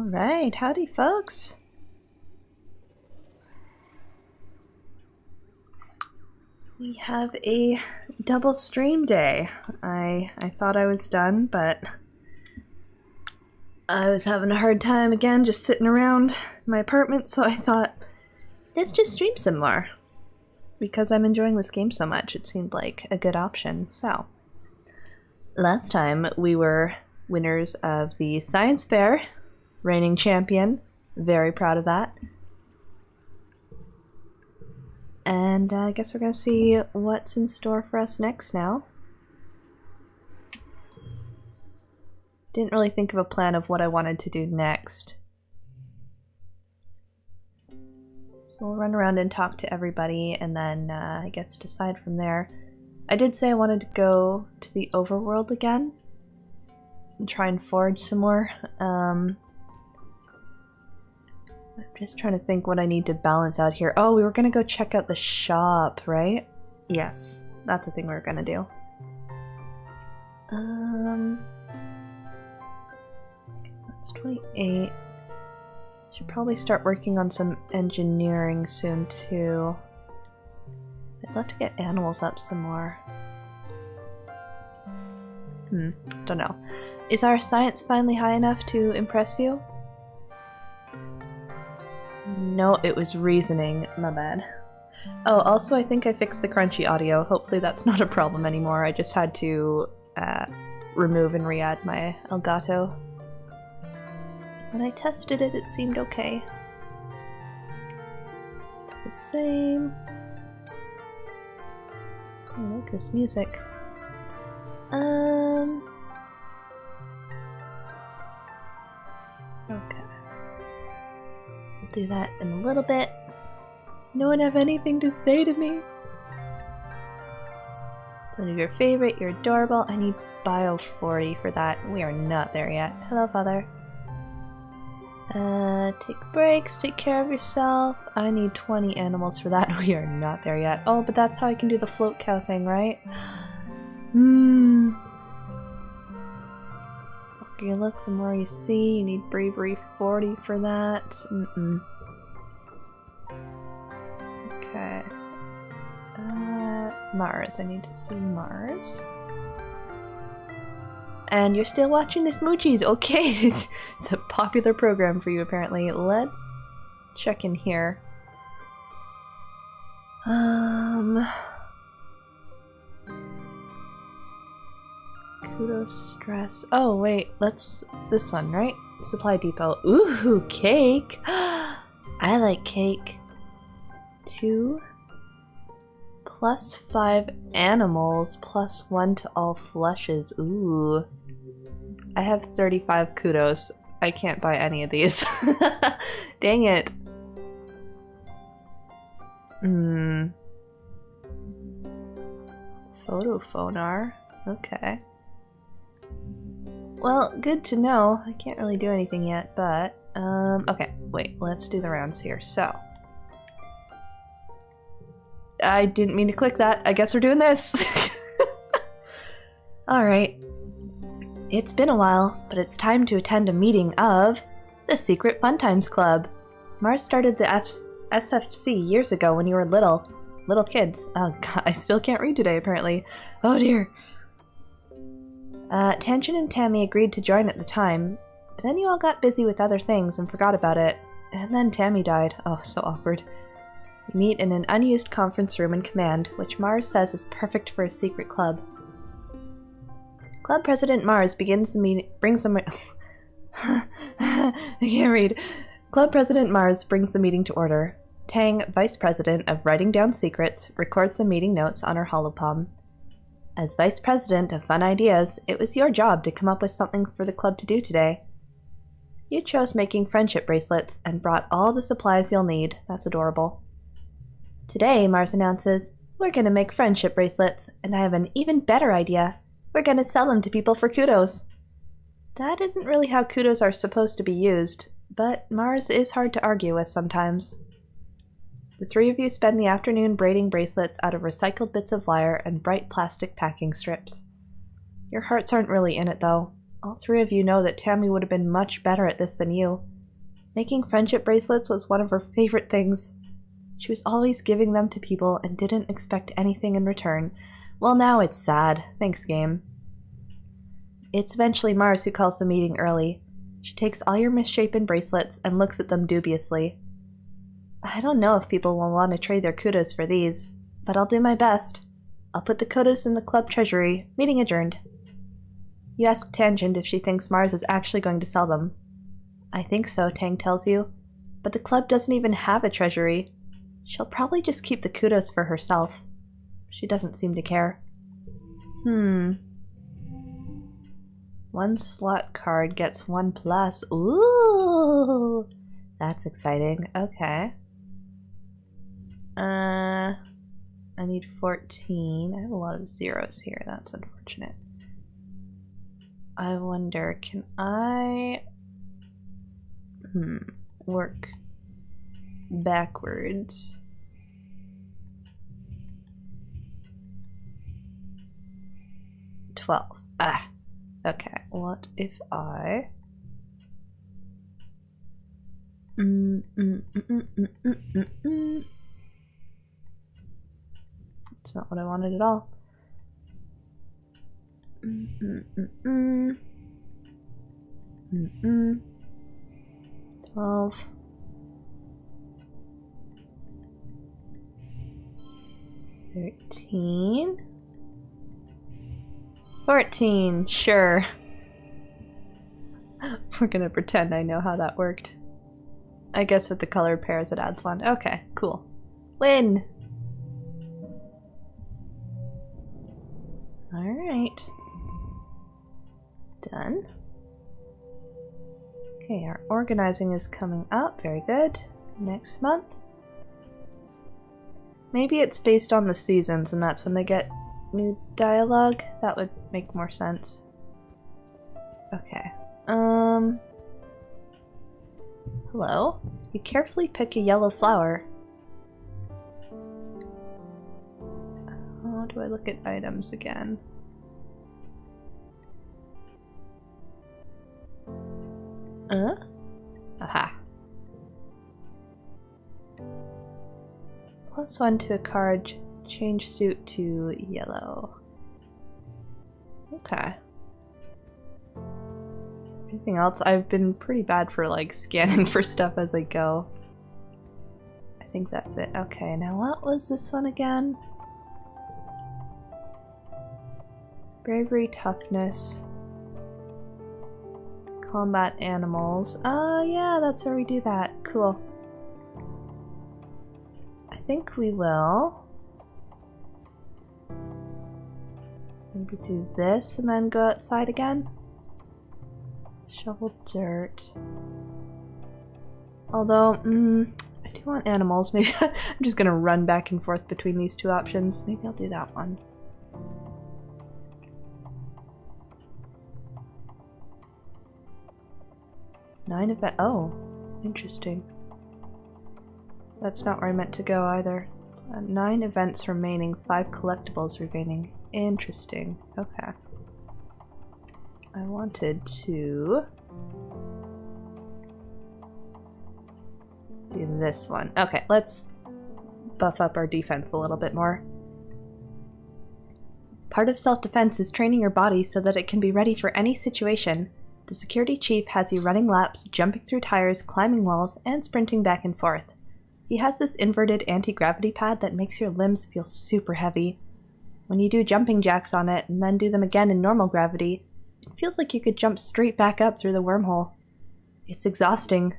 Alright, howdy folks! We have a double stream day. I thought I was done, but I was having a hard time again just sitting around my apartment, so I thought, let's just stream some more. Because I'm enjoying this game so much, it seemed like a good option. So, last time we were winners of the science fair, reigning champion, very proud of that. And I guess we're gonna see what's in store for us next now. Didn't really think of a plan of what I wanted to do next. So we'll run around and talk to everybody and then I guess decide from there. I did say I wanted to go to the overworld again and try and forage some more. I'm just trying to think what I need to balance out here. Oh, we were gonna go check out the shop, right? Yes, that's the thing we were gonna do. That's 28. Should probably start working on some engineering soon too. I'd love to get animals up some more. Don't know. Is our science finally high enough to impress you? No, it was reasoning. My bad. Oh, also I think I fixed the crunchy audio. Hopefully that's not a problem anymore. I just had to remove and re-add my Elgato. When I tested it, it seemed okay. It's the same. I like this music. Okay. We'll do that in a little bit. Does no one have anything to say to me? It's one of your favorite, you're adorable. I need Bio 40 for that. We are not there yet. Hello, Father. Take breaks, take care of yourself. I need 20 animals for that. We are not there yet. Oh, but that's how I can do the float cow thing, right? The longer you look, the more you see. You need bravery 40 for that. Okay. Mars. I need to see Mars. And you're still watching this Moochies. Okay, it's a popular program for you apparently. Let's check in here. Kudos stress. Oh wait, let's this one, right? Supply depot. Ooh, cake. I like cake. 2 + 5 animals + 1 to all fleshes. Ooh. I have 35 kudos. I can't buy any of these. Dang it. Photophonar. Okay. Well, good to know. I can't really do anything yet, but okay, wait, let's do the rounds here. So I didn't mean to click that. I guess we're doing this. Alright. It's been a while, but it's time to attend a meeting of the Secret Fun Times Club. Mars started the SFC years ago when you were little kids. Oh god, I still can't read today apparently. Oh dear. Tangent and Tammy agreed to join at the time, but then you all got busy with other things and forgot about it. And then Tammy died. Oh, so awkward. We meet in an unused conference room in Command, which Mars says is perfect for a secret club. Club President Mars begins the meeting. I can't read. Club President Mars brings the meeting to order. Tang, Vice President of Writing Down Secrets, records the meeting notes on her holopalm. As Vice President of Fun Ideas, it was your job to come up with something for the club to do today. You chose making friendship bracelets and brought all the supplies you'll need. That's adorable. Today, Mars announces, we're gonna make friendship bracelets, and I have an even better idea. We're gonna sell them to people for kudos. That isn't really how kudos are supposed to be used, but Mars is hard to argue with sometimes. The three of you spend the afternoon braiding bracelets out of recycled bits of wire and bright plastic packing strips. Your hearts aren't really in it, though. All three of you know that Tammy would have been much better at this than you. Making friendship bracelets was one of her favorite things. She was always giving them to people and didn't expect anything in return. Well, now it's sad. Thanks, game. It's eventually Mars who calls the meeting early. She takes all your misshapen bracelets and looks at them dubiously. I don't know if people will want to trade their kudos for these, but I'll do my best. I'll put the kudos in the club treasury. Meeting adjourned. You ask Tangent if she thinks Mars is actually going to sell them. I think so, Tang tells you. But the club doesn't even have a treasury. She'll probably just keep the kudos for herself. She doesn't seem to care. One slot card gets 1+. Ooh! That's exciting. Okay. I need 14. I have a lot of zeros here. That's unfortunate. I wonder, can I... work backwards. $12. Ah! Okay, what if I... It's not what I wanted at all. 12. 13. 14, sure. We're gonna pretend I know how that worked. I guess with the colored pairs it adds 1. Okay, cool. Win! Alright. Done. Okay, our organizing is coming up. Very good. Next month. Maybe it's based on the seasons and that's when they get new dialogue. That would make more sense. Okay. Hello? You carefully pick a yellow flower. How do I look at items again? Aha. +1 to a card, change suit to yellow. Okay. Anything else? I've been pretty bad for like scanning for stuff as I go. I think that's it. Okay, now what was this one again? Bravery, toughness, combat animals. Oh yeah, that's where we do that. Cool. I think we will maybe do this and then go outside again. Shovel dirt. Although, I do want animals. Maybe I'm just gonna run back and forth between these two options. Maybe I'll do that one. Oh, interesting. That's not where I meant to go either. 9 events remaining, 5 collectibles remaining. Interesting. Okay. I wanted to do this one. Okay, let's buff up our defense a little bit more. Part of self-defense is training your body so that it can be ready for any situation. The security chief has you running laps, jumping through tires, climbing walls, and sprinting back and forth. He has this inverted anti-gravity pad that makes your limbs feel super heavy. When you do jumping jacks on it and then do them again in normal gravity, it feels like you could jump straight back up through the wormhole. It's exhausting,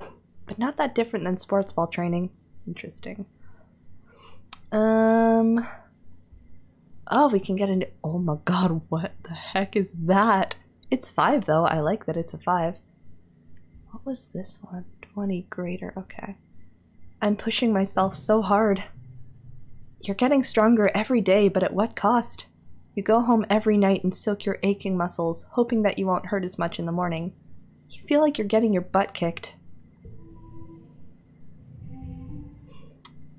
but not that different than sports ball training. Interesting. Oh, we can get into— oh my god, what the heck is that? It's 5 though. I like that it's a 5. What was this one? 20 greater. Okay. I'm pushing myself so hard. You're getting stronger every day, but at what cost? You go home every night and soak your aching muscles, hoping that you won't hurt as much in the morning. You feel like you're getting your butt kicked.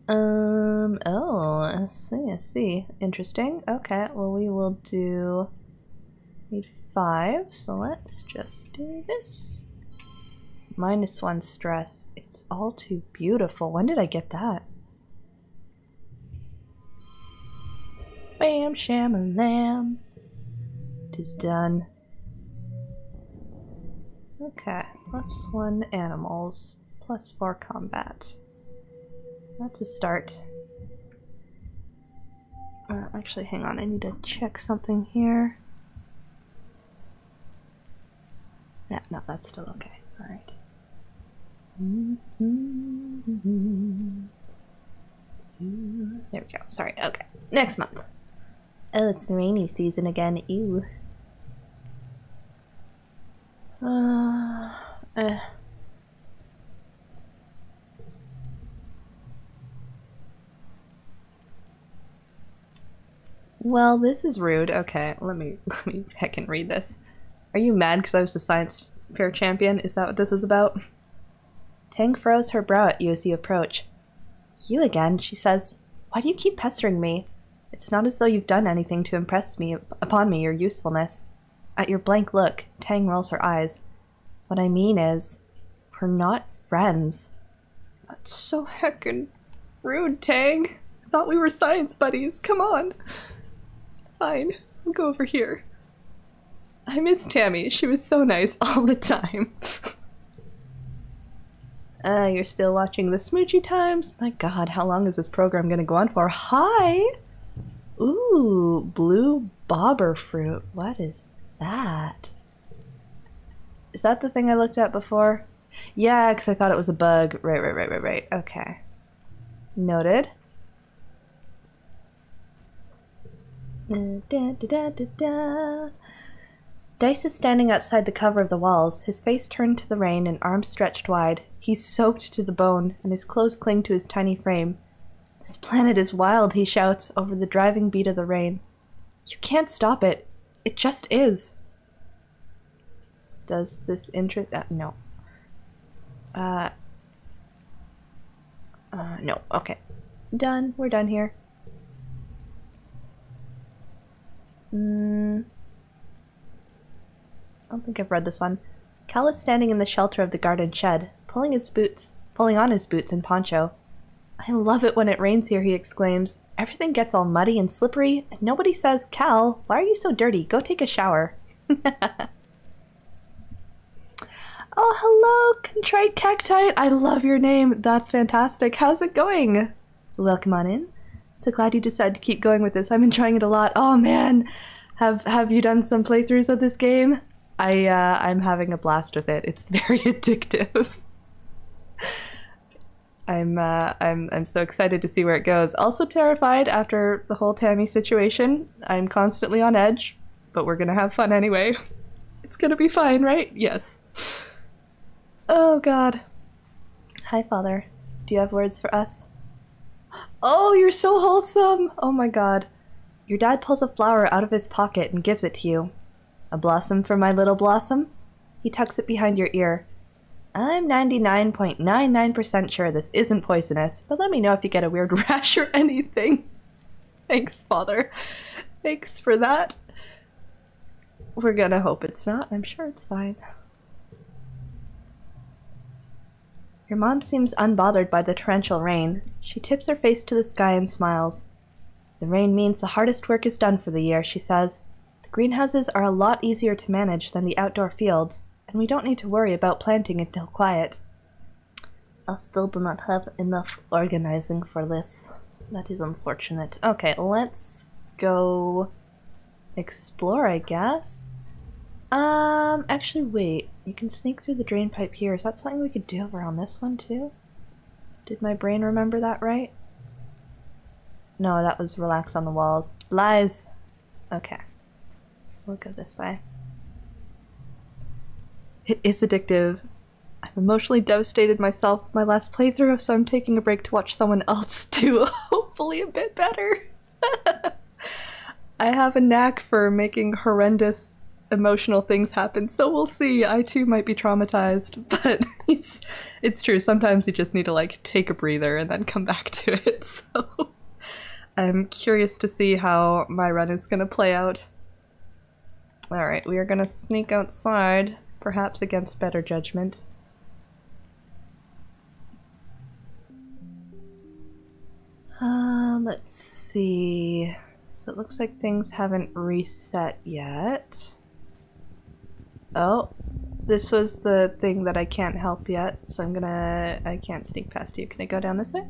Oh, I see. Interesting. Okay, well we will do... need 5, so let's just do this. -1 stress. It's all too beautiful. When did I get that? Bam, sham-a-lam. It is done. Okay, +1 animals, +4 combat. That's a start. Actually, hang on, I need to check something here. Yeah, no, that's still okay. Alright. There we go. Sorry, okay. Next month. Oh, it's the rainy season again. Ew. Well, this is rude. Okay, let me heckin' read this. Are you mad because I was the science fair champion? Is that what this is about? Tang furrows her brow at you as you approach. You again, she says. Why do you keep pestering me? It's not as though you've done anything to impress me upon me your usefulness. At your blank look, Tang rolls her eyes. What I mean is, we're not friends. That's so heckin' rude, Tang. I thought we were science buddies. Come on. Fine, I'll go over here. I miss Tammy. She was so nice all the time. You're still watching the Smoochy Times? My god, how long is this program gonna go on for? Hi! Ooh, blue bobber fruit. What is that? Is that the thing I looked at before? Yeah, because I thought it was a bug. Right. Okay. Noted. Dice is standing outside the cover of the walls, his face turned to the rain and arms stretched wide. He's soaked to the bone, and his clothes cling to his tiny frame. This planet is wild, he shouts over the driving beat of the rain. You can't stop it. It just is. Does this interest... no. No. Okay. Done. We're done here. I don't think I've read this one. Cal is standing in the shelter of the garden shed, pulling on his boots and poncho. I love it when it rains here, he exclaims. Everything gets all muddy and slippery, and nobody says, Cal, why are you so dirty? Go take a shower. Oh, hello, Contrite Cactite. I love your name. That's fantastic. How's it going? Welcome on in. So glad you decided to keep going with this. I'm enjoying it a lot. Oh man, have you done some playthroughs of this game? I'm having a blast with it. It's very addictive. I'm so excited to see where it goes. Also terrified after the whole Tammy situation. I'm constantly on edge, but we're gonna have fun anyway. It's gonna be fine, right? Yes. Oh god. Hi, Father. Do you have words for us? Oh, you're so wholesome! Oh my god. Your dad pulls a flower out of his pocket and gives it to you. A blossom for my little blossom? He tucks it behind your ear. I'm 99.99% sure this isn't poisonous, but let me know if you get a weird rash or anything. Thanks, Father. Thanks for that. We're gonna hope it's not. I'm sure it's fine. Your mom seems unbothered by the torrential rain. She tips her face to the sky and smiles. The rain means the hardest work is done for the year, she says. The greenhouses are a lot easier to manage than the outdoor fields, and we don't need to worry about planting until quiet. I still do not have enough organizing for this. That is unfortunate. Okay, let's go explore, I guess. Actually, wait. You can sneak through the drain pipe here. Is that something we could do over on this one, too? Did my brain remember that right? No, that was relax on the walls. Lies! Okay. We'll go this way. It is addictive. I'm emotionally devastated myself with my last playthrough, so I'm taking a break to watch someone else do hopefully a bit better. I have a knack for making horrendous emotional things happen, so we'll see. I too might be traumatized, but it's true. Sometimes you just need to like take a breather and then come back to it. So I'm curious to see how my run is gonna play out. Alright, we are gonna sneak outside, perhaps against better judgment. Let's see. So it looks like things haven't reset yet. Oh, this was the thing that I can't help yet, so I can't sneak past you. Can I go down this way?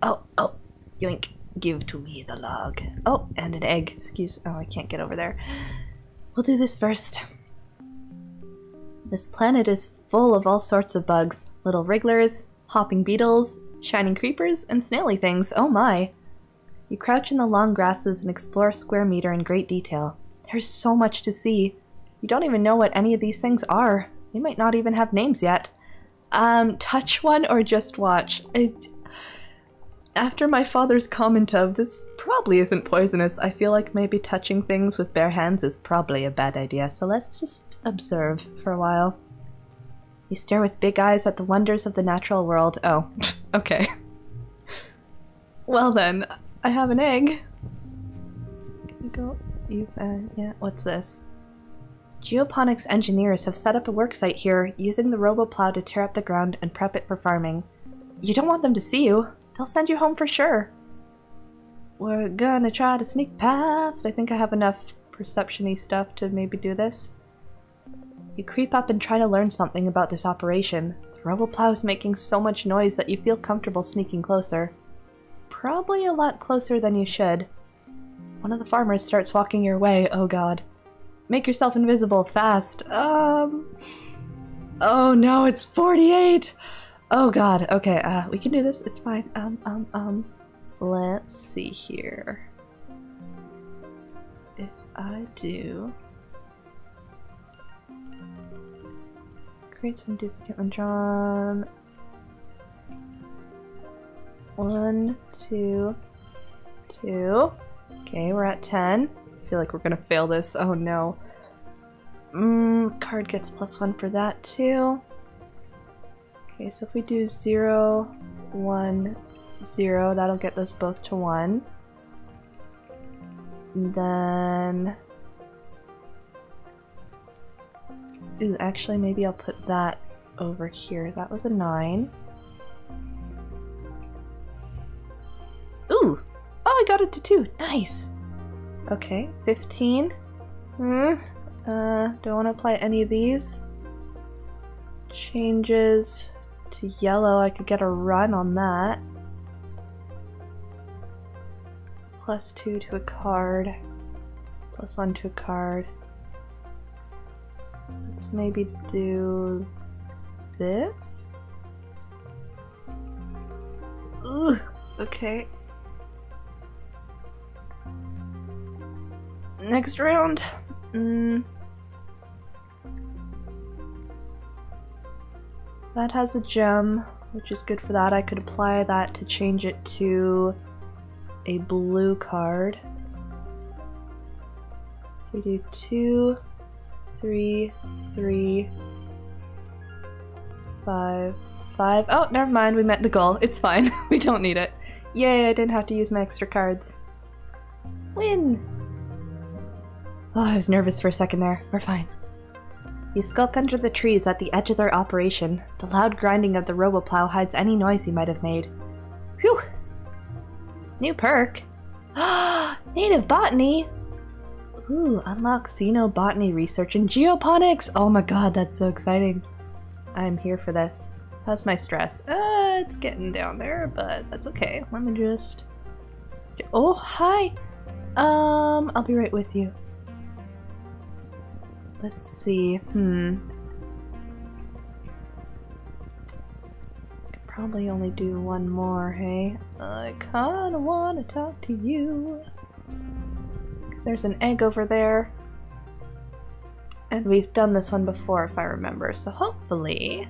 Oh, yoink. Give to me the log. Oh, and an egg. Oh, I can't get over there. We'll do this first. This planet is full of all sorts of bugs. Little wrigglers, hopping beetles, shining creepers, and snaily things. Oh my. You crouch in the long grasses and explore Square Meter in great detail. There's so much to see. You don't even know what any of these things are. They might not even have names yet. Touch one or just watch? After my father's comment of, this probably isn't poisonous, I feel like maybe touching things with bare hands is probably a bad idea, so let's just observe for a while. You stare with big eyes at the wonders of the natural world. Oh, okay. Well then, I have an egg. Can you go? Yeah, what's this? Geoponics engineers have set up a worksite here, using the RoboPlow to tear up the ground and prep it for farming. You don't want them to see you. They'll send you home for sure. We're gonna try to sneak past. I think I have enough perception-y stuff to maybe do this. You creep up and try to learn something about this operation. The RoboPlow is making so much noise that you feel comfortable sneaking closer. Probably a lot closer than you should. One of the farmers starts walking your way. Oh god. Make yourself invisible, fast. Oh no, it's 48! Oh god, okay, we can do this, it's fine. Let's see here. If I do... create some duplicate withdrawn. 1, 2, 2. Okay, we're at 10. I feel like we're gonna fail this, oh no. Card gets +1 for that too. Okay, so if we do 0, 1, 0, that'll get those both to 1. And then... ooh, actually maybe I'll put that over here. That was a 9. Ooh! Oh, I got it to 2! Nice! Okay, 15. Don't want to apply any of these. Changes to yellow, I could get a run on that. +2 to a card. +1 to a card. Let's maybe do this. Ugh, okay. Next round. That has a gem, which is good for that. I could apply that to change it to a blue card. We do 2, 3, 3, 5, 5. Oh, never mind, we met the goal. It's fine. We don't need it. Yay, I didn't have to use my extra cards. Win! Oh, I was nervous for a second there. We're fine. You skulk under the trees at the edge of their operation. The loud grinding of the RoboPlow hides any noise you might have made. Phew! New perk! Native botany! Ooh, unlock xenobotany research and geoponics! Oh my god, that's so exciting. I'm here for this. How's my stress? It's getting down there, but that's okay. Let me just... oh, hi! I'll be right with you. Let's see, Could probably only do one more, hey? I kinda wanna talk to you. Because there's an egg over there. And we've done this one before, if I remember, so hopefully...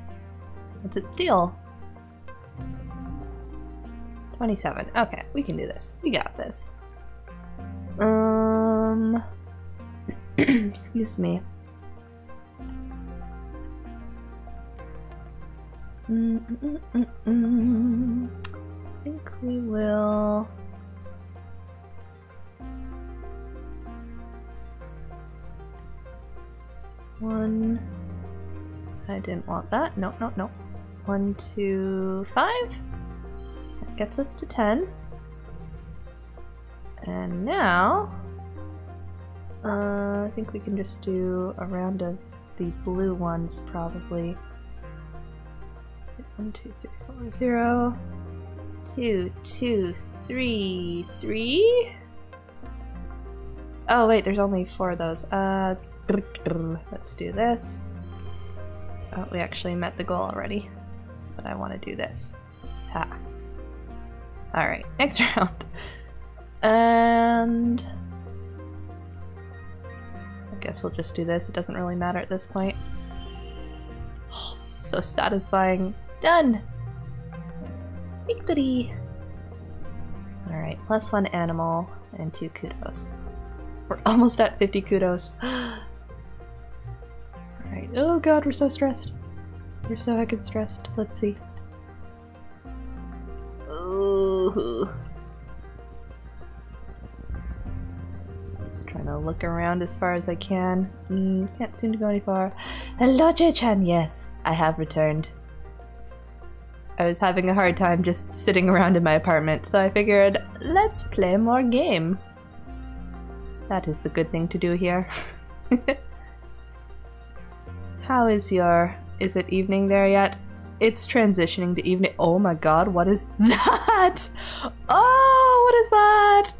what's its deal? 27. Okay, we can do this. We got this. Excuse me. I think we will... one... I didn't want that. No, no, no. 1, 2, 5? gets us to 10. And now, I think we can just do a round of the blue ones, probably. 1, 2, 3, 4, 0. 2, 2, 3, 3. Oh wait, there's only 4 of those. Let's do this. Oh, we actually met the goal already. But I want to do this. Ha. Alright, next round. And I guess we'll just do this. It doesn't really matter at this point. Oh, so satisfying. Done! Victory! Alright, +1 animal and 2 kudos. We're almost at 50 kudos. Alright, oh god, we're so stressed. We're so heckin' stressed. Let's see. Ooh. Just trying to look around as far as I can. Can't seem to go any far. Hello, J-chan, yes, I have returned. I was having a hard time just sitting around in my apartment, so I figured, let's play more game. That is the good thing to do here. How is your... is it evening there yet? It's transitioning to evening. Oh my god, what is that? Oh, what is that?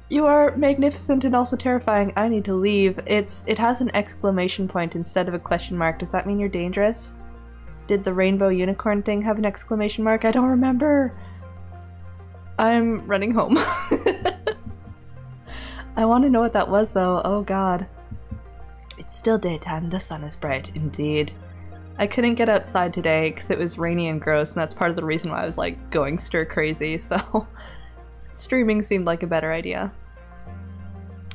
You are magnificent and also terrifying. I need to leave. It has an exclamation point instead of a question mark. Does that mean you're dangerous? Did the rainbow unicorn thing have an exclamation mark? I don't remember. I'm running home. I want to know what that was though. Oh god. It's still daytime. The sun is bright indeed. I couldn't get outside today because it was rainy and gross, and that's part of the reason why I was like going stir crazy, so streaming seemed like a better idea.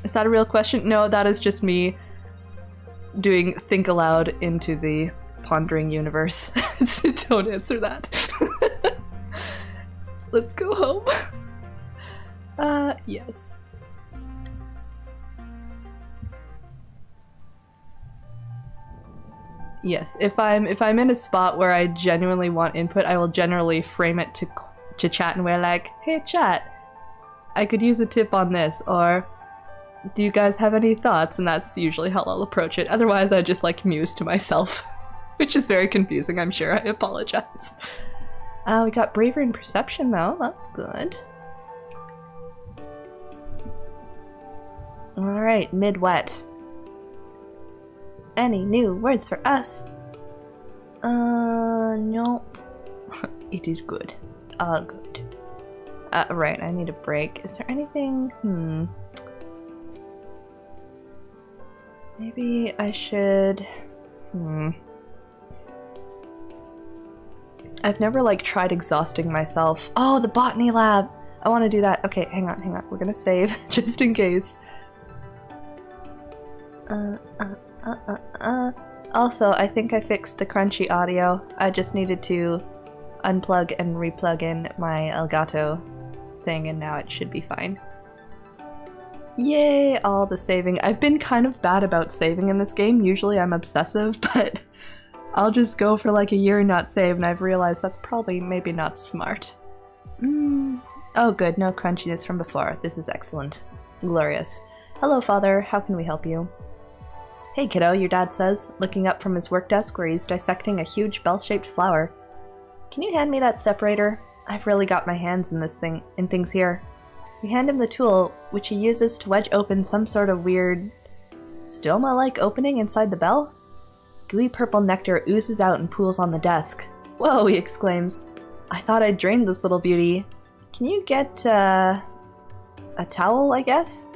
Is that a real question? No, that is just me doing think aloud into the pondering universe. Don't answer that. Let's go home. Yes. Yes, if I'm in a spot where I genuinely want input, I will generally frame it to chat and we're like, hey chat, I could use a tip on this, or do you guys have any thoughts? And that's usually how I'll approach it. Otherwise I just like muse to myself, which is very confusing, I'm sure. I apologize. We got bravery and perception though, that's good. Alright, mid-wet. Any new words for us? Nope. It is good. All good. Right, I need a break. Is there anything? Maybe I should... I've never, like, tried exhausting myself. Oh, the botany lab! I want to do that. Okay, hang on. We're gonna save, just in case. Also, I think I fixed the crunchy audio. I just needed to unplug and replug in my Elgato thing, and now it should be fine. Yay, all the saving. I've been kind of bad about saving in this game. Usually I'm obsessive, but I'll just go for like a year and not save, and I've realized that's probably maybe not smart. Oh good, no crunchiness from before. This is excellent. Glorious. Hello, Father. How can we help you? Hey kiddo, your dad says, looking up from his work desk where he's dissecting a huge bell-shaped flower. Can you hand me that separator? I've really got my hands in things here. We hand him the tool, which he uses to wedge open some sort of weird stoma-like opening inside the bell? Gooey purple nectar oozes out and pools on the desk. Whoa, he exclaims. I thought I'd drained this little beauty. Can you get, a towel, I guess?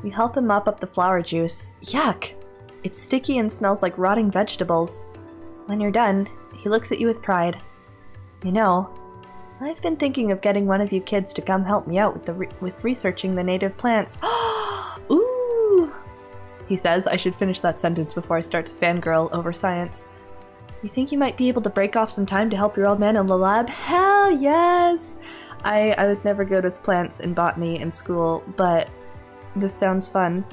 We help him mop up the flower juice. Yuck! It's sticky and smells like rotting vegetables. When you're done, he looks at you with pride. You know, I've been thinking of getting one of you kids to come help me out with researching the native plants. Ooh! He says I should finish that sentence before I start to fangirl over science. You think you might be able to break off some time to help your old man in the lab? Hell yes! I was never good with plants and botany in school, but this sounds fun.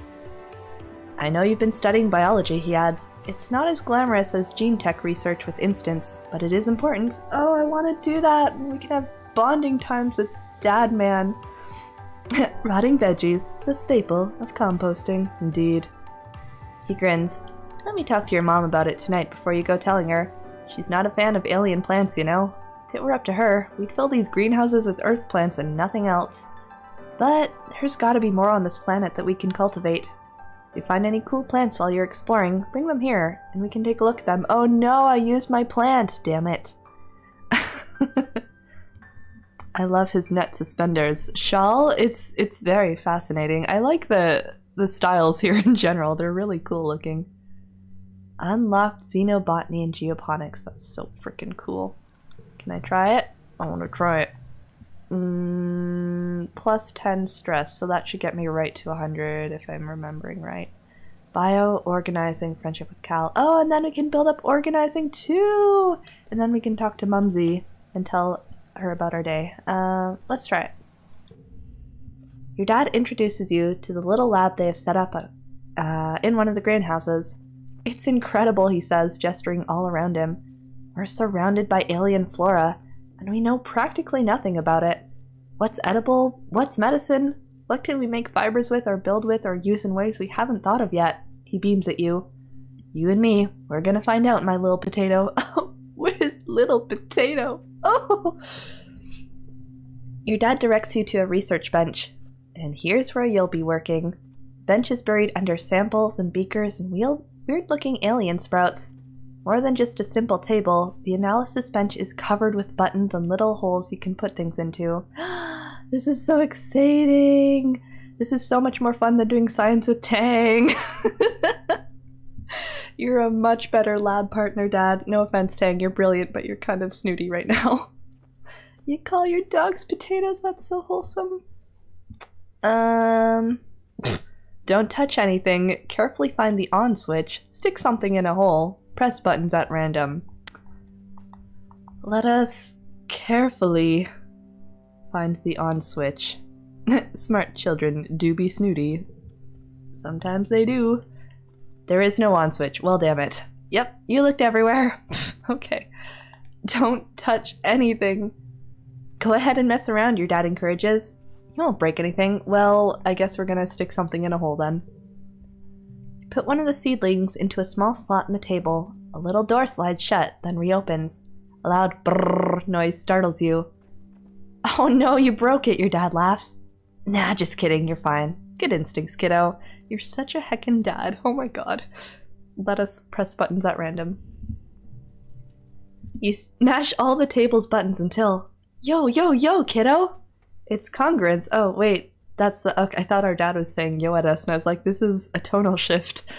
I know you've been studying biology, he adds. It's not as glamorous as gene tech research with instants, but it is important. Oh, I want to do that! We can have bonding times with Dad Man. Rotting veggies, the staple of composting, indeed. He grins. Let me talk to your mom about it tonight before you go telling her. She's not a fan of alien plants, you know. If it were up to her, we'd fill these greenhouses with earth plants and nothing else. But there's gotta be more on this planet that we can cultivate. If you find any cool plants while you're exploring, bring them here, and we can take a look at them. Oh no, I used my plant, damn it. I love his net suspenders. Shawl, it's very fascinating. I like the styles here in general. They're really cool looking. Unlocked xenobotany and geoponics. That's so freaking cool. Can I try it? I want to try it. Plus 10 stress, so that should get me right to 100 if I'm remembering right. Bio, organizing, friendship with Cal. Oh, and then we can build up organizing too! And then we can talk to Mumsy and tell her about our day. Let's try it. Your dad introduces you to the little lab they have set up in one of the greenhouses. It's incredible, he says, gesturing all around him. We're surrounded by alien flora, and we know practically nothing about it. What's edible? What's medicine? What can we make fibers with or build with or use in ways we haven't thought of yet? He beams at you. You and me, we're gonna find out, my little potato. Oh, where's little potato? Oh! Your dad directs you to a research bench. And here's where you'll be working. Bench is buried under samples and beakers and weird-looking alien sprouts. More than just a simple table, the analysis bench is covered with buttons and little holes you can put things into. This is so exciting! This is so much more fun than doing science with Tang! You're a much better lab partner, Dad. No offense, Tang, you're brilliant, but you're kind of snooty right now. You call your dogs potatoes? That's so wholesome. Don't touch anything. Carefully find the on switch. Stick something in a hole. Press buttons at random. Let us carefully find the on switch. Smart children do be snooty. Sometimes they do. There is no on switch. Well, damn it. Yep, you looked everywhere. Okay. Don't touch anything. Go ahead and mess around, your dad encourages. You won't break anything. Well, I guess we're gonna stick something in a hole then. Put one of the seedlings into a small slot in the table. A little door slides shut, then reopens. A loud brrrr noise startles you. Oh no, you broke it, your dad laughs. Nah, just kidding, you're fine. Good instincts, kiddo. You're such a heckin' dad. Oh my god. Let us press buttons at random. You smash all the table's buttons until... Yo, yo, yo, kiddo! It's congruence. Oh, wait. That's the... Okay, I thought our dad was saying yo at us, and I was like, this is a tonal shift.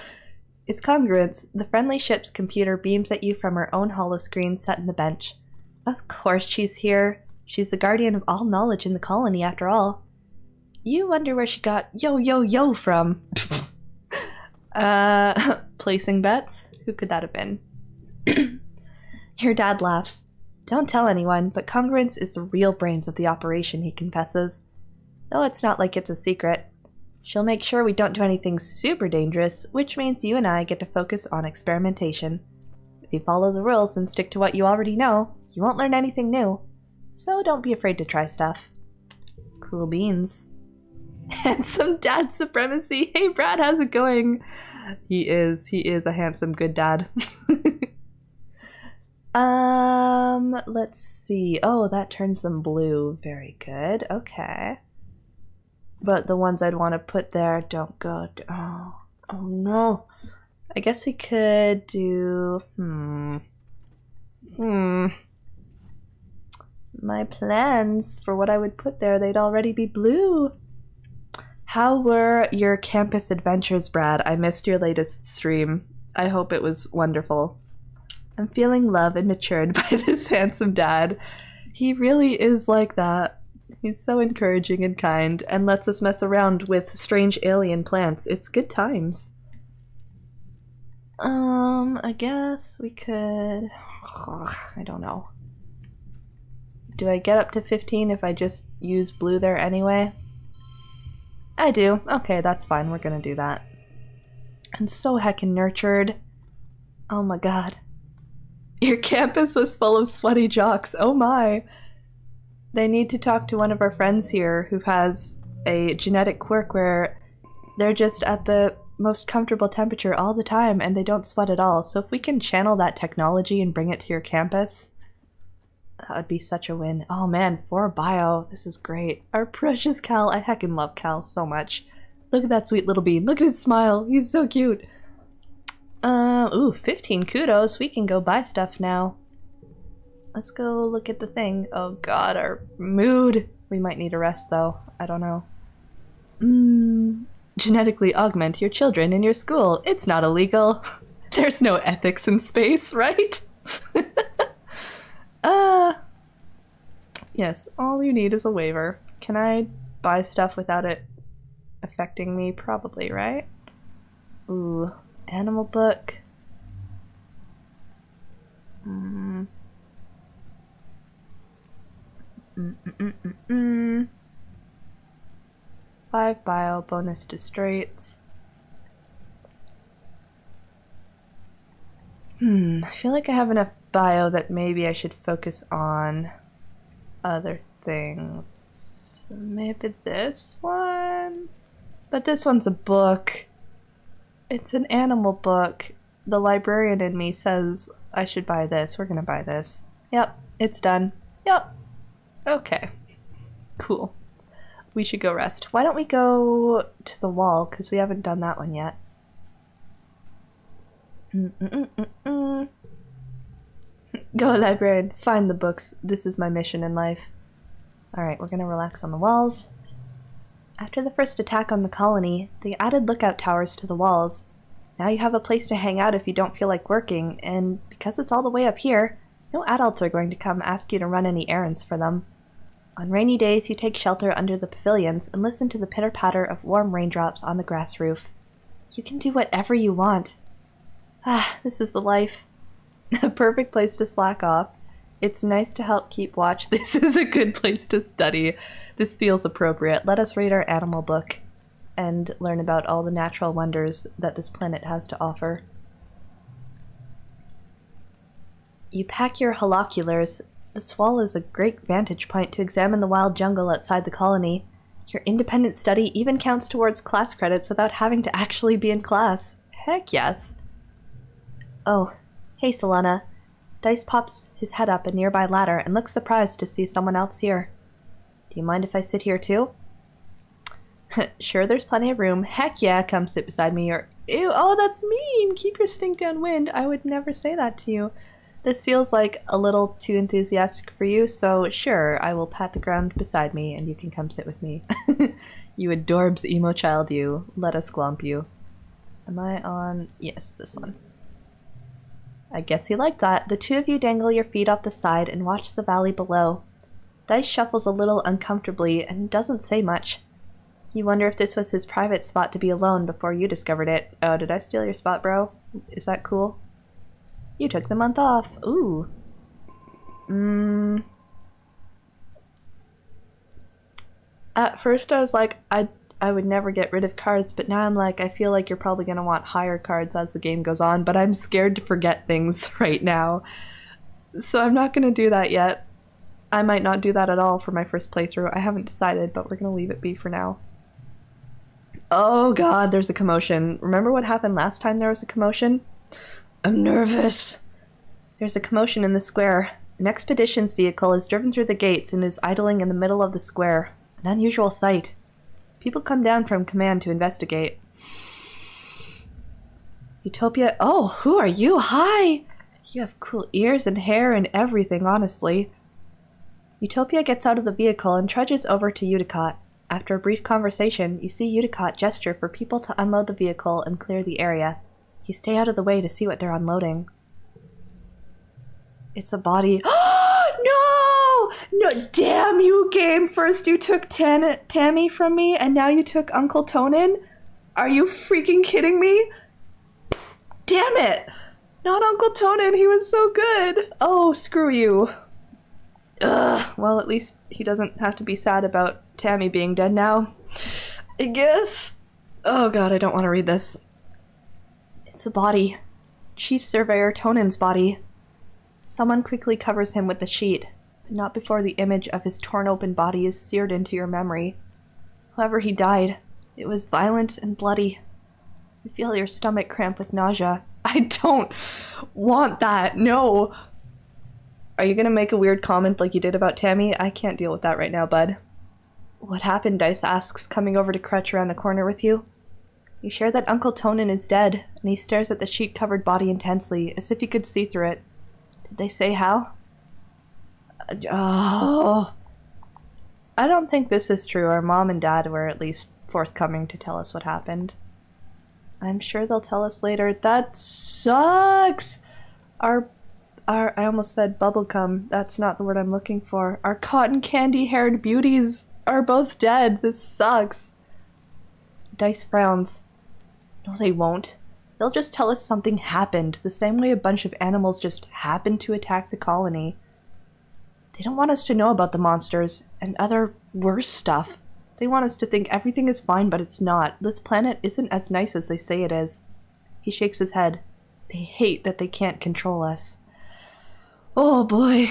It's congruence. The friendly ship's computer beams at you from her own holoscreen set in the bench. Of course she's here. She's the guardian of all knowledge in the colony, after all. You wonder where she got yo, yo, yo from. Placing bets? Who could that have been? Your dad laughs. Don't tell anyone, but congruence is the real brains of the operation, he confesses. Though it's not like it's a secret. She'll make sure we don't do anything super dangerous, which means you and I get to focus on experimentation. If you follow the rules and stick to what you already know, you won't learn anything new. So don't be afraid to try stuff. Cool beans. Handsome dad supremacy! Hey Brad, how's it going? He is a handsome good dad. Let's see. Oh, that turns them blue. Very good. Okay. But the ones I'd want to put there don't go. Oh no. I guess we could do... My plans for what I would put there, they'd already be blue. How were your campus adventures, Brad? I missed your latest stream. I hope it was wonderful. I'm feeling loved and matured by this handsome dad. He really is like that. He's so encouraging and kind, and lets us mess around with strange alien plants. It's good times. I guess we could... I don't know. Do I get up to 15 if I just use blue there anyway? I do. Okay, that's fine. We're gonna do that. And so heckin' nurtured. Oh my god. Your campus was full of sweaty jocks. Oh my. They need to talk to one of our friends here who has a genetic quirk where they're just at the most comfortable temperature all the time and they don't sweat at all. So if we can channel that technology and bring it to your campus, that would be such a win. Oh man, 4 bio. This is great. Our precious Cal. I heckin' love Cal so much. Look at that sweet little bean. Look at his smile. He's so cute. Ooh, 15 kudos. We can go buy stuff now. Let's go look at the thing. Oh god, our mood. We might need a rest though. I don't know. Genetically augment your children in your school. It's not illegal. There's no ethics in space, right? Yes, all you need is a waiver. Can I buy stuff without it affecting me? Probably, right? Ooh, animal book. 5 bio, bonus to straights. I feel like I have enough bio that maybe I should focus on other things. Maybe this one? But this one's a book. It's an animal book. The librarian in me says I should buy this. We're gonna buy this. Yep, it's done. Yep. Okay. Cool. We should go rest. Why don't we go to the wall, because we haven't done that one yet. Go, librarian. Find the books. This is my mission in life. Alright, we're gonna relax on the walls. After the first attack on the colony, they added lookout towers to the walls. Now you have a place to hang out if you don't feel like working, and because it's all the way up here, no adults are going to come ask you to run any errands for them. On rainy days, you take shelter under the pavilions and listen to the pitter-patter of warm raindrops on the grass roof. You can do whatever you want. Ah, this is the life. A perfect place to slack off. It's nice to help keep watch. This is a good place to study. This feels appropriate. Let us read our animal book and learn about all the natural wonders that this planet has to offer. You pack your holoculars. This wall is a great vantage point to examine the wild jungle outside the colony. Your independent study even counts towards class credits without having to actually be in class. Heck yes. Oh, hey Solana. Dice pops his head up a nearby ladder and looks surprised to see someone else here. Do you mind if I sit here too? Sure, there's plenty of room. Heck yeah, come sit beside me or— Ew, oh that's mean! Keep your stink downwind. I would never say that to you. This feels like a little too enthusiastic for you, so sure, I will pat the ground beside me and you can come sit with me. You adorbs emo child you. Let us glomp you. Am I on— yes, this one. I guess you like that. The two of you dangle your feet off the side and watch the valley below. Dice shuffles a little uncomfortably and doesn't say much. You wonder if this was his private spot to be alone before you discovered it. Oh, did I steal your spot, bro? Is that cool? You took the month off. Ooh. At first I was like, I would never get rid of cards, but now I'm like, I feel like you're probably going to want higher cards as the game goes on, but I'm scared to forget things right now. So I'm not going to do that yet. I might not do that at all for my first playthrough. I haven't decided, but we're going to leave it be for now. Oh god, there's a commotion. Remember what happened last time there was a commotion? I'm nervous. There's a commotion in the square. An expedition's vehicle is driven through the gates and is idling in the middle of the square. An unusual sight. People come down from command to investigate. Utopia— oh, who are you? Hi! You have cool ears and hair and everything, honestly. Utopia gets out of the vehicle and trudges over to Uticott. After a brief conversation, you see Uticott gesture for people to unload the vehicle and clear the area. You stay out of the way to see what they're unloading. It's a body— no! No, damn you, game! First you took Tammy from me, and now you took Uncle Tonin? Are you freaking kidding me? Damn it! Not Uncle Tonin, he was so good! Oh, screw you. Ugh, well, at least he doesn't have to be sad about Tammy being dead now. I guess. Oh god, I don't want to read this. It's a body. Chief Surveyor Tonan's body. Someone quickly covers him with the sheet, but not before the image of his torn open body is seared into your memory. However he died, it was violent and bloody. You feel your stomach cramp with nausea. I don't want that, no! Are you gonna make a weird comment like you did about Tammy? I can't deal with that right now, bud. What happened? Dice asks, coming over to crouch around the corner with you. You share that Uncle Tonan is dead, and he stares at the sheet-covered body intensely, as if he could see through it. Did they say how? Oh. I don't think this is true. Our mom and dad were at least forthcoming to tell us what happened. I'm sure they'll tell us later. That sucks! I almost said bubblegum. That's not the word I'm looking for. Our cotton candy-haired beauties are both dead. This sucks. Dice frowns. No, they won't. They'll just tell us something happened, the same way a bunch of animals just happened to attack the colony. They don't want us to know about the monsters and other worse stuff. They want us to think everything is fine, but it's not. This planet isn't as nice as they say it is. He shakes his head. They hate that they can't control us. Oh boy.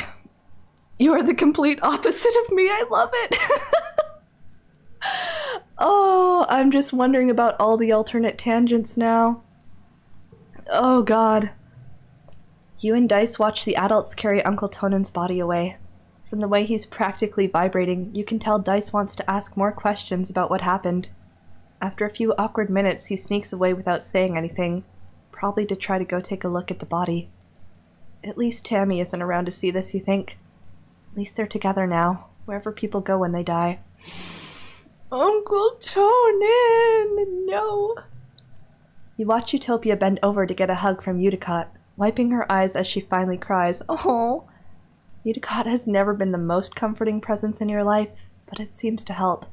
You are the complete opposite of me. I love it. Oh, I'm just wondering about all the alternate tangents now. Oh god. You and Dice watch the adults carry Uncle Tonan's body away. From the way he's practically vibrating, you can tell Dice wants to ask more questions about what happened. After a few awkward minutes, he sneaks away without saying anything, probably to try to go take a look at the body. At least Tammy isn't around to see this, you think. At least they're together now, wherever people go when they die. Uncle Tonan! No! You watch Utopia bend over to get a hug from Udicott, wiping her eyes as she finally cries, "Oh!" Udicott has never been the most comforting presence in your life, but it seems to help.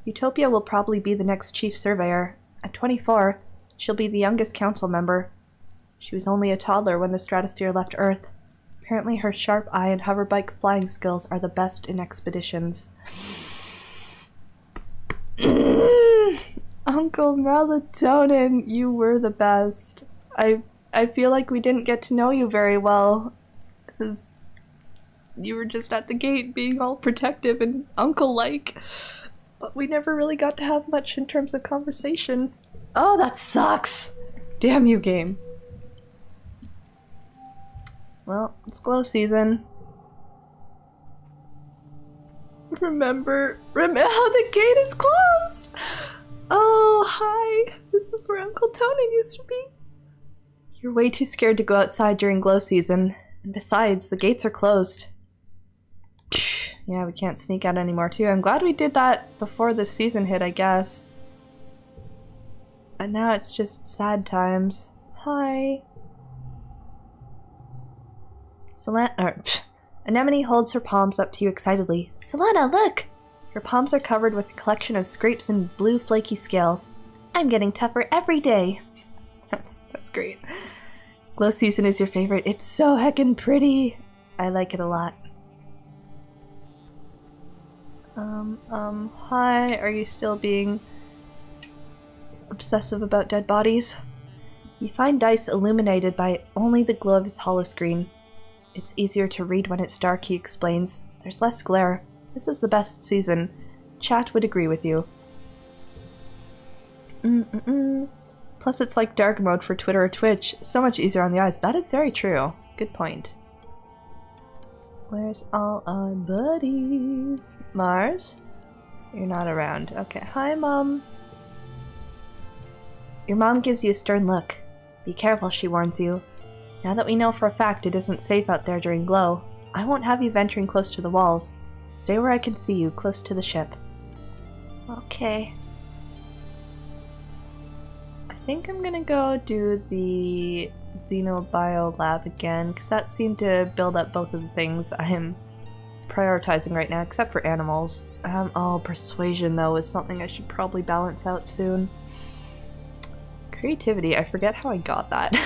Utopia will probably be the next chief surveyor. At 24, she'll be the youngest council member. She was only a toddler when the stratosphere left Earth. Apparently her sharp eye and hoverbike flying skills are the best in expeditions. Uncle Melatonin, you were the best. I feel like we didn't get to know you very well, because you were just at the gate being all protective and uncle-like. But we never really got to have much in terms of conversation. Oh, that sucks! Damn you, game. Well, it's glow season. Remember how the gate is closed! Oh, hi! This is where Uncle Tonan used to be. You're way too scared to go outside during glow season. And besides, the gates are closed. Yeah, we can't sneak out anymore too. I'm glad we did that before the season hit, I guess. And now it's just sad times. Hi. Anemone holds her palms up to you excitedly. Selena, look! Her palms are covered with a collection of scrapes and blue flaky scales. I'm getting tougher every day. That's great. Glow season is your favorite. It's so heckin' pretty. I like it a lot. Hi, are you still being obsessive about dead bodies? You find Dice illuminated by only the glow of his holoscreen. It's easier to read when it's dark, he explains. There's less glare. This is the best season. Chat would agree with you. Plus it's like dark mode for Twitter or Twitch. So much easier on the eyes. That is very true. Good point. Where's all our buddies? Mars? You're not around. Okay. Hi, Mom. Your mom gives you a stern look. Be careful, she warns you. Now that we know for a fact it isn't safe out there during glow, I won't have you venturing close to the walls. Stay where I can see you, close to the ship. Okay. I think I'm gonna go do the Xenobio lab again, because that seemed to build up both of the things I'm prioritizing right now, except for animals. Oh, persuasion though is something I should probably balance out soon. Creativity, I forget how I got that.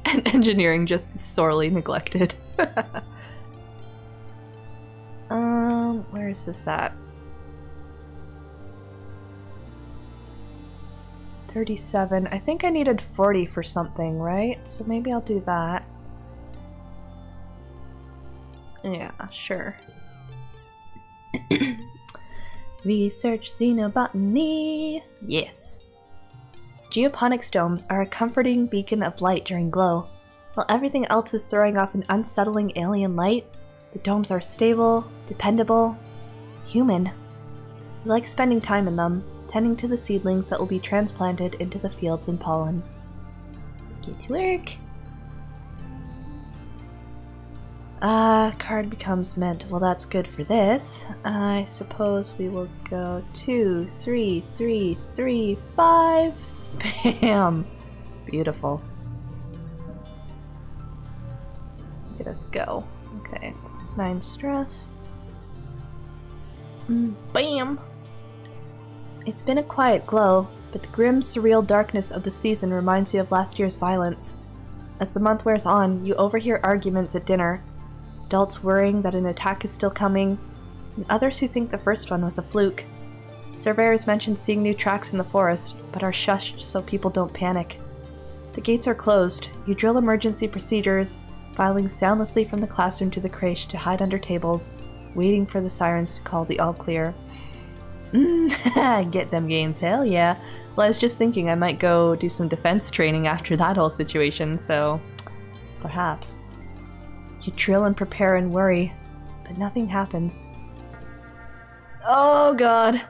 And engineering just sorely neglected. Where is this at? 37. I think I needed 40 for something, right? So maybe I'll do that. Yeah, sure. Research xenobotany. Yes. Geoponics domes are a comforting beacon of light during glow. While everything else is throwing off an unsettling alien light, the domes are stable, dependable, human. We like spending time in them, tending to the seedlings that will be transplanted into the fields and pollen. Get to work! Card becomes mint. Well, that's good for this. I suppose we will go 2, 3, 3, 3, 5. Bam! Beautiful. Let us go. Okay, plus 9 stress. Bam! It's been a quiet glow, but the grim, surreal darkness of the season reminds you of last year's violence. As the month wears on, you overhear arguments at dinner. Adults worrying that an attack is still coming, and others who think the first one was a fluke. Surveyors mention seeing new tracks in the forest, but are shushed so people don't panic. The gates are closed. You drill emergency procedures, filing soundlessly from the classroom to the creche to hide under tables, waiting for the sirens to call the all-clear. Get them gains, hell yeah. Well, I was just thinking I might go do some defense training after that whole situation, so perhaps. You drill and prepare and worry, but nothing happens. Oh god!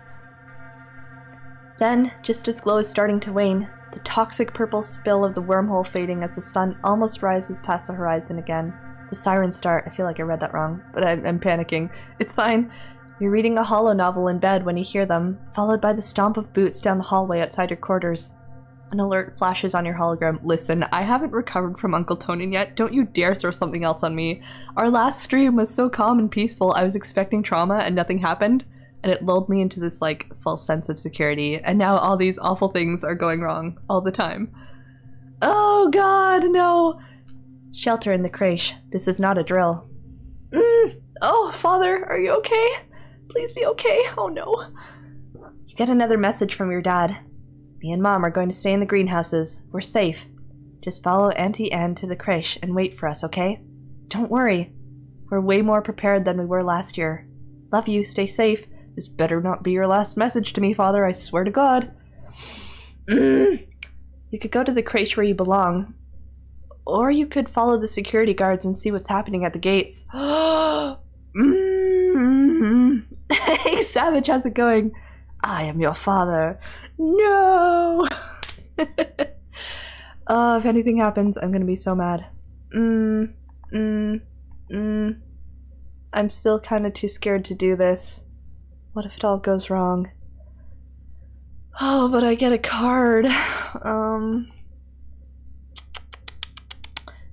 Then, just as glow is starting to wane, the toxic purple spill of the wormhole fading as the sun almost rises past the horizon again. The sirens start. I feel like I read that wrong, but I'm panicking. It's fine. You're reading a holo novel in bed when you hear them, followed by the stomp of boots down the hallway outside your quarters. An alert flashes on your hologram. Listen, I haven't recovered from Uncle Tonin yet. Don't you dare throw something else on me. Our last stream was so calm and peaceful. I was expecting trauma and nothing happened. And it lulled me into this, like, false sense of security. And now all these awful things are going wrong all the time. Oh god, no! Shelter in the creche. This is not a drill. Oh, father, are you okay? Please be okay. Oh no. You get another message from your dad. Me and Mom are going to stay in the greenhouses. We're safe. Just follow Auntie Anne to the creche and wait for us, okay? Don't worry. We're way more prepared than we were last year. Love you, stay safe. This better not be your last message to me, Father, I swear to God. You could go to the creche where you belong. Or you could follow the security guards and see what's happening at the gates. Hey, Savage, how's it going? I am your father. No! Oh, if anything happens, I'm gonna be so mad. I'm still kind of too scared to do this. What if it all goes wrong? Oh, but I get a card.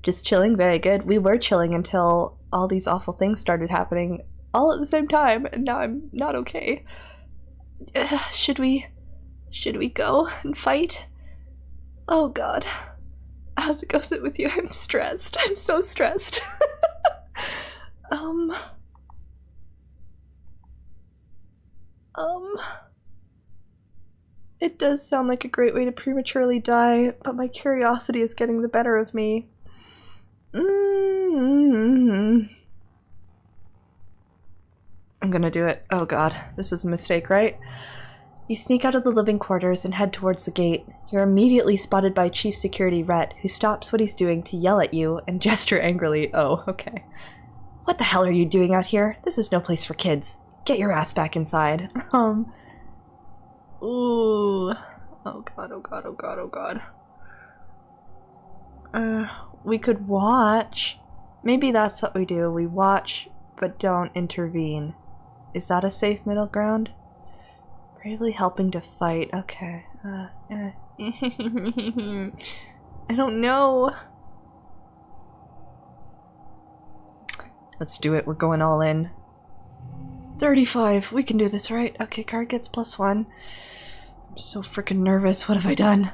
Just chilling, very good. We were chilling until all these awful things started happening all at the same time, and now I'm not okay. Should we go and fight? Oh god. How's it go sit with you? I'm stressed. I'm so stressed. It does sound like a great way to prematurely die, but my curiosity is getting the better of me. I'm gonna do it. Oh god, this is a mistake, right? You sneak out of the living quarters and head towards the gate. You're immediately spotted by Chief Security Rhett, who stops what he's doing to yell at you and gesture angrily. Oh, okay. What the hell are you doing out here? This is no place for kids. Get your ass back inside. Ooh. Oh god, oh god, oh god, oh god. We could watch. Maybe that's what we do. We watch, but don't intervene. Is that a safe middle ground? Bravely helping to fight. Okay. I don't know. Let's do it. We're going all in. 35. We can do this, right? Okay, card gets +1. I'm so freaking nervous. What have I done?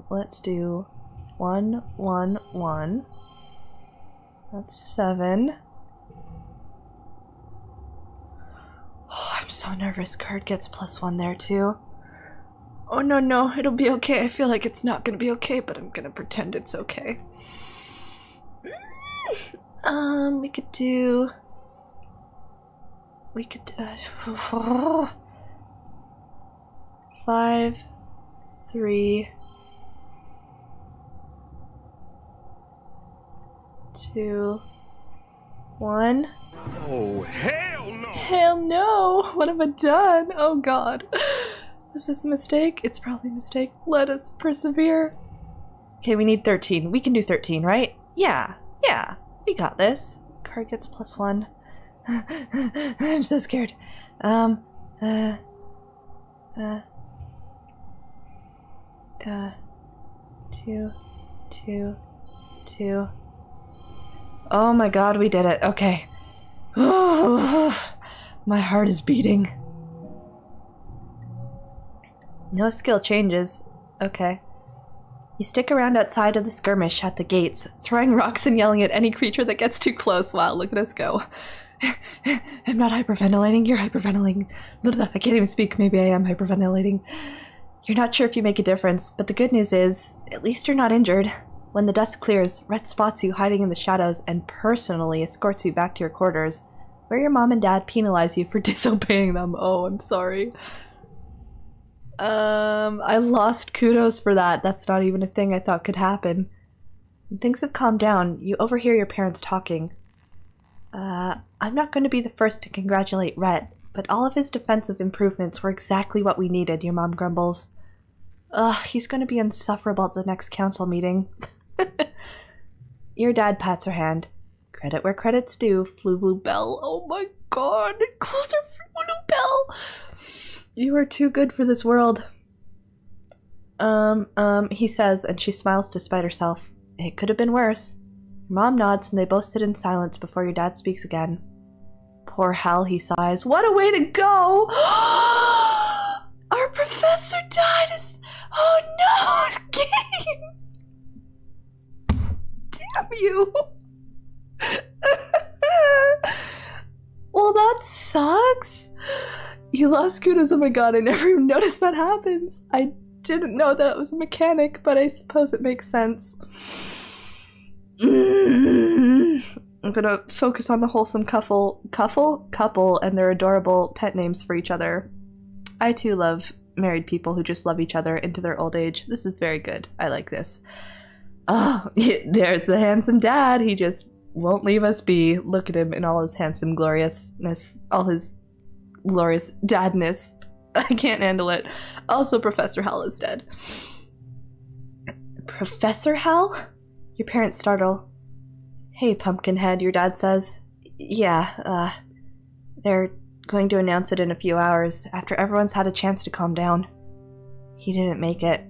Let's do 1, 1, 1. That's 7. Oh, I'm so nervous. Card gets +1 there too. Oh no, no, it'll be okay. I feel like it's not gonna be okay, but I'm gonna pretend it's okay. We could do... 5, 3, 2, 1. Oh, hell no! Hell no! What have I done? Oh god. Is this a mistake? It's probably a mistake. Let us persevere. Okay, we need 13. We can do 13, right? Yeah, yeah. We got this. Card gets +1. I'm so scared. 2, 2, 2. Oh my god, we did it. Okay. My heart is beating. No skill changes. Okay. You stick around outside of the skirmish at the gates, throwing rocks and yelling at any creature that gets too close. Wow, look at us go. I'm not hyperventilating, you're hyperventilating. I can't even speak, maybe I am hyperventilating. You're not sure if you make a difference, but the good news is, at least you're not injured. When the dust clears, Rhett spots you hiding in the shadows and personally escorts you back to your quarters, where your mom and dad penalize you for disobeying them. Oh, I'm sorry. I lost kudos for that. That's not even a thing I thought could happen. When things have calmed down, you overhear your parents talking. I'm not going to be the first to congratulate Rhett, but all of his defensive improvements were exactly what we needed, your mom grumbles. Ugh, he's going to be insufferable at the next council meeting. Your dad pats her hand. Credit where credit's due, Flulu Bell. Oh my god, it calls her Flulu Bell! You are too good for this world. He says, and she smiles despite herself. It could have been worse. Your mom nods, and they both sit in silence before your dad speaks again. Poor Hal, he sighs. What a way to go! Our professor died! Oh no! Game! Damn you! Well, that sucks! You lost kudos, oh my god, I never even noticed that happens. I didn't know that was a mechanic, but I suppose it makes sense. I'm gonna focus on the wholesome couple, and their adorable pet names for each other. I too love married people who just love each other into their old age. This is very good. I like this. Oh, there's the handsome dad. He just won't leave us be. Look at him in all his handsome gloriousness, all his glorious dadness. I can't handle it. Also, Professor Hal is dead. Professor Hal? Your parents startle. Hey, Pumpkinhead, your dad says. Yeah, they're going to announce it in a few hours, after everyone's had a chance to calm down. He didn't make it.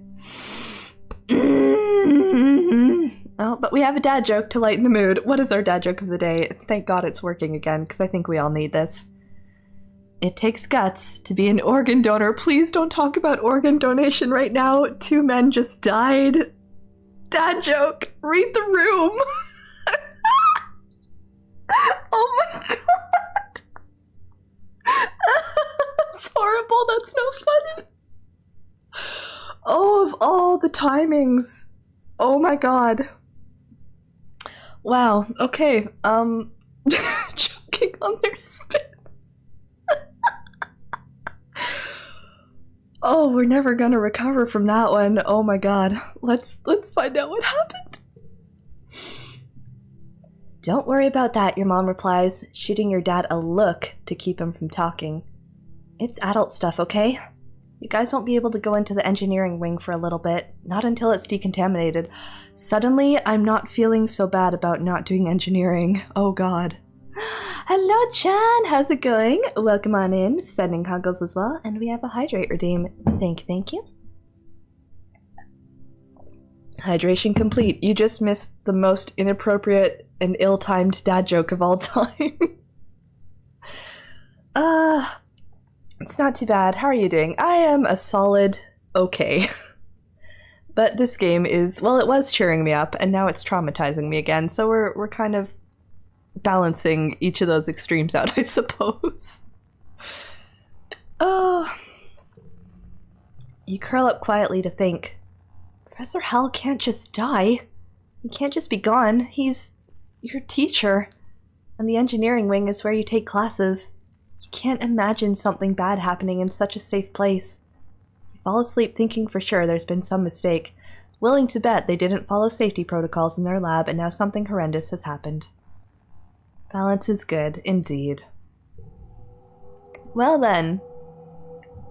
Oh, but we have a dad joke to lighten the mood. What is our dad joke of the day? Thank God it's working again, because I think we all need this. It takes guts to be an organ donor. Please don't talk about organ donation right now. 2 men just died. Dad joke. Read the room. Oh my god. That's horrible. That's no fun. Oh, of all the timings. Oh my god. Wow. Okay. Choking on their spit. Oh, we're never gonna recover from that one. Oh my god. Let's find out what happened. Don't worry about that, your mom replies, shooting your dad a look to keep him from talking. It's adult stuff, okay? You guys won't be able to go into the engineering wing for a little bit, not until it's decontaminated. Suddenly, I'm not feeling so bad about not doing engineering. Oh god. Hello, Chan! How's it going? Welcome on in. Sending huggles as well, and we have a hydrate redeem. Thank you. Hydration complete. You just missed the most inappropriate and ill-timed dad joke of all time. It's not too bad. How are you doing? I am a solid okay. But this game is, well, it was cheering me up, and now it's traumatizing me again, so we're kind of balancing each of those extremes out, I suppose. You curl up quietly to think. Professor Hell can't just die. He can't just be gone. He's your teacher. And the engineering wing is where you take classes. You can't imagine something bad happening in such a safe place. You fall asleep thinking for sure there's been some mistake, willing to bet they didn't follow safety protocols in their lab and now something horrendous has happened. Balance is good, indeed. Well then.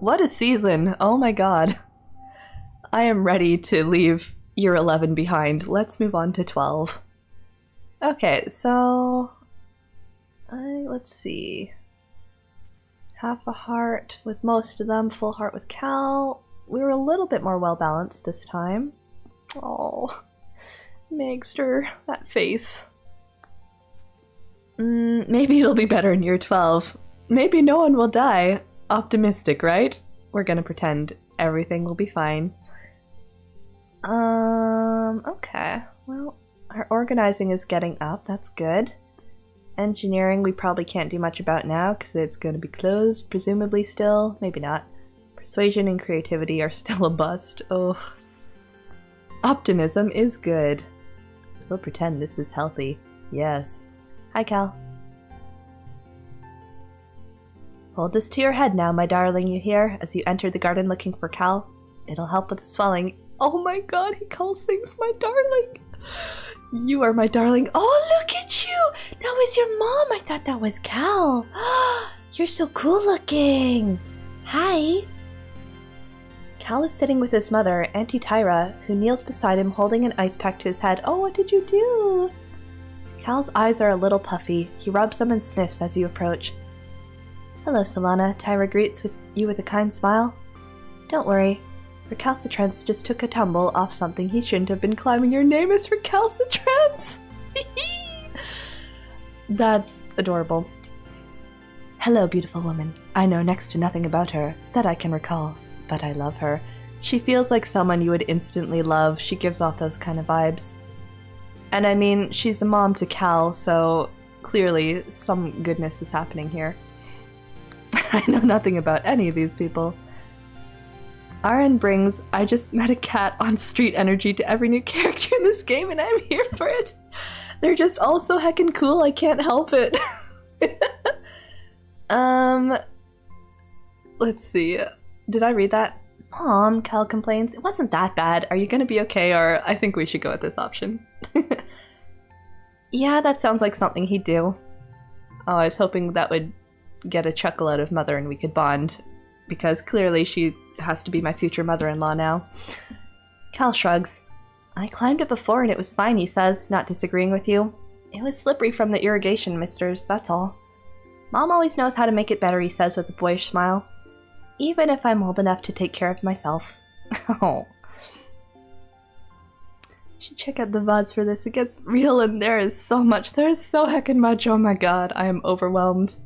What a season! Oh my god. I am ready to leave year 11 behind. Let's move on to 12. Okay, so... let's see. Half a heart with most of them, full heart with Cal. We were a little bit more well-balanced this time. Oh, Megster, that face. Maybe it'll be better in year 12. Maybe no one will die. Optimistic, right? We're gonna pretend everything will be fine. Okay. Well, our organizing is getting up. That's good. Engineering we probably can't do much about now because it's going to be closed, presumably still. Maybe not. Persuasion and creativity are still a bust. Oh. Optimism is good. We'll pretend this is healthy. Yes. Hi, Cal. Hold this to your head now, my darling, you hear? As you enter the garden looking for Cal. It'll help with the swelling. Oh my god, he calls things my darling. You are my darling. Oh, look at you! That was your mom! I thought that was Cal. You're so cool looking. Hi. Cal is sitting with his mother, Auntie Tyra, who kneels beside him holding an ice pack to his head. Oh, what did you do? Cal's eyes are a little puffy. He rubs them and sniffs as you approach. Hello, Solana. Tyra greets you with a kind smile. Don't worry. Recalcitrance just took a tumble off something he shouldn't have been climbing. Your name is Recalcitrance! That's adorable. Hello, beautiful woman. I know next to nothing about her that I can recall, but I love her. She feels like someone you would instantly love. She gives off those kind of vibes. And I mean, she's a mom to Cal, so clearly some goodness is happening here. I know nothing about any of these people. RN brings I just met a cat on street energy to every new character in this game and I'm here for it. They're just all so heckin' cool, I can't help it. Let's see. Did I read that? Mom, Cal complains. It wasn't that bad. Are you gonna be okay? Or I think we should go with this option. Yeah, that sounds like something he'd do. Oh, I was hoping that would get a chuckle out of Mother and we could bond. Because clearly she has to be my future mother-in-law now. Cal shrugs. I climbed it before and it was fine, he says, not disagreeing with you. It was slippery from the irrigation misters, that's all. Mom always knows how to make it better, he says with a boyish smile. Even if I'm old enough to take care of myself. Oh. You should check out the VODs for this. It gets real and there is so much. There is so heckin' much. Oh my god, I am overwhelmed.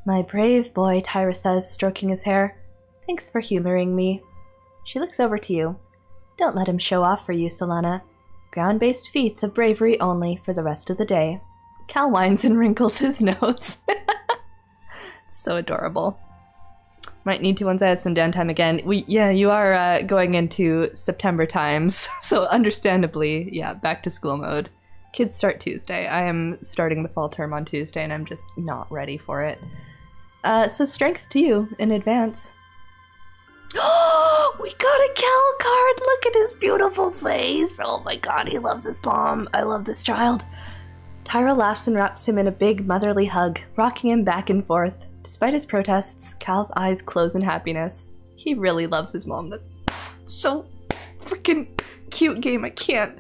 My brave boy, Tyra says, stroking his hair. Thanks for humoring me. She looks over to you. Don't let him show off for you, Solana. Ground-based feats of bravery only for the rest of the day. Cal whines and wrinkles his nose. So adorable. Might need to once I have some downtime again. Yeah, you are going into September times, so understandably, yeah, back to school mode. Kids start Tuesday. I am starting the fall term on Tuesday and I'm just not ready for it. So strength to you in advance. Oh, we got a Cal card! Look at his beautiful face! Oh my god, he loves his mom. I love this child. Tyra laughs and wraps him in a big motherly hug, rocking him back and forth. Despite his protests, Cal's eyes close in happiness. He really loves his mom. That's so freaking cute game. I can't.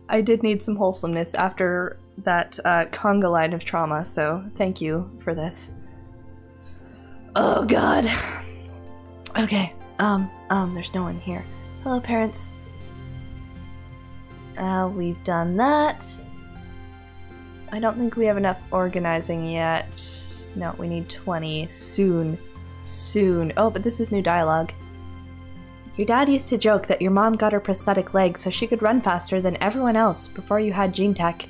I did need some wholesomeness after that conga line of trauma, so thank you for this. Oh god. Okay, there's no one here. Hello, parents. We've done that. I don't think we have enough organizing yet. No, we need 20. Soon. Soon. Oh, but this is new dialogue. Your dad used to joke that your mom got her prosthetic leg so she could run faster than everyone else before you had gene tech.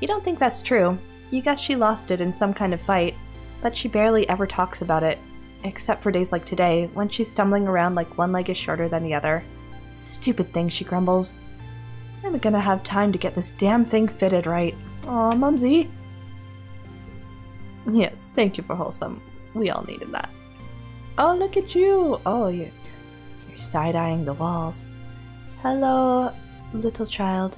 You don't think that's true. You guess she lost it in some kind of fight, but she barely ever talks about it. Except for days like today, when she's stumbling around like one leg is shorter than the other. Stupid thing, she grumbles. I'm gonna have time to get this damn thing fitted right. Aw, Mumsy. Yes, thank you for wholesome. We all needed that. Oh, look at you! Oh, you're side-eyeing the walls. Hello, little child.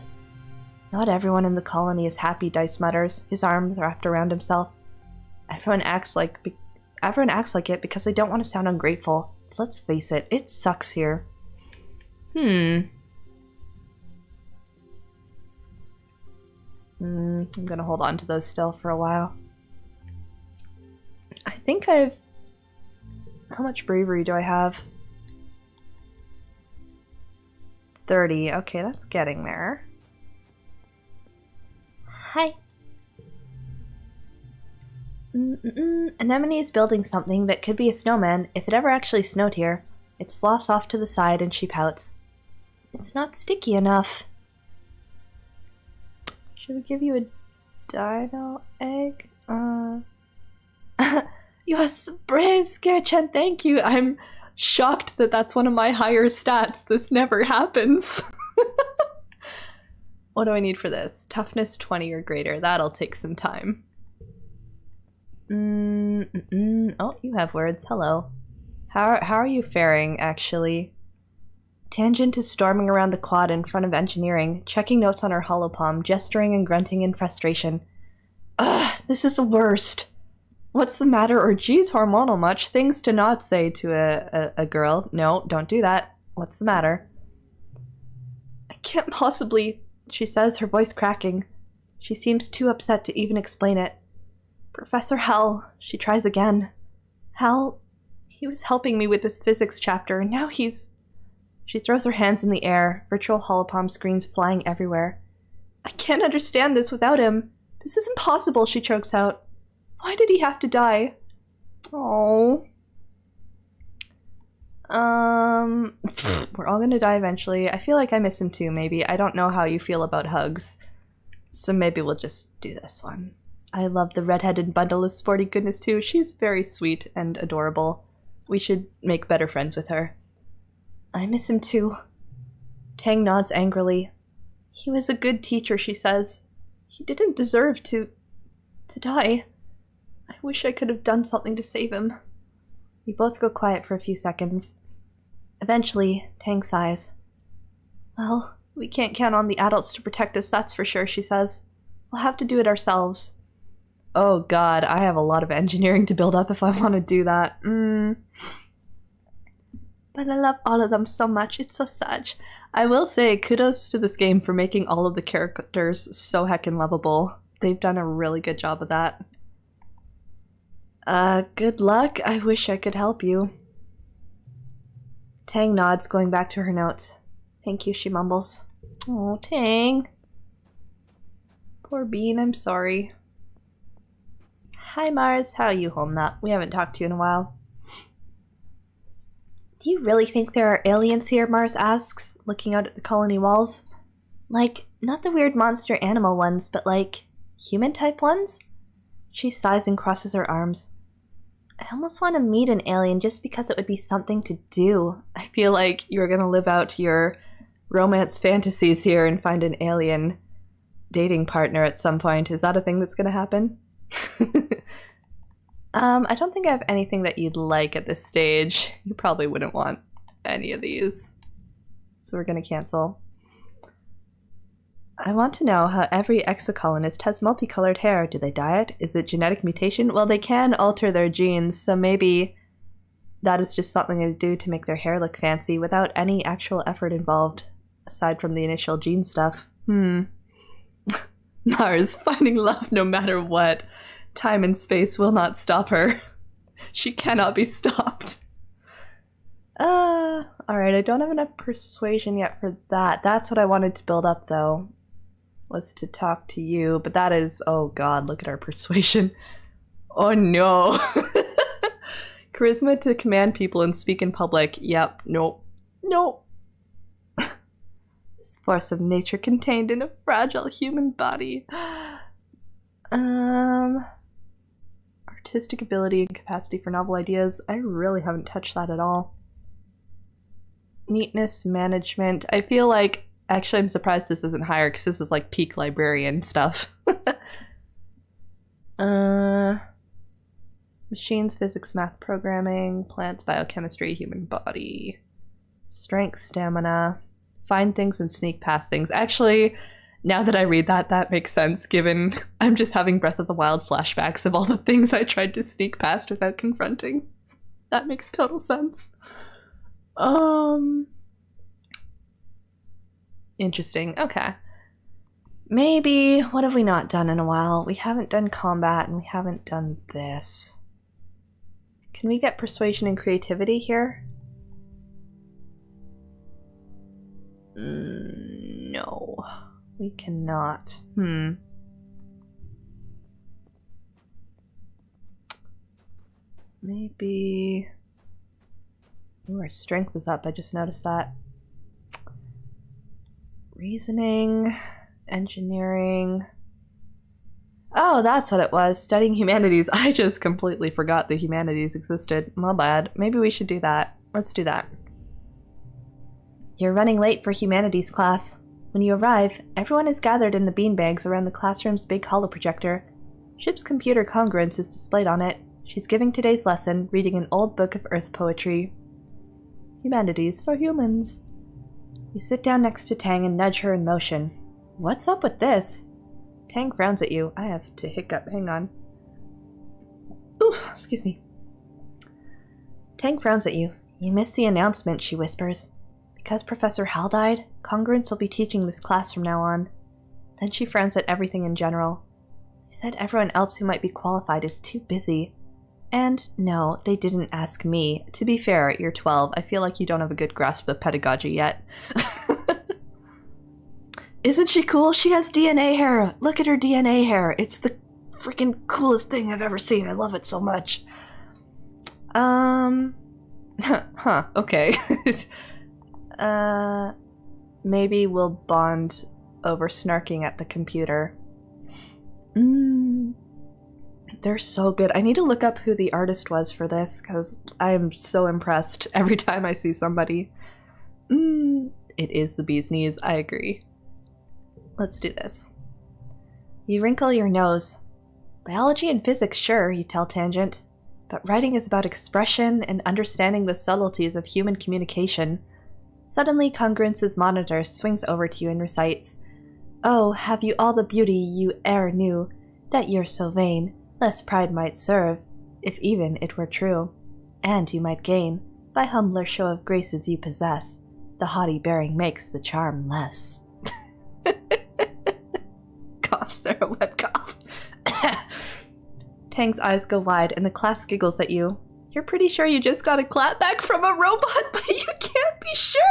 Not everyone in the colony is happy, Dice mutters, his arms wrapped around himself. Everyone acts like it because they don't want to sound ungrateful. But let's face it, it sucks here. I'm gonna hold on to those still for a while. I think I've... How much bravery do I have? 30. Okay, that's getting there. Hi. Anemone is building something that could be a snowman if it ever actually snowed here. It sloughs off to the side and she pouts. It's not sticky enough. Should we give you a dino egg? Yes, brave Sketchan, thank you. I'm shocked that that's one of my higher stats. This never happens. What do I need for this? Toughness 20 or greater. That'll take some time. Oh, you have words. Hello. How are you faring, actually? Tangent is storming around the quad in front of engineering, checking notes on her holopalm, gesturing and grunting in frustration. Ugh, this is the worst. What's the matter? Or geez, hormonal much? Things to not say to a girl. No, don't do that. What's the matter? I can't possibly, she says, her voice cracking. She seems too upset to even explain it. Professor Hal, she tries again. Hal, he was helping me with this physics chapter, and now he's... She throws her hands in the air, virtual holopalm screens flying everywhere. I can't understand this without him. This is impossible, she chokes out. Why did he have to die? Oh. We're all gonna die eventually. I feel like I miss him too, maybe. I don't know how you feel about hugs. So maybe we'll just do this one. I love the redheaded bundle of sporty goodness too. She's very sweet and adorable. We should make better friends with her. I miss him too. Tang nods angrily. He was a good teacher, she says. He didn't deserve to die. I wish I could have done something to save him. We both go quiet for a few seconds. Eventually, Tang sighs. Well, we can't count on the adults to protect us, that's for sure, she says. We'll have to do it ourselves. Oh god, I have a lot of engineering to build up if I want to do that. But I love all of them so much, it's so sad. I will say, kudos to this game for making all of the characters so heckin' lovable. They've done a really good job of that. Good luck. I wish I could help you. Tang nods, going back to her notes. Thank you, she mumbles. Oh, Tang. Poor Bean, I'm sorry. Hi, Mars. How are you holding up? We haven't talked to you in a while. Do you really think there are aliens here? Mars asks, looking out at the colony walls. Like, not the weird monster animal ones, but like, human-type ones? She sighs and crosses her arms. I almost want to meet an alien just because it would be something to do. I feel like you're gonna live out your romance fantasies here and find an alien dating partner at some point. Is that a thing that's gonna happen? I don't think I have anything that you'd like at this stage. You probably wouldn't want any of these. So we're gonna cancel. I want to know how every exocolonist has multicolored hair. Do they dye it? Is it genetic mutation? Well, they can alter their genes, so maybe that is just something they do to make their hair look fancy without any actual effort involved, aside from the initial gene stuff. Mars, finding love no matter what. Time and space will not stop her. She cannot be stopped. Alright, I don't have enough persuasion yet for that. That's what I wanted to build up, though. Was to talk to you, but that is, oh god, look at our persuasion. Oh no. Charisma to command people and speak in public. Yep, nope. Nope. This force of nature contained in a fragile human body. Our Artistic ability and capacity for novel ideas. I really haven't touched that at all. Neatness, management. I feel like, actually I'm surprised this isn't higher because this is like peak librarian stuff. Machines, physics, math, programming, plants, biochemistry, human body. Strength, stamina. Find things and sneak past things. Actually, now that I read that, that makes sense, given I'm just having Breath of the Wild flashbacks of all the things I tried to sneak past without confronting. That makes total sense. Interesting. Okay. Maybe, what have we not done in a while? We haven't done combat and we haven't done this. Can we get persuasion and creativity here? No, we cannot. Maybe... Ooh, our strength is up, I just noticed that. Reasoning, engineering... Oh, that's what it was. Studying humanities. I just completely forgot the humanities existed. My bad. Maybe we should do that. Let's do that. You're running late for humanities class. When you arrive, everyone is gathered in the beanbags around the classroom's big holoprojector. Ship's computer congruence is displayed on it. She's giving today's lesson, reading an old book of Earth poetry. Humanities for humans. You sit down next to Tang and nudge her in motion. What's up with this? Tang frowns at you. I have to hiccup. Hang on. Ooh, excuse me. Tang frowns at you. You missed the announcement, she whispers. Because Professor Hal died, Congruence will be teaching this class from now on. Then she frowns at everything in general. They said everyone else who might be qualified is too busy. And no, they didn't ask me. To be fair, you're 12. I feel like you don't have a good grasp of pedagogy yet. Isn't she cool? She has DNA hair. Look at her DNA hair. It's the freaking coolest thing I've ever seen. I love it so much. Huh, okay. Maybe we'll bond over snarking at the computer. They're so good. I need to look up who the artist was for this, because I'm so impressed every time I see somebody. It is the bee's knees, I agree. Let's do this. You wrinkle your nose. Biology and physics, sure, you tell Tangent. But writing is about expression and understanding the subtleties of human communication. Suddenly, Congruence's monitor swings over to you and recites, Oh, have you all the beauty you e'er knew, that you're so vain, less pride might serve, if even it were true. And you might gain, by humbler show of graces you possess, the haughty bearing makes the charm less. Cough, Sarah Webb cough. Tang's eyes go wide and the class giggles at you. You're pretty sure you just got a clap back from a robot, but you can't be sure.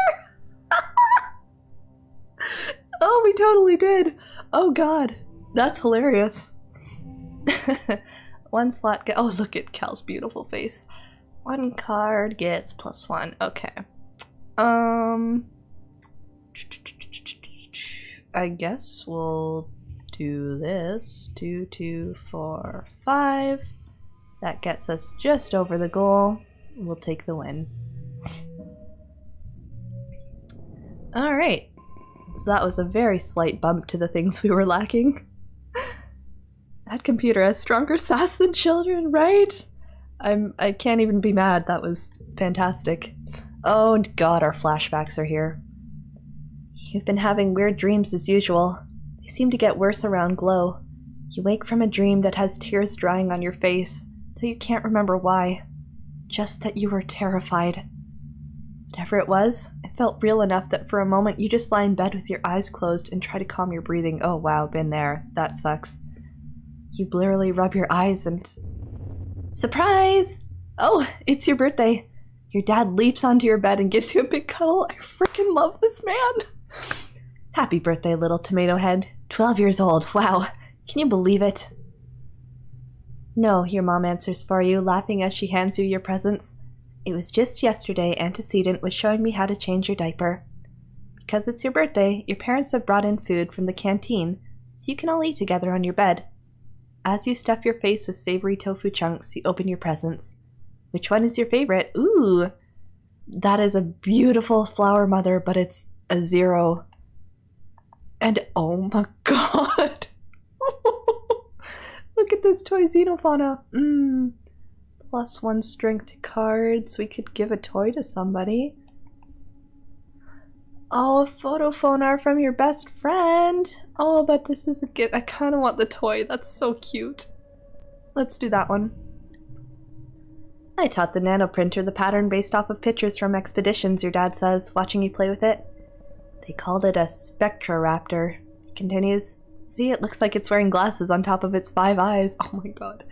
Oh, we totally did. Oh god, that's hilarious. One slot get— oh, look at Cal's beautiful face. One card gets +1. Okay. I guess we'll do this. 2, 2, 4, 5. That gets us just over the goal. We'll take the win. Alright. So that was a very slight bump to the things we were lacking. That computer has stronger sass than children, right? I can't even be mad. That was fantastic. Oh god, our flashbacks are here. You've been having weird dreams as usual. They seem to get worse around glow. You wake from a dream that has tears drying on your face, though you can't remember why. Just that you were terrified. Whatever it was, it felt real enough that for a moment you just lie in bed with your eyes closed and try to calm your breathing. Oh wow, been there. That sucks. You blearily rub your eyes and... Surprise! Oh, it's your birthday. Your dad leaps onto your bed and gives you a big cuddle. I freaking love this man. Happy birthday, little tomato head. 12 years old. Wow. Can you believe it? No, your mom answers for you, laughing as she hands you your presents. It was just yesterday Antecedent was showing me how to change your diaper. Because it's your birthday, your parents have brought in food from the canteen, so you can all eat together on your bed. As you stuff your face with savory tofu chunks, you open your presents. Which one is your favorite? Ooh, that is a beautiful flower mother, but it's a 0. And oh my god! Look at this toy Xenofauna. +1 strength to cards. We could give a toy to somebody. Oh, a photo phone art from your best friend. Oh, but this is a gift. I kind of want the toy. That's so cute. Let's do that one. I taught the nanoprinter the pattern based off of pictures from expeditions, your dad says, watching you play with it. They called it a spectroraptor. He continues. See, it looks like it's wearing glasses on top of its 5 eyes. Oh my god.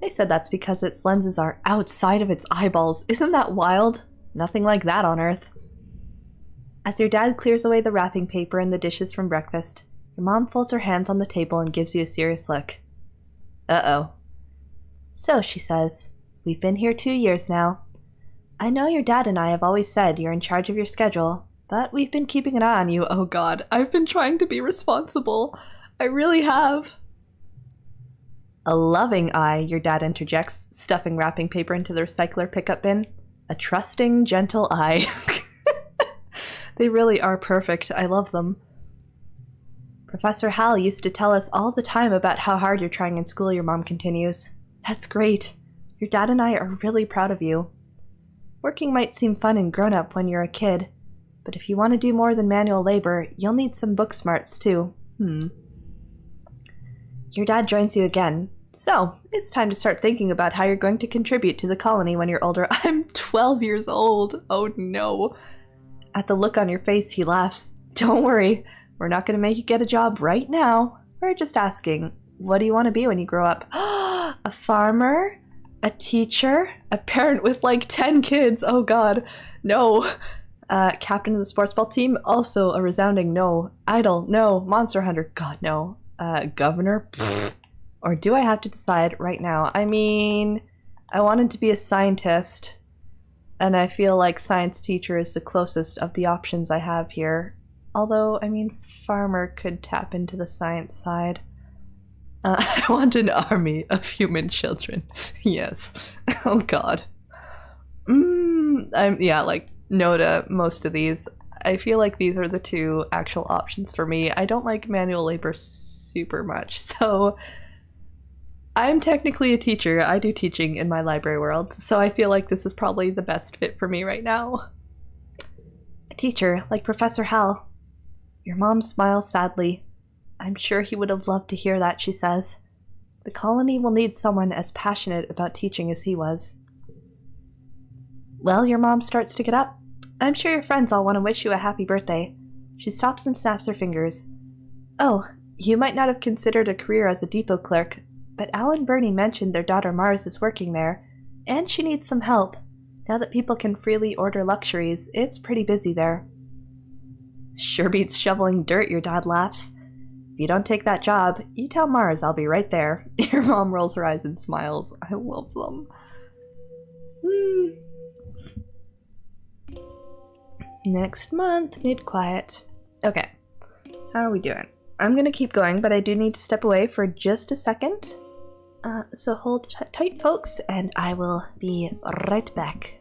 They said that's because its lenses are outside of its eyeballs. Isn't that wild? Nothing like that on Earth. As your dad clears away the wrapping paper and the dishes from breakfast, your mom folds her hands on the table and gives you a serious look. Uh-oh. So, she says, we've been here 2 years now. I know your dad and I have always said you're in charge of your schedule, but we've been keeping an eye on you. Oh god, I've been trying to be responsible. I really have. A loving eye, your dad interjects, stuffing wrapping paper into the recycler pickup bin. A trusting, gentle eye. They really are perfect. I love them. Professor Hal used to tell us all the time about how hard you're trying in school, your mom continues. That's great. Your dad and I are really proud of you. Working might seem fun and grown-up when you're a kid, but if you want to do more than manual labor, you'll need some book smarts too. Your dad joins you again. So, it's time to start thinking about how you're going to contribute to the colony when you're older. I'm 12 years old. Oh no. At the look on your face, he laughs. Don't worry, we're not going to make you get a job right now. We're just asking, what do you want to be when you grow up? A farmer? A teacher? A parent with like 10 kids? Oh god, no. Captain of the sports ball team? Also a resounding no. Idol? No. Monster hunter? God, no. Governor? Pfft. Or do I have to decide right now? I mean, I wanted to be a scientist, and I feel like science teacher is the closest of the options I have here. Although, I mean, farmer could tap into the science side. I want an army of human children. Yes. Oh god. Yeah, like, no to most of these. I feel like these are the 2 actual options for me. I don't like manual labor super much, so I'm technically a teacher. I do teaching in my library world, so I feel like this is probably the best fit for me right now. A teacher, like Professor Hal. Your mom smiles sadly. I'm sure he would have loved to hear that, she says. The colony will need someone as passionate about teaching as he was. Well, your mom starts to get up. I'm sure your friends all want to wish you a happy birthday. She stops and snaps her fingers. Oh, you might not have considered a career as a depot clerk, but Al and Bernie mentioned their daughter Mars is working there, and she needs some help. Now that people can freely order luxuries, it's pretty busy there. Sure beats shoveling dirt, your dad laughs. If you don't take that job, you tell Mars I'll be right there. Your mom rolls her eyes and smiles. I love them. Next month, need quiet. Okay, how are we doing? I'm gonna keep going, but I do need to step away for just a second. So hold tight, folks, and I will be right back.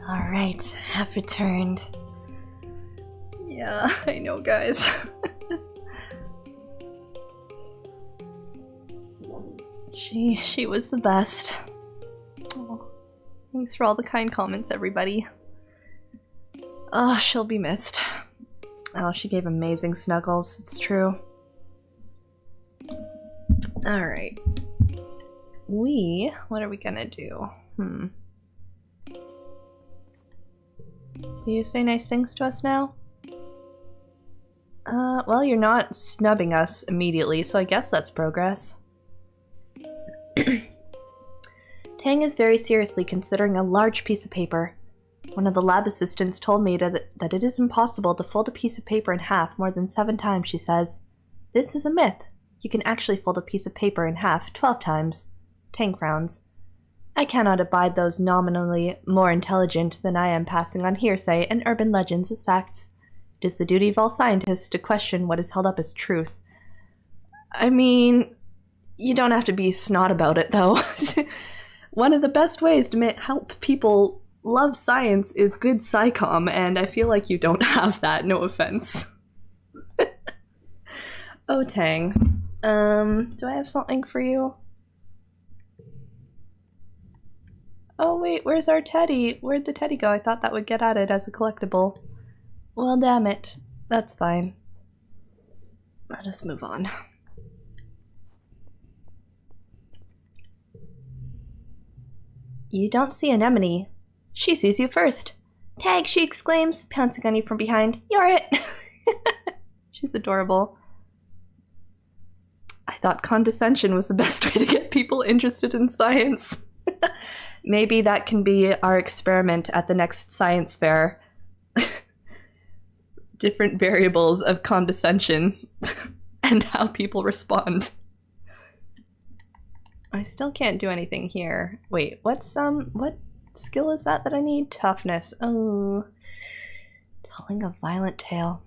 Alright, have returned. Yeah, I know, guys. She was the best. Oh, thanks for all the kind comments, everybody. Oh, she'll be missed. Oh, she gave amazing snuggles, it's true. Alright. What are we gonna do? Will you say nice things to us now? Well, you're not snubbing us immediately, so I guess that's progress. Tang is very seriously considering a large piece of paper. One of the lab assistants told me that it is impossible to fold a piece of paper in half more than 7 times, she says. This is a myth. You can actually fold a piece of paper in half 12 times. Tang frowns. I cannot abide those nominally more intelligent than I am passing on hearsay and urban legends as facts. It is the duty of all scientists to question what is held up as truth. I mean, you don't have to be snot about it, though. One of the best ways to help people love science is good SciComm, and I feel like you don't have that, no offense. Oh, Tang. Do I have something for you? Oh wait, where's our teddy? Where'd the teddy go? I thought that would get added as a collectible. Well, damn it. That's fine. Let us move on. You don't see Anemone. She sees you first. Tag, she exclaims, pouncing on you from behind. You're it! She's adorable. I thought condescension was the best way to get people interested in science. Maybe that can be our experiment at the next science fair. Different variables of condescension and how people respond. I still can't do anything here. Wait, what skill is that I need? Toughness. Oh. Telling a violent tale.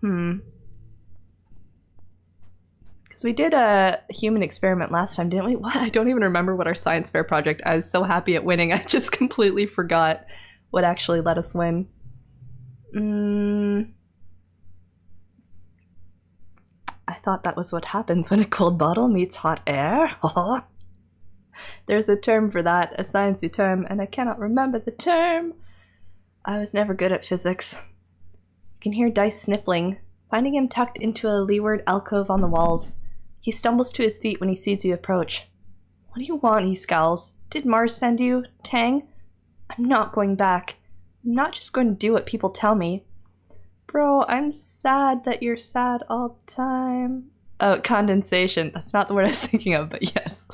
Because we did a human experiment last time, didn't we? What? I don't even remember what our science fair project. I was so happy at winning, I just completely forgot what actually let us win. I thought that was what happens when a cold bottle meets hot air. There's a term for that, a sciencey term, and I cannot remember the term. I was never good at physics. You can hear Dice sniffling, finding him tucked into a leeward alcove on the walls. He stumbles to his feet when he sees you approach. What do you want? He scowls. Did Mars send you, Tang? I'm not going back. I'm not just going to do what people tell me. Bro, I'm sad that you're sad all the time. Oh, condensation. That's not the word I was thinking of, but yes.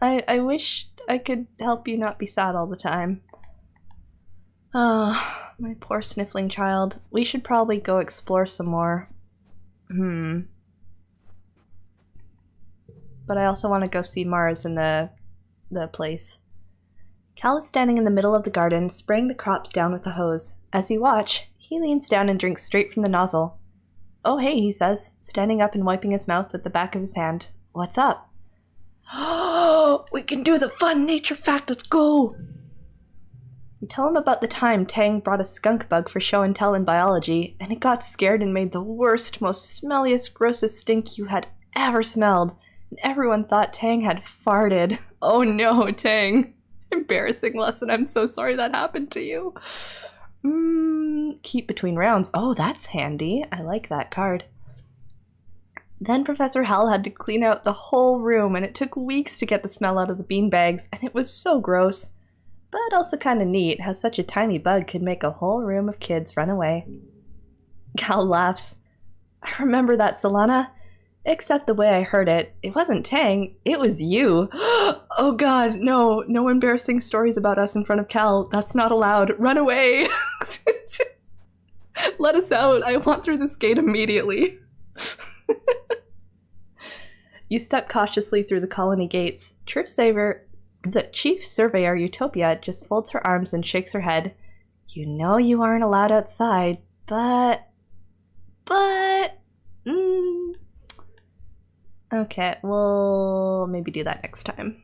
I wish I could help you not be sad all the time. Oh, my poor sniffling child. We should probably go explore some more. But I also want to go see Mars and the place. Cal is standing in the middle of the garden, spraying the crops down with a hose. As you watch, he leans down and drinks straight from the nozzle. Oh hey, he says, standing up and wiping his mouth with the back of his hand. What's up? Oh, we can do the fun nature fact, let's go! You tell him about the time Tang brought a skunk bug for show and tell in biology, and it got scared and made the worst, most smelliest, grossest stink you had ever smelled, and everyone thought Tang had farted. Oh no, Tang. Embarrassing lesson, I'm so sorry that happened to you. Keep between rounds. Oh, that's handy. I like that card. Then Professor Hell had to clean out the whole room, and it took weeks to get the smell out of the beanbags, and it was so gross. But also kind of neat how such a tiny bug could make a whole room of kids run away. Cal laughs. I remember that, Solana. Except the way I heard it. It wasn't Tang, it was you. Oh god, no. No embarrassing stories about us in front of Cal. That's not allowed. Run away! Let us out. I want through this gate immediately. You step cautiously through the colony gates. The Chief Surveyor Utopia just folds her arms and shakes her head. You know you aren't allowed outside, but... Okay, we'll maybe do that next time.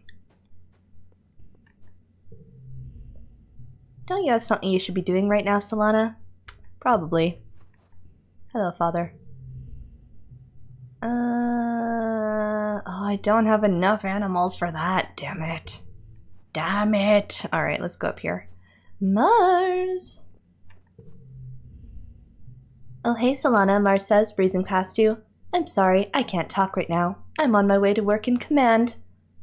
Don't you have something you should be doing right now, Solana? Probably. Hello, Father. Oh, I don't have enough animals for that. Damn it. Damn it. Alright, let's go up here. Mars! Oh, hey, Solana, Mars says, breezing past you. I'm sorry, I can't talk right now. I'm on my way to work in command.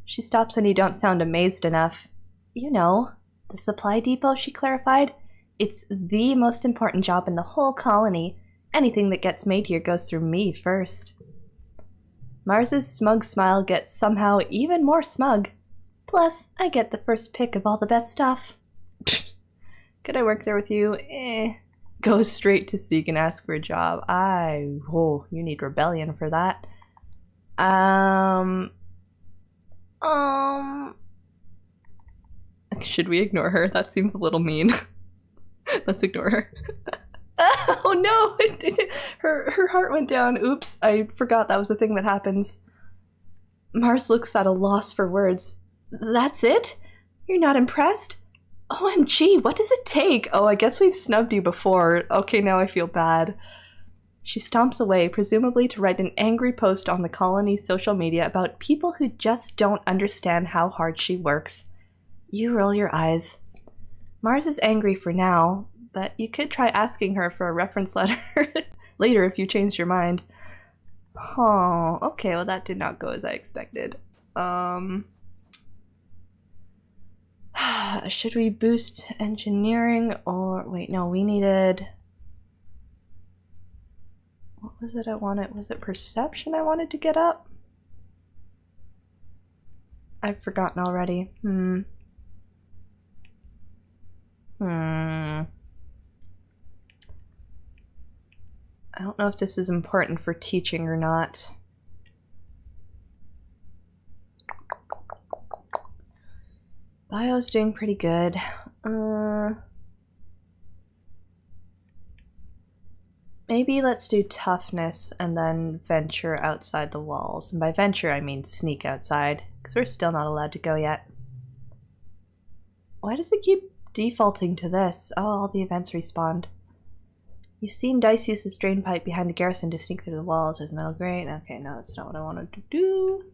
She stops when you don't sound amazed enough. You know, the supply depot, she clarified. It's the most important job in the whole colony. Anything that gets made here goes through me first. Mars's smug smile gets somehow even more smug. Plus, I get the first pick of all the best stuff. Could I work there with you? Go straight to seek and ask for a job. Oh, you need rebellion for that. Should we ignore her? That seems a little mean. Let's ignore her. Oh no! Her heart went down. Oops, I forgot that was the thing that happens. Mars looks at a loss for words. That's it? You're not impressed? OMG, what does it take? Oh, I guess we've snubbed you before. Okay, now I feel bad. She stomps away, presumably to write an angry post on the colony's social media about people who just don't understand how hard she works. You roll your eyes. Mars is angry for now, but you could try asking her for a reference letter later if you changed your mind. Oh, okay, well that did not go as I expected. Should we boost engineering or... Wait, no, we needed... What was it I wanted? Was it perception I wanted to get up? I've forgotten already. I don't know if this is important for teaching or not. Bio's doing pretty good. Maybe let's do toughness and then venture outside the walls. And by venture, I mean sneak outside, because we're still not allowed to go yet. Why does it keep defaulting to this? Oh, all the events respawned. You've seen Dice use the drain pipe behind the garrison to sneak through the walls. There's metal grate. Okay, no, that's not what I wanted to do.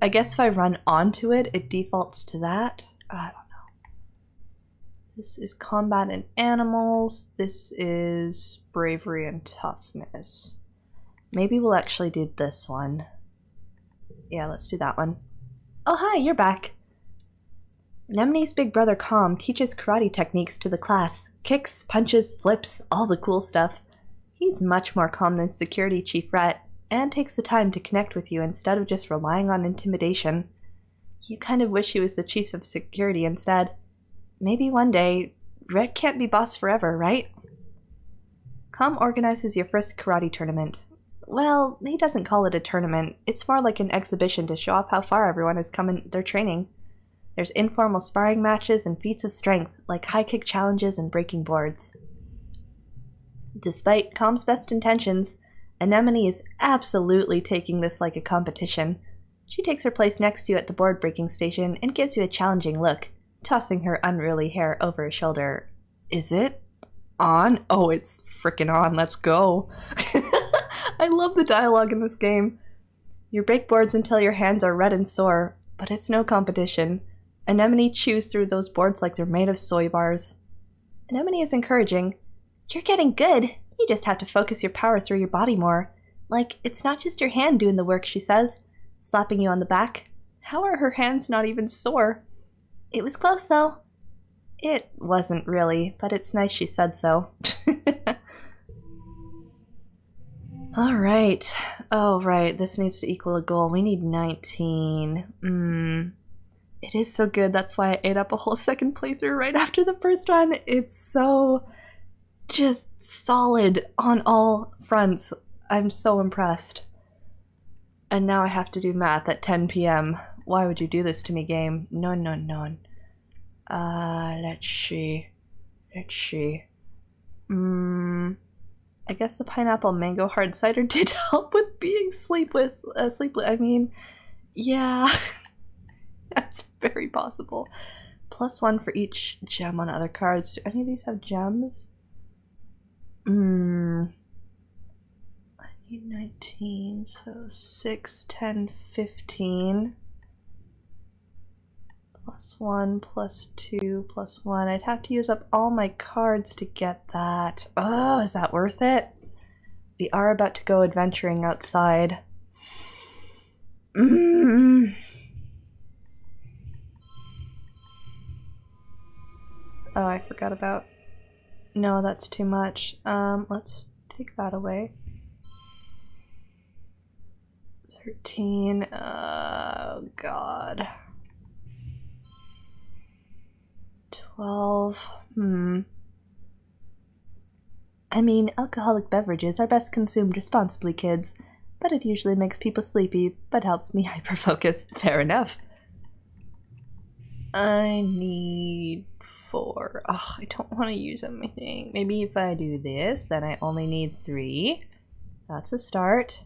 I guess if I run onto it, it defaults to that. I don't know. This is combat and animals. This is bravery and toughness. Maybe we'll actually do this one. Yeah, let's do that one. Oh, hi, you're back. Anemone's big brother Calm teaches karate techniques to the class. Kicks, punches, flips, all the cool stuff. He's much more calm than Security Chief Rhett, and takes the time to connect with you instead of just relying on intimidation. You kind of wish he was the Chief of Security instead. Maybe one day, Rhett can't be boss forever, right? Calm organizes your first karate tournament. Well, he doesn't call it a tournament. It's more like an exhibition to show off how far everyone has come in their training. There's informal sparring matches and feats of strength, like high kick challenges and breaking boards. Despite Calm's best intentions, Anemone is absolutely taking this like a competition. She takes her place next to you at the board breaking station and gives you a challenging look, tossing her unruly hair over her shoulder. Is it on? Oh, it's frickin' on. Let's go. I love the dialogue in this game. You break boards until your hands are red and sore, but it's no competition. Anemone chews through those boards like they're made of soy bars. Anemone is encouraging. You're getting good. You just have to focus your power through your body more. Like, it's not just your hand doing the work, she says, slapping you on the back. How are her hands not even sore? It was close, though. It wasn't really, but it's nice she said so. Alright. Oh, right. This needs to equal a goal. We need 19. It is so good. That's why I ate up a whole second playthrough right after the first one. It's so just solid on all fronts. I'm so impressed. And now I have to do math at 10 p.m. Why would you do this to me, game? No, no, no. Let's see. I guess the pineapple mango hard cider did help with being sleepless. I mean, yeah. That's very possible. +1 for each gem on other cards. Do any of these have gems? I need 19, so 6, 10, 15. +1, +2, +1. I'd have to use up all my cards to get that. Oh, is that worth it? We are about to go adventuring outside. Oh, I forgot about... No, that's too much. Let's take that away. 13. Oh, God. 12. I mean, alcoholic beverages are best consumed responsibly, kids. But it usually makes people sleepy, but helps me hyperfocus. Fair enough. I need 4. Ugh, I don't want to use anything. Maybe if I do this, then I only need 3. That's a start.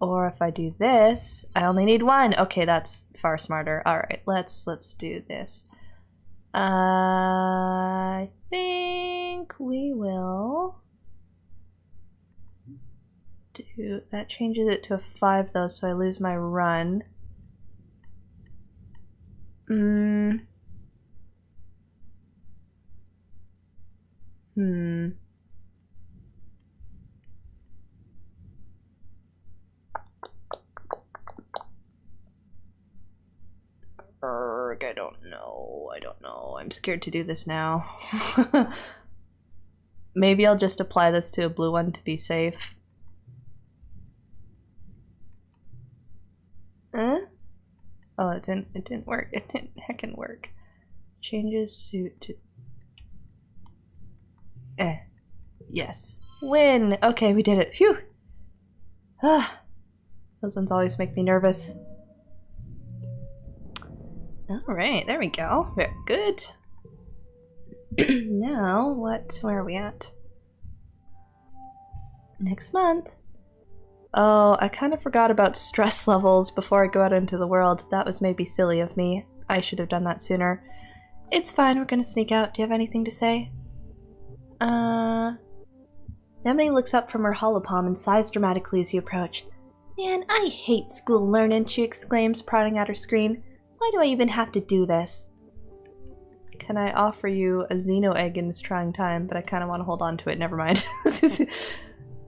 Or if I do this, I only need 1. Okay, that's far smarter. Alright, let's do this. I think we will do... That changes it to a 5 though, so I lose my run. I don't know. I'm scared to do this now. Maybe I'll just apply this to a blue one to be safe. Oh, it didn't work. It didn't heckin' work. Changes suit to... Yes. Win! Okay, we did it. Phew! Ah. Those ones always make me nervous. Alright, there we go. Very good. Now, where are we at? Next month. Oh, I kind of forgot about stress levels before I go out into the world. That was maybe silly of me. I should have done that sooner. It's fine, we're gonna sneak out. Do you have anything to say? Nemone looks up from her holopalm and sighs dramatically as you approach. Man, I hate school learning, she exclaims, prodding at her screen. Why do I even have to do this? Can I offer you a Xeno egg in this trying time? But I kind of want to hold on to it. Never mind.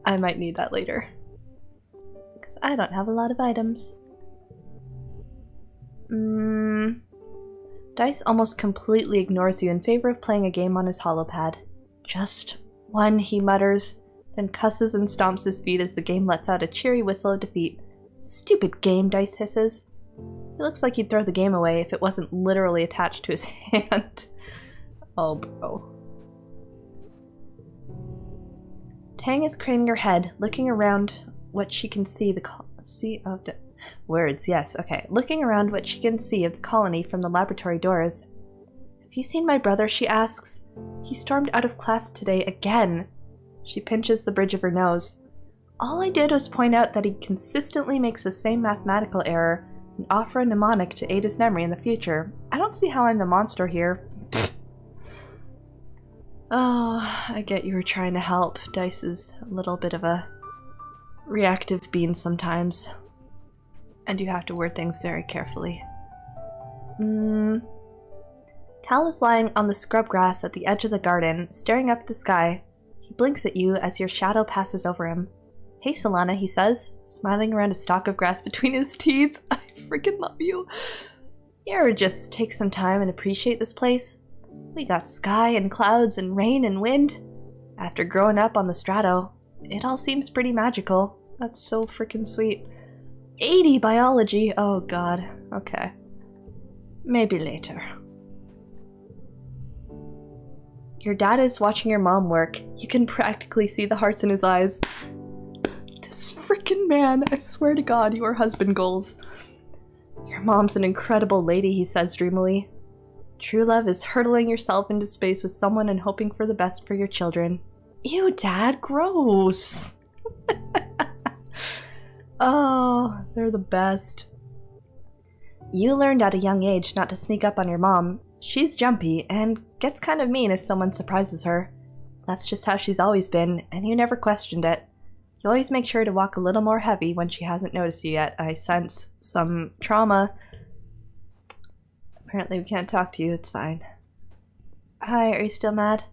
I might need that later. Because I don't have a lot of items. Dice almost completely ignores you in favor of playing a game on his holopad. Just one, he mutters, then cusses and stomps his feet as the game lets out a cheery whistle of defeat. Stupid game, Dice hisses. It looks like he'd throw the game away if it wasn't literally attached to his hand. Oh, bro. Tang is craning her head, looking around what she can see looking around what she can see of the colony from the laboratory doors. Have you seen my brother? She asks. He stormed out of class today again. She pinches the bridge of her nose. All I did was point out that he consistently makes the same mathematical error and offer a mnemonic to aid his memory in the future. I don't see how I'm the monster here. Oh, I get you were trying to help. Dice is a little bit of a reactive bean sometimes. And you have to word things very carefully. Cal is lying on the scrub grass at the edge of the garden, staring up at the sky. He blinks at you as your shadow passes over him. Hey Solana, he says, smiling around a stalk of grass between his teeth. I freaking love you. You ever just take some time and appreciate this place? We got sky and clouds and rain and wind. After growing up on the Strato, it all seems pretty magical. That's so freaking sweet. 80 biology, oh god. Okay. Maybe later. Your dad is watching your mom work. You can practically see the hearts in his eyes. This frickin' man, I swear to god, you are husband goals. Your mom's an incredible lady, he says dreamily. True love is hurtling yourself into space with someone and hoping for the best for your children. Ew, Dad, gross. Oh, they're the best. You learned at a young age not to sneak up on your mom. She's jumpy and gets kind of mean if someone surprises her. That's just how she's always been, and you never questioned it. You always make sure to walk a little more heavy when she hasn't noticed you yet. I sense some trauma. Apparently we can't talk to you, it's fine. Hi, are you still mad?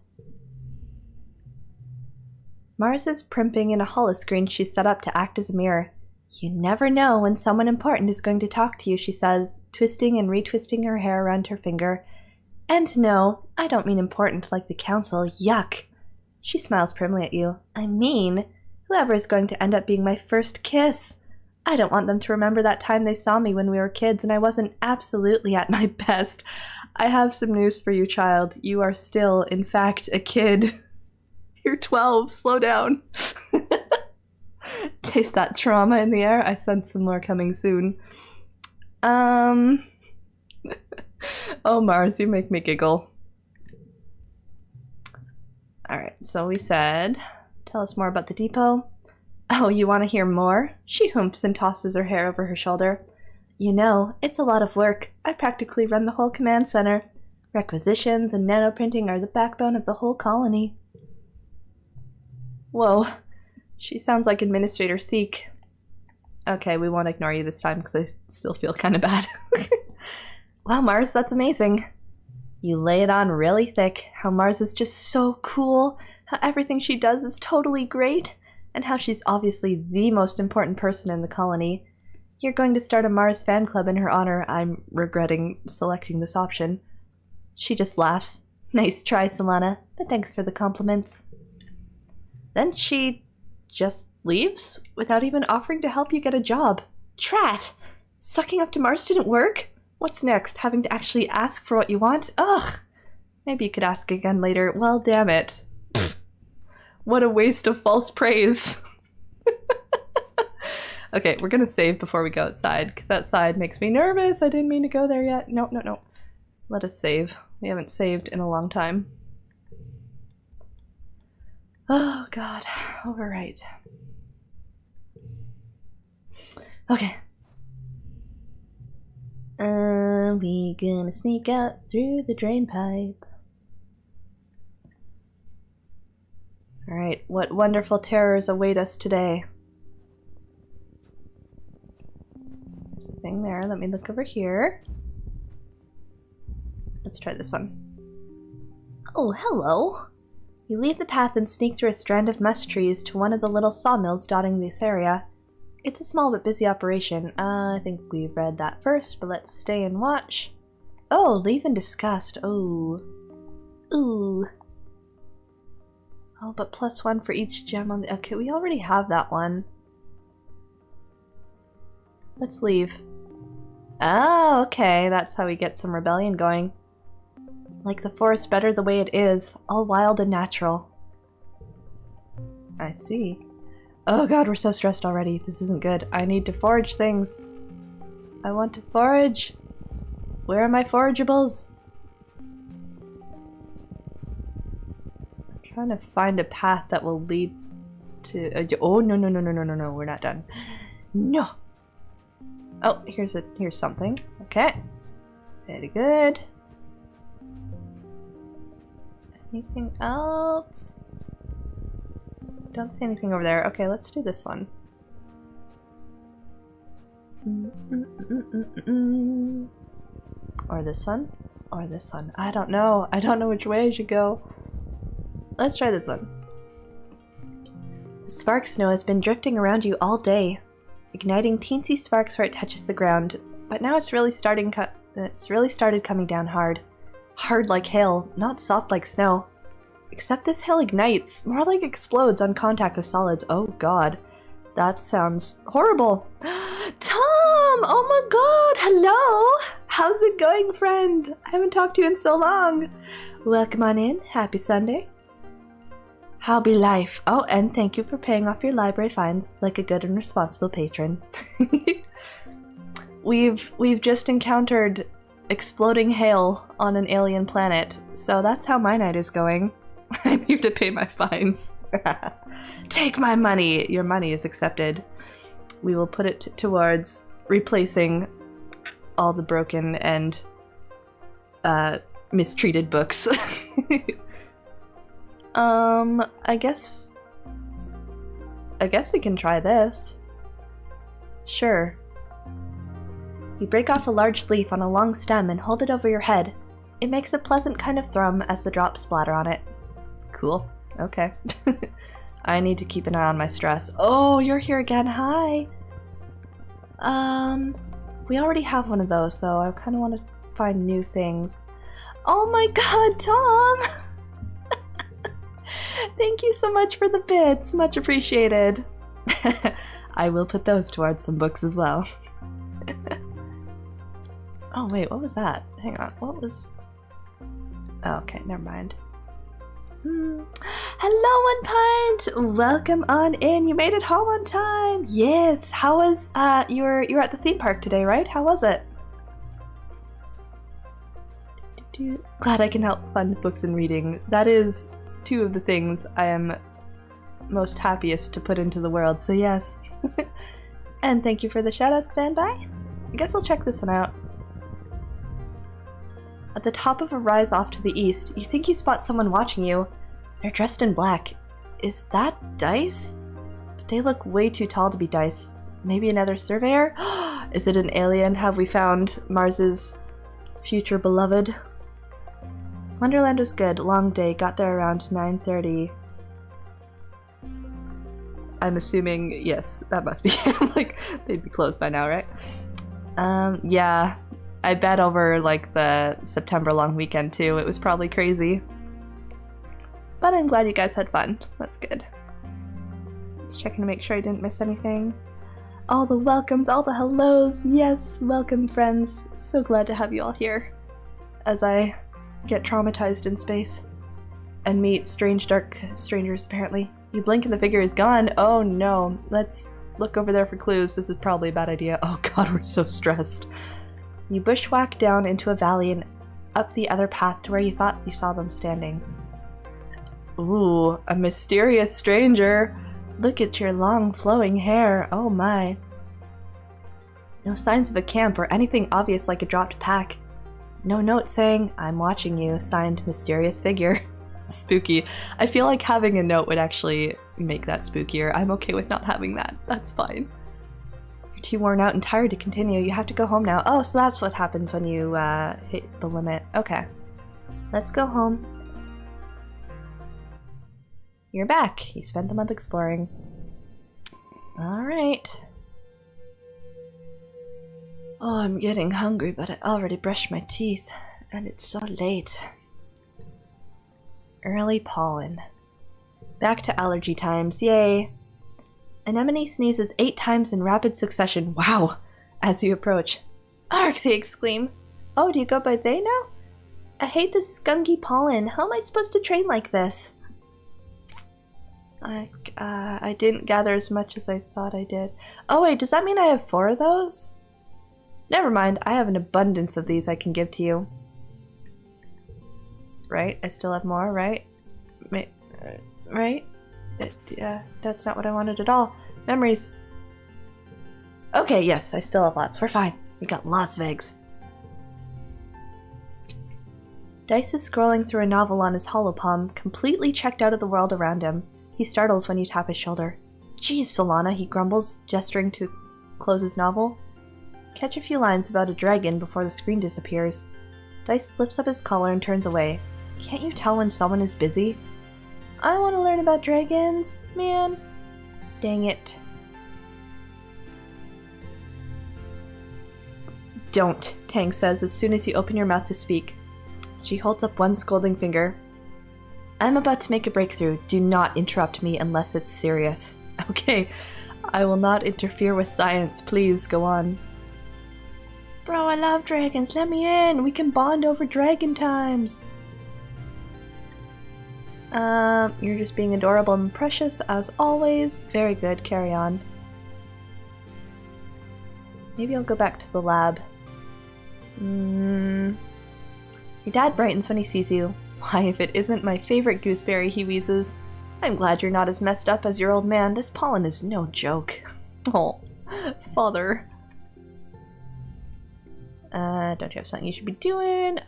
Mars is primping in a holoscreen she set up to act as a mirror. You never know when someone important is going to talk to you, she says, twisting and retwisting her hair around her finger. And no, I don't mean important like the council. Yuck! She smiles primly at you. I mean, whoever is going to end up being my first kiss. I don't want them to remember that time they saw me when we were kids and I wasn't absolutely at my best. I have some news for you, child. You are still, in fact, a kid. You're 12. Slow down. Taste that trauma in the air. I sense some more coming soon. Oh, Mars, you make me giggle. Alright, so we said, tell us more about the depot. Oh, you want to hear more? She humps and tosses her hair over her shoulder. You know, it's a lot of work. I practically run the whole command center. Requisitions and nanoprinting are the backbone of the whole colony. Whoa, she sounds like Administrator Seek. Okay, we won't ignore you this time because I still feel kind of bad. Wow, Mars, that's amazing. You lay it on really thick. How Mars is just so cool. How everything she does is totally great. And how she's obviously the most important person in the colony. You're going to start a Mars fan club in her honor. I'm regretting selecting this option. She just laughs. Nice try, Solana, but thanks for the compliments. Then she just leaves without even offering to help you get a job. Trat! Sucking up to Mars didn't work? What's next? Having to actually ask for what you want? Ugh! Maybe you could ask again later. Well, damn it. Pfft. What a waste of false praise. Okay, we're gonna save before we go outside, because outside makes me nervous. I didn't mean to go there yet. No, no, no. Let us save. We haven't saved in a long time. Oh, God. Overwrite. Okay. We gonna sneak out through the drain pipe. Alright, what wonderful terrors await us today? There's a thing there. Let me look over here. Let's try this one. Oh, hello! You leave the path and sneak through a strand of musk trees to one of the little sawmills dotting this area. It's a small but busy operation. I think we read that first, but let's stay and watch. Oh, leave in disgust. Oh. Ooh. Oh, but +1 for each gem on the... Okay, we already have that one. Let's leave. Oh, okay. That's how we get some rebellion going. Like the forest better the way it is. All wild and natural. I see. Oh god, we're so stressed already. This isn't good. I need to forage things. I want to forage. Where are my forageables? I'm trying to find a path that will lead to... oh, no, no, no, no, no, no, no. We're not done. No! Oh, here's something. Okay. Very good. Anything else? Don't see anything over there. Okay, let's do this one. Or this one. Or this one. I don't know. I don't know which way I should go. Let's try this one. The spark snow has been drifting around you all day, igniting teensy sparks where it touches the ground. But now it's really started coming down hard. Hard like hail, not soft like snow. Except this hail ignites, more like explodes on contact with solids. Oh god. That sounds horrible. Tom! Oh my god! Hello! How's it going, friend? I haven't talked to you in so long. Welcome on in. Happy Sunday. How be life? Oh, and thank you for paying off your library fines like a good and responsible patron. We've just encountered exploding hail on an alien planet, so that's how my night is going. I'm here to pay my fines. Take my money! Your money is accepted. We will put it towards replacing all the broken and mistreated books. I guess we can try this. Sure. You break off a large leaf on a long stem and hold it over your head. It makes a pleasant kind of thrum as the drops splatter on it. Cool. Okay. I need to keep an eye on my stress. Oh, you're here again. Hi. We already have one of those, though. I kind of want to find new things. Oh my god, Tom! Thank you so much for the bits. Much appreciated. I will put those towards some books as well. Oh wait, what was that? Hang on, what was... Oh, okay, never mind. Hello, One Pint! Welcome on in. You made it home on time. Yes. How was you were at the theme park today, right? How was it? Glad I can help fund books and reading. That is two of the things I am most happiest to put into the world, so yes. And thank you for the shout-out, standby. I guess I'll check this one out. At the top of a rise off to the east, you think you spot someone watching you. They're dressed in black. Is that Dice? But they look way too tall to be Dice. Maybe another surveyor? Is it an alien? Have we found Mars's future beloved? Wonderland was good. Long day. Got there around 9:30. I'm assuming, yes, that must be him. Like, they'd be closed by now, right? Yeah. I bet over, like, the September long weekend, too. It was probably crazy. But I'm glad you guys had fun. That's good. Just checking to make sure I didn't miss anything. All the welcomes, all the hellos. Yes, welcome, friends. So glad to have you all here. As I get traumatized in space. And meet strange, dark strangers, apparently. You blink and the figure is gone. Oh, no. Let's look over there for clues. This is probably a bad idea. Oh, God, we're so stressed. You bushwhack down into a valley and up the other path to where you thought you saw them standing. Ooh, a mysterious stranger. Look at your long flowing hair. Oh my. No signs of a camp or anything obvious like a dropped pack. No note saying, I'm watching you, signed mysterious figure. Spooky. I feel like having a note would actually make that spookier. I'm okay with not having that. That's fine. Too worn out and tired to continue. You have to go home now. Oh, so that's what happens when you hit the limit. Okay. Let's go home. You're back. You spent the month exploring. Alright. Oh, I'm getting hungry, but I already brushed my teeth. And it's so late. Early pollen. Back to allergy times. Yay. Anemone sneezes 8 times in rapid succession. Wow! As you approach. Ark, they exclaim. Oh, do you go by they now? I hate this skunky pollen. How am I supposed to train like this? I didn't gather as much as I thought I did. Oh wait, does that mean I have 4 of those? Never mind, I have an abundance of these I can give to you. Right? I still have more, right? Right? Yeah, that's not what I wanted at all. Memories. Okay, yes, I still have lots. We're fine. We got lots of eggs. Dice is scrolling through a novel on his holopalm, completely checked out of the world around him. He startles when you tap his shoulder. Geez, Solana, he grumbles, gesturing to close his novel. Catch a few lines about a dragon before the screen disappears. Dice lifts up his collar and turns away. Can't you tell when someone is busy? I want to learn about dragons, man. Dang it. Don't, Tang says as soon as you open your mouth to speak. She holds up one scolding finger. I'm about to make a breakthrough. Do not interrupt me unless it's serious. Okay, I will not interfere with science. Please, go on. Bro, I love dragons. Let me in. We can bond over dragon times. You're just being adorable and precious as always. Very good. Carry on. Maybe I'll go back to the lab. Your dad brightens when he sees you. Why, if it isn't my favorite gooseberry, he wheezes. I'm glad you're not as messed up as your old man. This pollen is no joke. Oh, father. Don't you have something you should be doing?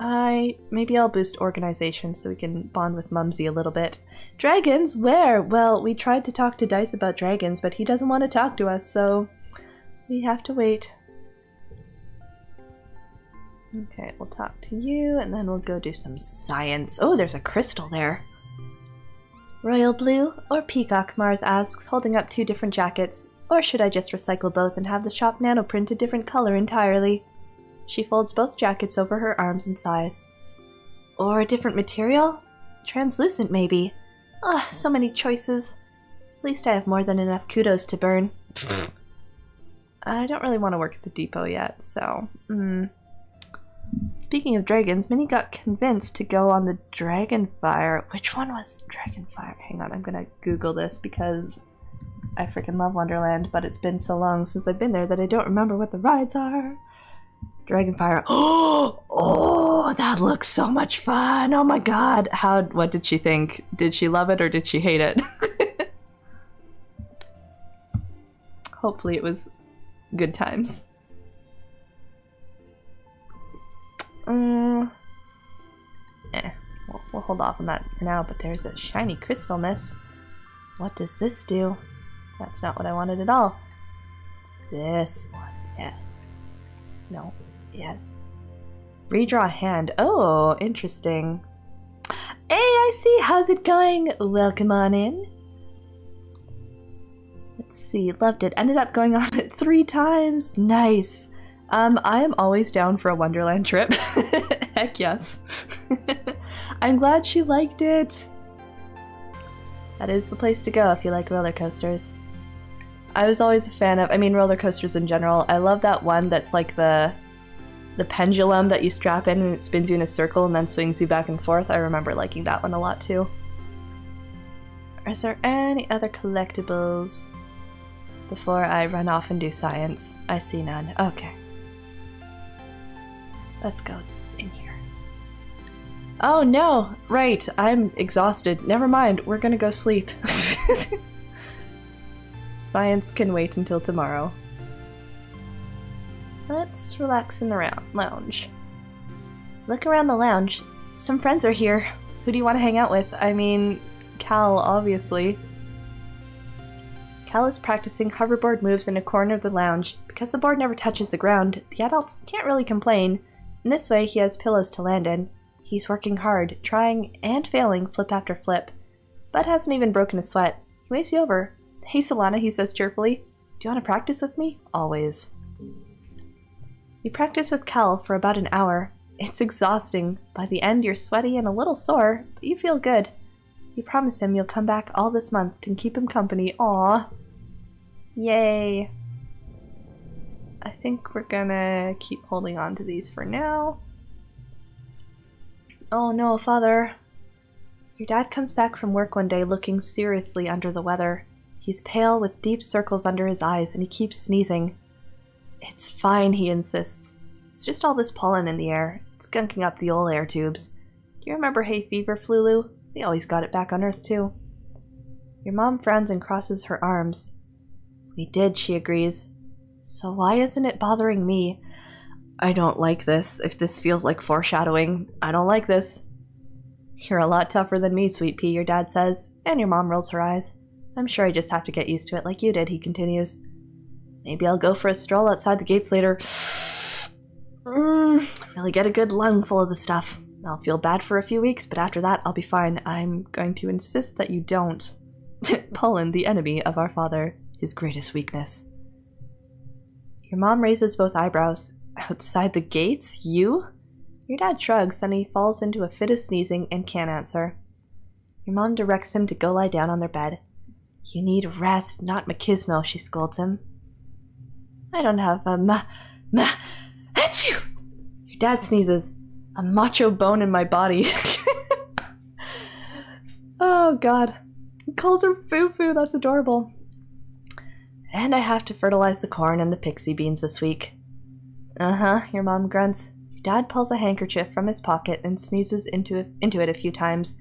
Maybe I'll boost organization so we can bond with Mumsy a little bit. Dragons? Where? Well, we tried to talk to Dice about dragons, but he doesn't want to talk to us, so we have to wait. Okay, we'll talk to you, and then we'll go do some science. Oh, there's a crystal there. Royal blue or peacock, Mars asks, holding up 2 different jackets. Or should I just recycle both and have the shop nanoprint a different color entirely? She folds both jackets over her arms and sighs. Or a different material? Translucent, maybe. Ugh, so many choices. At least I have more than enough kudos to burn. I don't really want to work at the depot yet, so... Speaking of dragons, Minnie got convinced to go on the Dragonfire. Which one was Dragonfire? Hang on, I'm gonna Google this because I freaking love Wonderland, but it's been so long since I've been there that I don't remember what the rides are. Dragonfire. Oh, that looks so much fun. Oh my god. What did she think? Did she love it or did she hate it? Hopefully it was good times. We'll hold off on that for now, but there's a shiny crystal, miss. What does this do? That's not what I wanted at all. This one, yes. No, yes. Redraw hand. Oh, interesting. Hey, I see. How's it going? Welcome on in. Let's see. Loved it. Ended up going on it 3 times. Nice. I am always down for a Wonderland trip. Heck yes. I'm glad she liked it. That is the place to go if you like roller coasters. I was always a fan of, roller coasters in general. I love that one that's like the pendulum that you strap in and it spins you in a circle and then swings you back and forth. I remember liking that one a lot too. Is there any other collectibles before I run off and do science? I see none. Okay. Let's go in here. Oh no! Right, I'm exhausted. Never mind, we're gonna go sleep. Science can wait until tomorrow. Let's relax in the lounge. Look around the lounge. Some friends are here. Who do you want to hang out with? Cal, obviously. Cal is practicing hoverboard moves in a corner of the lounge. Because the board never touches the ground, the adults can't really complain. In this way, he has pillows to land in. He's working hard, trying and failing flip after flip. Bud hasn't even broken a sweat. He waves you over. Hey Solana, he says cheerfully. Do you want to practice with me? Always. You practice with Cal for about an hour. It's exhausting. By the end, you're sweaty and a little sore, but you feel good. You promise him you'll come back all this month and keep him company. Aww. Yay. I think we're gonna keep holding on to these for now. Oh no, Father. Your dad comes back from work one day looking seriously under the weather. He's pale with deep circles under his eyes and he keeps sneezing. It's fine, he insists. It's just all this pollen in the air. It's gunking up the old air tubes. Do you remember hay fever, Flulu? We always got it back on Earth too. Your mom frowns and crosses her arms. We did, she agrees. So why isn't it bothering me? I don't like this. If this feels like foreshadowing, I don't like this. You're a lot tougher than me, Sweet Pea, your dad says, and your mom rolls her eyes. I'm sure I just have to get used to it like you did, he continues. Maybe I'll go for a stroll outside the gates later. Really get a good lungful of the stuff. I'll feel bad for a few weeks, but after that, I'll be fine. I'm going to insist that you don't. Pollen, the enemy of our father, his greatest weakness. Your mom raises both eyebrows. Outside the gates? You? Your dad shrugs, and he falls into a fit of sneezing and can't answer. Your mom directs him to go lie down on their bed. You need rest, not machismo, she scolds him. I don't have a achoo! Your dad sneezes. A macho bone in my body. Oh god. He calls her Foo-Foo, that's adorable. And I have to fertilize the corn and the pixie beans this week. Uh-huh, your mom grunts. Your dad pulls a handkerchief from his pocket and sneezes into it a few times.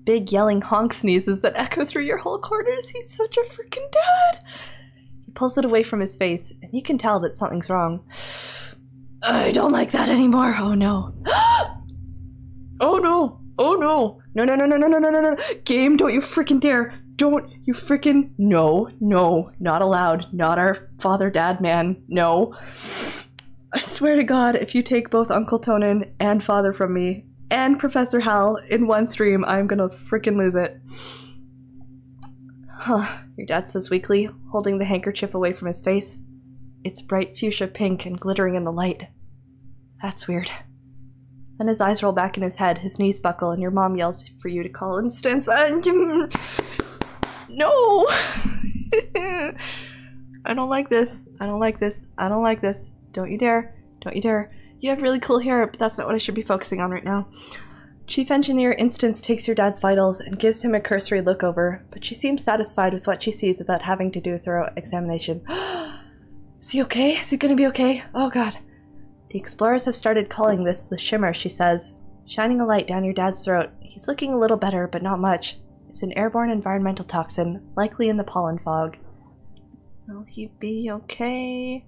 Big yelling honk sneezes that echo through your whole quarters. He's such a freaking dad! He pulls it away from his face, and you can tell that something's wrong. I don't like that anymore. Oh no. Oh no. Oh no. No, no, no, no, no, no, no, no, no. Game, don't you freaking dare. Don't you freaking. No, no, not allowed. Not our father, dad, man. No. I swear to God, if you take both Uncle Tonin and Father from me and Professor Hal in one stream, I'm gonna freaking lose it. Huh, your dad says weakly, holding the handkerchief away from his face. It's bright fuchsia pink and glittering in the light. That's weird. Then his eyes roll back in his head, his knees buckle, and your mom yells for you to call Instance. No! I don't like this. I don't like this. I don't like this. Don't you dare. Don't you dare. You have really cool hair, but that's not what I should be focusing on right now. Chief Engineer Instance takes your dad's vitals and gives him a cursory look over, but she seems satisfied with what she sees without having to do a thorough examination. Is he okay? Is he gonna be okay? Oh god. The explorers have started calling this the shimmer, she says, shining a light down your dad's throat. He's looking a little better, but not much. It's an airborne environmental toxin, likely in the pollen fog. Will he be okay?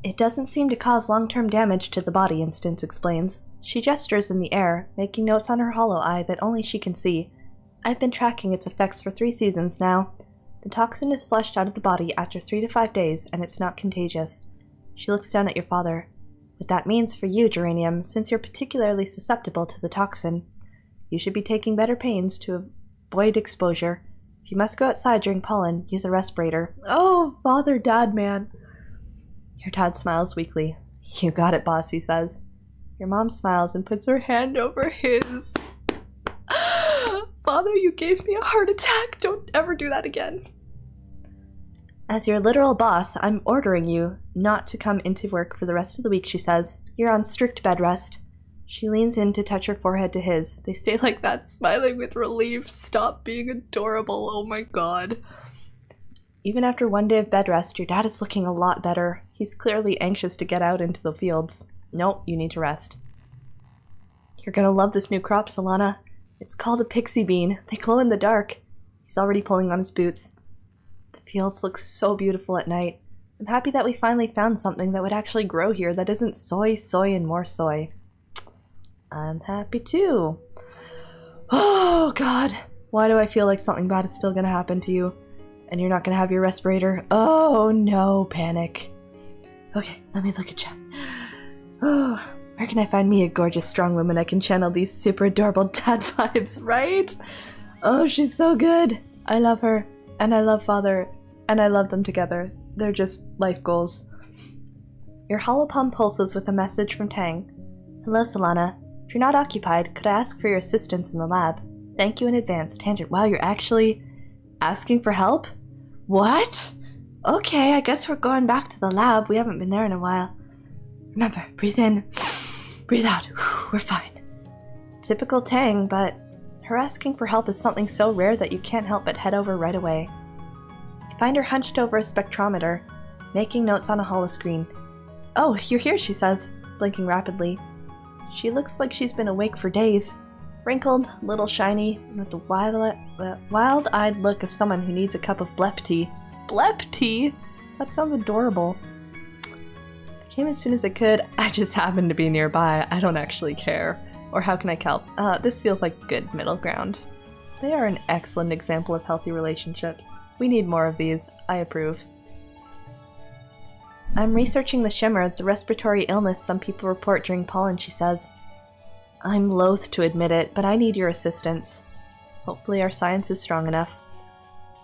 It doesn't seem to cause long-term damage to the body, Instance explains. She gestures in the air, making notes on her hollow eye that only she can see. I've been tracking its effects for 3 seasons now. The toxin is flushed out of the body after 3 to 5 days, and it's not contagious. She looks down at your father. What that means for you, Geranium, since you're particularly susceptible to the toxin. You should be taking better pains to avoid exposure. If you must go outside during pollen, use a respirator. Oh, father, dad, man. Your dad smiles weakly. You got it, boss, he says. Your mom smiles and puts her hand over his. Father, you gave me a heart attack. Don't ever do that again. As your literal boss, I'm ordering you not to come into work for the rest of the week, she says. You're on strict bed rest. She leans in to touch her forehead to his. They stay like that, smiling with relief. Stop being adorable. Oh my god. Even after 1 day of bed rest, your dad is looking a lot better. He's clearly anxious to get out into the fields. Nope, you need to rest. You're gonna love this new crop, Solana. It's called a pixie bean. They glow in the dark. He's already pulling on his boots. The fields look so beautiful at night. I'm happy that we finally found something that would actually grow here that isn't soy, soy, and more soy. I'm happy too. Oh god. Why do I feel like something bad is still gonna happen to you? And you're not gonna have your respirator? Oh no, panic. Okay, let me look at you. Oh, where can I find me a gorgeous strong woman I can channel these super adorable dad vibes, right? Oh, she's so good. I love her, and I love father, and I love them together. They're just life goals. Your holopalm pulses with a message from Tang. Hello, Solana. If you're not occupied, could I ask for your assistance in the lab? Thank you in advance. Tangent. Wow, you're actually asking for help? What? Okay, I guess we're going back to the lab. We haven't been there in a while. Remember, breathe in, breathe out. Whew, we're fine. Typical Tang, but her asking for help is something so rare that you can't help but head over right away. You find her hunched over a spectrometer, making notes on a holoscreen. Oh, you're here, she says, blinking rapidly. She looks like she's been awake for days. Wrinkled, a little shiny, and with the wild-eyed look of someone who needs a cup of blep tea. Blep tea? That sounds adorable. I came as soon as I could. I just happened to be nearby. I don't actually care. Or how can I help? This feels like good middle ground. They are an excellent example of healthy relationships. We need more of these. I approve. I'm researching the shimmer, the respiratory illness some people report during pollen, she says. I'm loath to admit it, but I need your assistance. Hopefully our science is strong enough.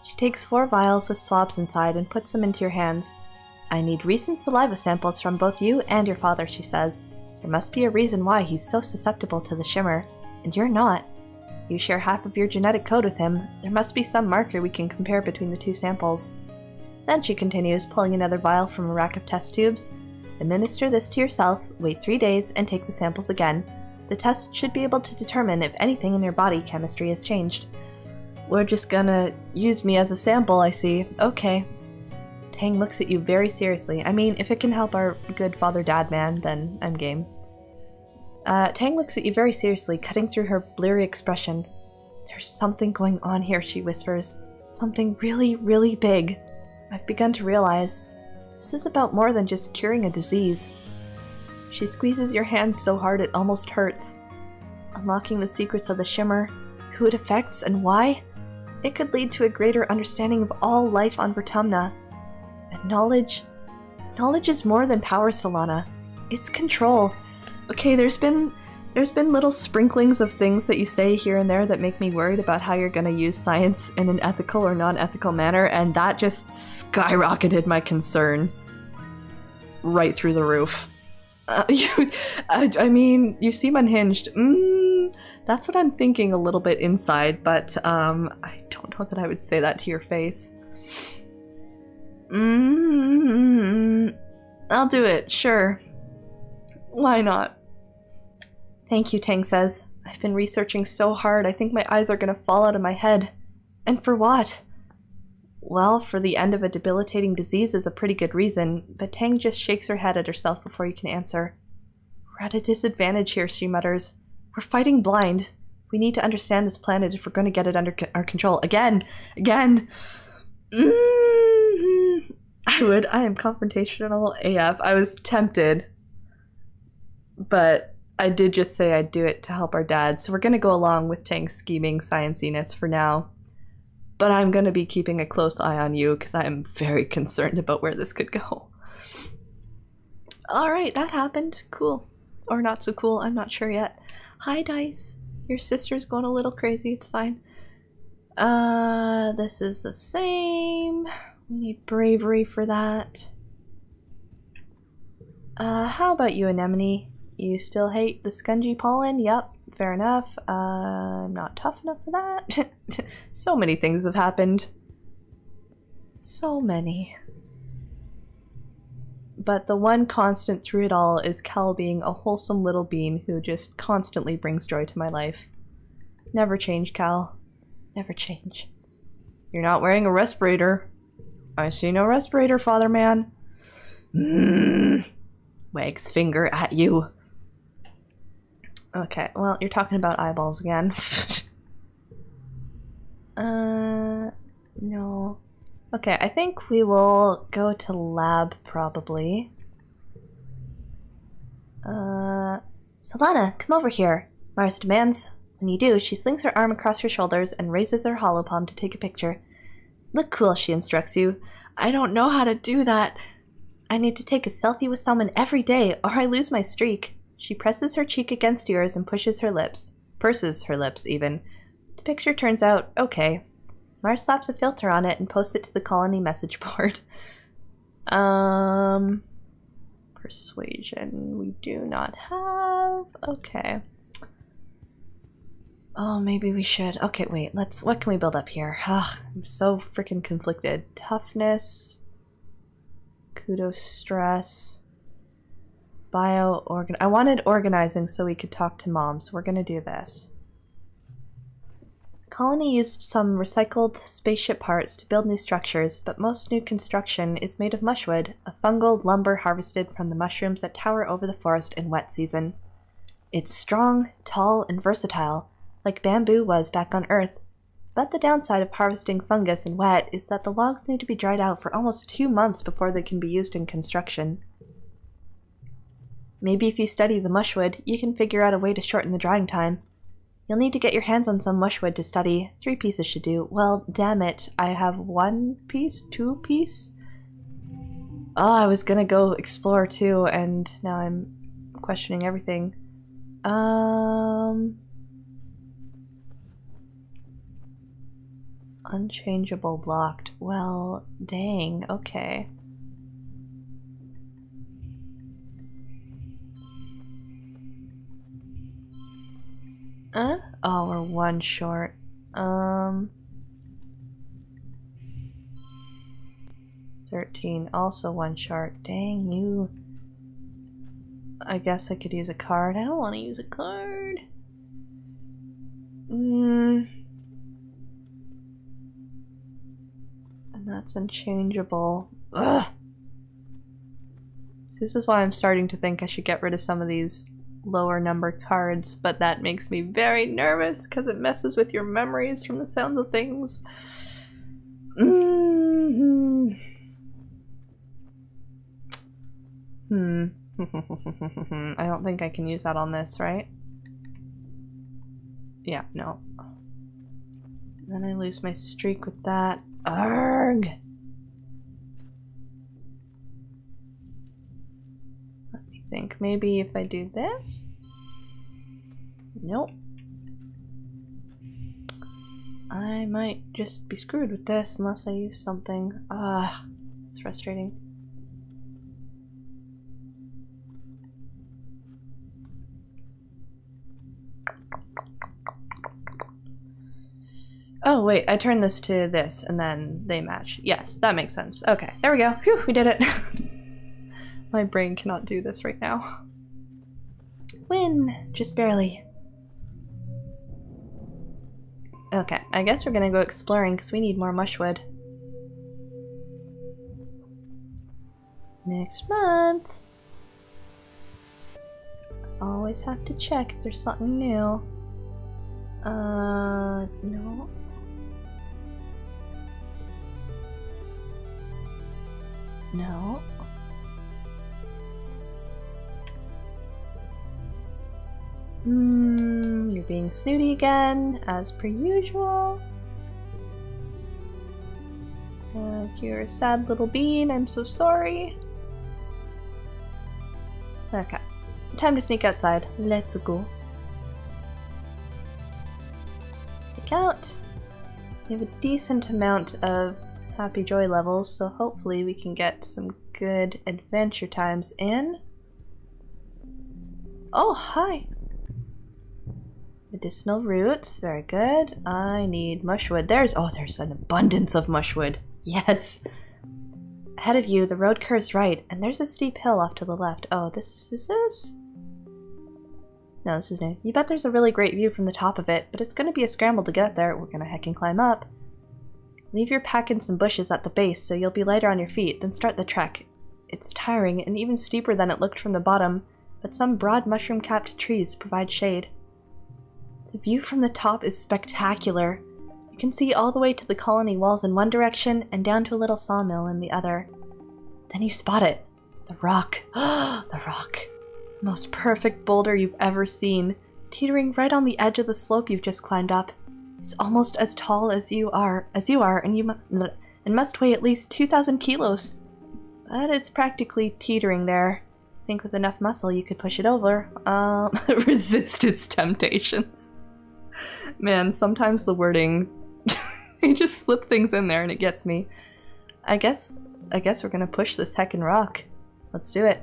She takes 4 vials with swabs inside and puts them into your hands. I need recent saliva samples from both you and your father, she says. There must be a reason why he's so susceptible to the shimmer, and you're not. You share half of your genetic code with him. There must be some marker we can compare between the 2 samples. Then she continues, pulling another vial from a rack of test tubes. Administer this to yourself, wait 3 days, and take the samples again. The test should be able to determine if anything in your body chemistry has changed. We're just gonna use me as a sample, I see. Okay. Tang looks at you very seriously. I mean, if it can help our good father-dad man, then I'm game. Tang looks at you very seriously, cutting through her bleary expression. There's something going on here, she whispers. Something really, really big. I've begun to realize. This is about more than just curing a disease. She squeezes your hand so hard it almost hurts. Unlocking the secrets of the Shimmer, who it affects and why, it could lead to a greater understanding of all life on Vertumna. And knowledge is more than power, Solana. It's control. Okay, there's been little sprinklings of things that you say here and there that make me worried about how you're gonna use science in an ethical or non-ethical manner, and that just skyrocketed my concern right through the roof. I mean, you seem unhinged. That's what I'm thinking a little bit inside, but I don't know that I would say that to your face. I'll do it, sure. Why not? Thank you, Tang says. I've been researching so hard, I think my eyes are gonna fall out of my head. And for what? Well, for the end of a debilitating disease is a pretty good reason, but Tang just shakes her head at herself before you can answer. We're at a disadvantage here, she mutters. We're fighting blind. We need to understand this planet if we're going to get it under our control. Again! I am confrontational AF. I was tempted, but I did just say I'd do it to help our dad, so we're going to go along with Tang's scheming scienciness for now. But I'm going to be keeping a close eye on you because I'm very concerned about where this could go. Alright, that happened. Cool. Or not so cool, I'm not sure yet. Hi, Dice. Your sister's going a little crazy, it's fine. This is the same. We need bravery for that. How about you, Anemone? You still hate the scungy pollen? Yep. Fair enough. I'm not tough enough for that. So many things have happened. So many. But the one constant through it all is Kel being a wholesome little bean who just constantly brings joy to my life. Never change, Kel. Never change. You're not wearing a respirator. I see no respirator, Father Man. Wags finger at you. Okay, well, you're talking about eyeballs again. No. Okay, I think we will go to lab, probably. Solana, come over here, Mars demands. When you do, she slings her arm across her shoulders and raises her hollow palm to take a picture. Look cool, she instructs you. I don't know how to do that. I need to take a selfie with someone every day, or I lose my streak. She presses her cheek against yours and purses her lips, even. The picture turns out okay. Mars slaps a filter on it and posts it to the colony message board. Persuasion we do not have. Okay. Oh, maybe we should. Okay, wait, what can we build up here? Ugh, I'm so freaking conflicted. Toughness. Kudos stress. I wanted organizing so we could talk to Mom, so we're gonna do this. Colony used some recycled spaceship parts to build new structures, but most new construction is made of mushwood, a fungal lumber harvested from the mushrooms that tower over the forest in wet season. It's strong, tall, and versatile, like bamboo was back on Earth. But the downside of harvesting fungus in wet is that the logs need to be dried out for almost 2 months before they can be used in construction. Maybe if you study the mushwood, you can figure out a way to shorten the drying time. You'll need to get your hands on some mushwood to study. 3 pieces should do. Well, damn it. I have 1 piece? 2 piece? Oh, I was gonna go explore too, and now I'm questioning everything. Unchangeable locked. Well, dang. Okay. Oh, we're 1 short. 13, also 1 short. Dang you. I guess I could use a card. I don't want to use a card. And that's unchangeable. Ugh! So this is why I'm starting to think I should get rid of some of these lower number cards, but that makes me very nervous because it messes with your memories from the sounds of things. I don't think I can use that on this, right? Yeah, no. Then I lose my streak with that. Arg! Let me think. Maybe if I do this? Nope. I might just be screwed with this unless I use something. It's frustrating. Oh wait, I turned this to this and then they match. Yes, that makes sense. Okay, there we go. Phew, we did it. My brain cannot do this right now. Win! Just barely. Okay, I guess we're gonna go exploring because we need more mushwood. Next month! Always have to check if there's something new. No. No. You're being snooty again, as per usual. You're a sad little bean, I'm so sorry. Okay, time to sneak outside. Let's go. Sneak out. We have a decent amount of Happy Joy levels, so hopefully we can get some good adventure times in. Oh, hi! Medicinal roots, very good. I need mushwood. There's an abundance of mushwood. Yes! Ahead of you, the road curves right, and there's a steep hill off to the left. Oh, this is this? No, this is new. You bet there's a really great view from the top of it, but it's gonna be a scramble to get there. We're gonna heckin' climb up. Leave your pack in some bushes at the base so you'll be lighter on your feet, then start the trek. It's tiring and even steeper than it looked from the bottom, but some broad mushroom-capped trees provide shade. The view from the top is spectacular. You can see all the way to the colony walls in one direction and down to a little sawmill in the other. Then you spot it. The rock. The rock. Most perfect boulder you've ever seen, teetering right on the edge of the slope you've just climbed up. It's almost as tall as you are, and must weigh at least 2,000 kilos. But it's practically teetering there. I think with enough muscle you could push it over. Resist its temptations. Man, sometimes the wording, you just slip things in there and it gets me. I guess we're gonna push this heckin' rock. Let's do it.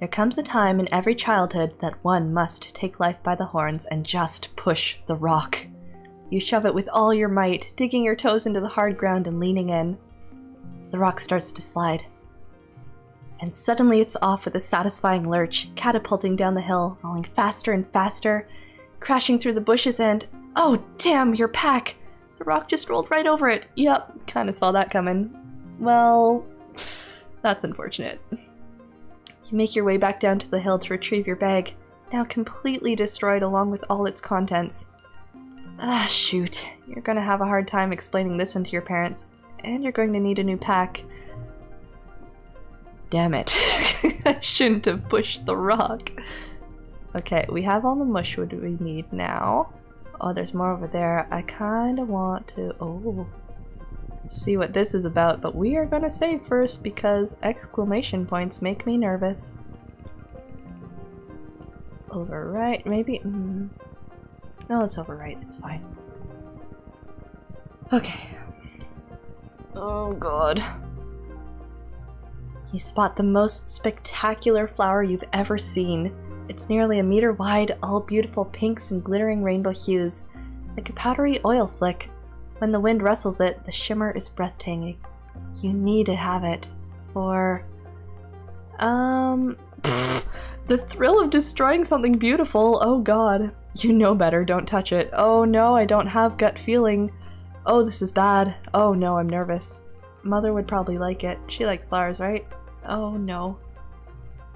There comes a time in every childhood that one must take life by the horns and just push the rock. You shove it with all your might, digging your toes into the hard ground and leaning in. The rock starts to slide. And suddenly it's off with a satisfying lurch, catapulting down the hill, rolling faster and faster, crashing through the bushes and... Oh, damn, your pack! The rock just rolled right over it. Yup, kinda saw that coming. Well, that's unfortunate. You make your way back down to the hill to retrieve your bag, now completely destroyed along with all its contents. Ah, shoot. You're gonna have a hard time explaining this one to your parents, and you're going to need a new pack. Damn it. I shouldn't have pushed the rock. Okay, we have all the mushwood we need now. Oh, there's more over there. I kinda want to... see what this is about, but we are gonna save first because exclamation points make me nervous. Overwrite, maybe? No, it's overwrite, it's fine. Okay. Oh god. You spot the most spectacular flower you've ever seen. It's nearly a meter wide, all beautiful pinks and glittering rainbow hues, like a powdery oil slick. When the wind rustles it, the shimmer is breathtaking. You need to have it for... the thrill of destroying something beautiful. Oh god. You know better, don't touch it. Oh no, I don't have gut feeling. Oh, this is bad. Oh no, I'm nervous. Mother would probably like it. She likes flowers, right? Oh no.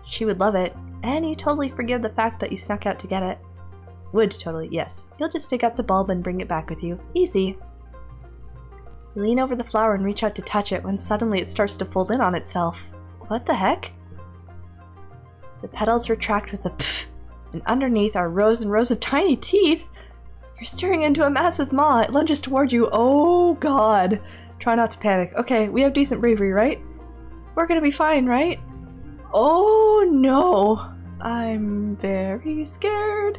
She would love it, and you totally forgive the fact that you snuck out to get it. Would totally, yes. You'll just dig up the bulb and bring it back with you. Easy. You lean over the flower and reach out to touch it when suddenly it starts to fold in on itself. What the heck? The petals retract with a pfft, and underneath are rows and rows of tiny teeth. You're staring into a massive maw. It lunges toward you. Oh god. Try not to panic. Okay, we have decent bravery, right? We're gonna be fine, right? Oh no. I'm very scared.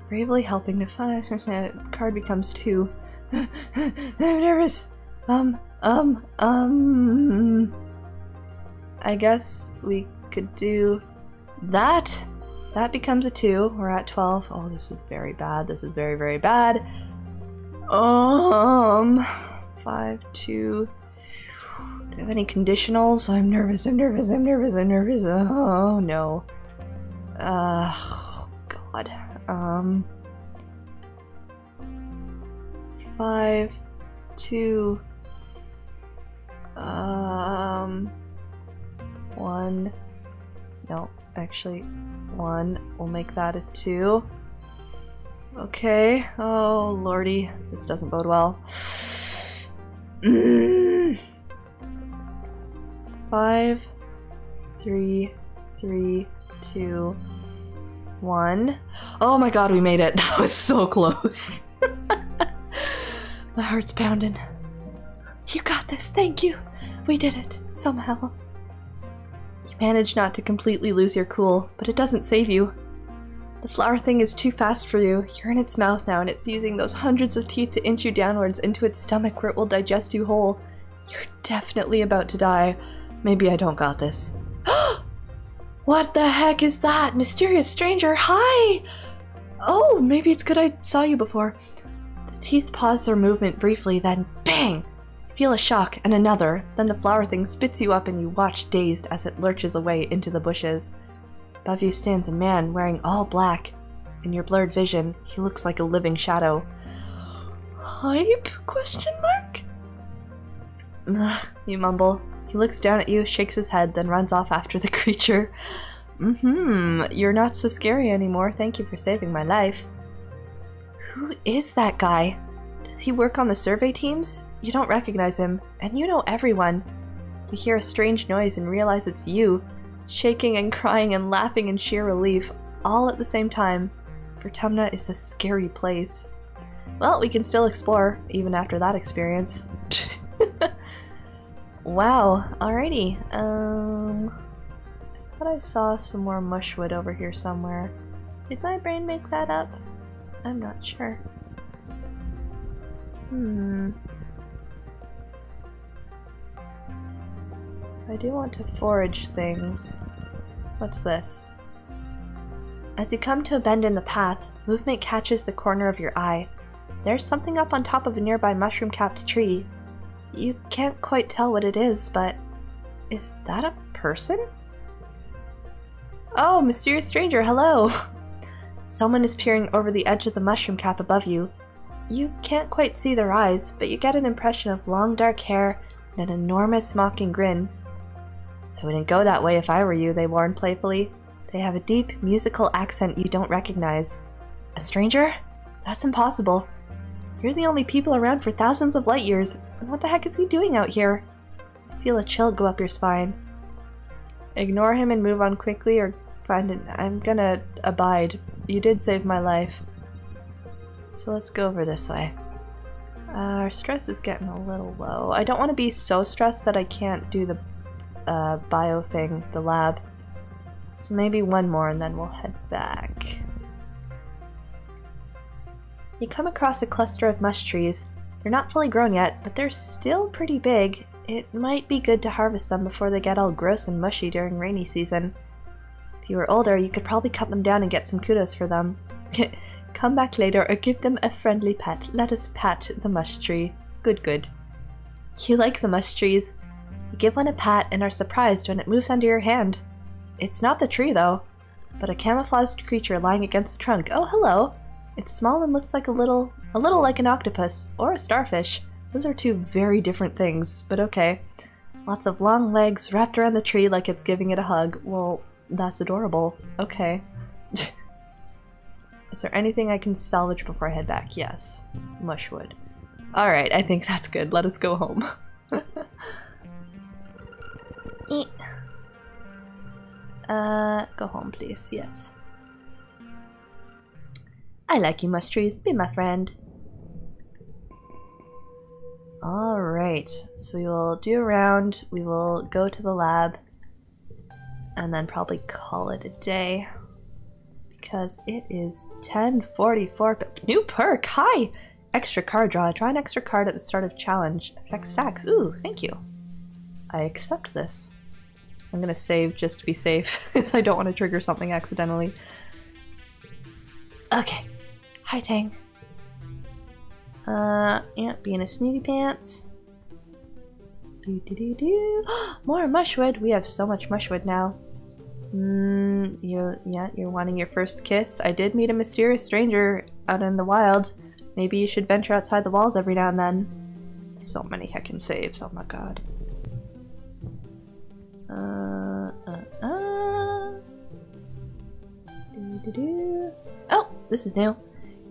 Bravely helping to find. Card becomes 2. I'm nervous. I guess we could do that. That becomes a 2. We're at 12. Oh, this is very bad. This is very, very bad. 5, 2. Do I have any conditionals? I'm nervous, I'm nervous, I'm nervous, I'm nervous. Oh no. Oh god. 5, 2. 1. No, actually, 1. We'll make that a 2. Okay. Oh lordy, this doesn't bode well. 5, 3, 3, 2, 1. Oh my god, we made it. That was so close. My heart's pounding. You got this, thank you. We did it, somehow. You managed not to completely lose your cool, but it doesn't save you. The flower thing is too fast for you. You're in its mouth now, and it's using those hundreds of teeth to inch you downwards into its stomach where it will digest you whole. You're definitely about to die. Maybe I don't got this. What the heck is that? Mysterious stranger, hi! Oh, maybe it's good I saw you before. The teeth pause their movement briefly, then bang! You feel a shock, and another. Then the flower thing spits you up and you watch dazed as it lurches away into the bushes. Above you stands a man wearing all black. In your blurred vision, he looks like a living shadow. Hype? Question mark? Ugh, you mumble. He looks down at you, shakes his head, then runs off after the creature. You're not so scary anymore. Thank you for saving my life. Who is that guy? Does he work on the survey teams? You don't recognize him, and you know everyone. You hear a strange noise and realize it's you, shaking and crying and laughing in sheer relief, all at the same time. Vertumna is a scary place. Well, we can still explore, even after that experience. Wow, alrighty. I thought I saw some more mushwood over here somewhere. Did my brain make that up? I'm not sure. I do want to forage things. What's this? As you come to a bend in the path, movement catches the corner of your eye. There's something up on top of a nearby mushroom-capped tree. You can't quite tell what it is, but is that a person? Oh, mysterious stranger, hello! Someone is peering over the edge of the mushroom cap above you. You can't quite see their eyes, but you get an impression of long dark hair and an enormous mocking grin. I wouldn't go that way if I were you, they warn playfully. They have a deep, musical accent you don't recognize. A stranger? That's impossible. You're the only people around for thousands of light years, and what the heck is he doing out here? Feel a chill go up your spine. Ignore him and move on quickly, or find it. I'm gonna abide. You did save my life. So let's go over this way. Our stress is getting a little low. I don't want to be so stressed that I can't do the bio thing, the lab. So maybe one more and then we'll head back. You come across a cluster of mush trees. They're not fully grown yet, but they're still pretty big. It might be good to harvest them before they get all gross and mushy during rainy season. If you were older, you could probably cut them down and get some kudos for them. Come back later or give them a friendly pet. Let us pat the mush tree. Good, good. You like the mush trees. You give one a pat and are surprised when it moves under your hand. It's not the tree though, but a camouflaged creature lying against the trunk. Oh, hello! It's small and looks like a little like an octopus, or a starfish. Those are two very different things, but okay. Lots of long legs wrapped around the tree like it's giving it a hug. Well, that's adorable. Okay. Is there anything I can salvage before I head back? Yes. Mushwood. Alright, I think that's good. Let us go home. Go home, please. Yes. I like you, mush trees. Be my friend. Alright, so we will do a round, we will go to the lab, and then probably call it a day. Because it is 10:44. New perk! Hi! Extra card draw. Draw an extra card at the start of challenge. Affect stacks. Ooh, thank you. I accept this. I'm gonna save just to be safe, because I don't want to trigger something accidentally. Okay. Hi, Tang. Yeah, being a snooty pants. More mushwood! We have so much mushwood now. You're wanting your first kiss? I did meet a mysterious stranger out in the wild. Maybe you should venture outside the walls every now and then. So many heckin' saves, oh my god. Oh, this is new.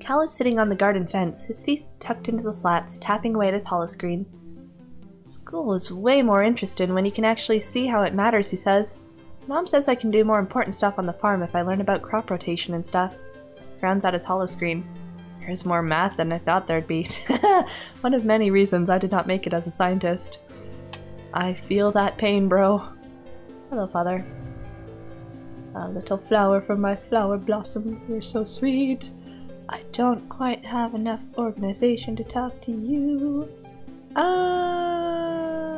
Cal is sitting on the garden fence, his feet tucked into the slats, tapping away at his holoscreen. School is way more interesting when you can actually see how it matters, he says. Mom says I can do more important stuff on the farm if I learn about crop rotation and stuff. Frowns at his holoscreen. There's more math than I thought there'd be. One of many reasons I did not make it as a scientist. I feel that pain, bro. Hello, Father. A little flower from my flower blossom. You're so sweet. I don't quite have enough organization to talk to you.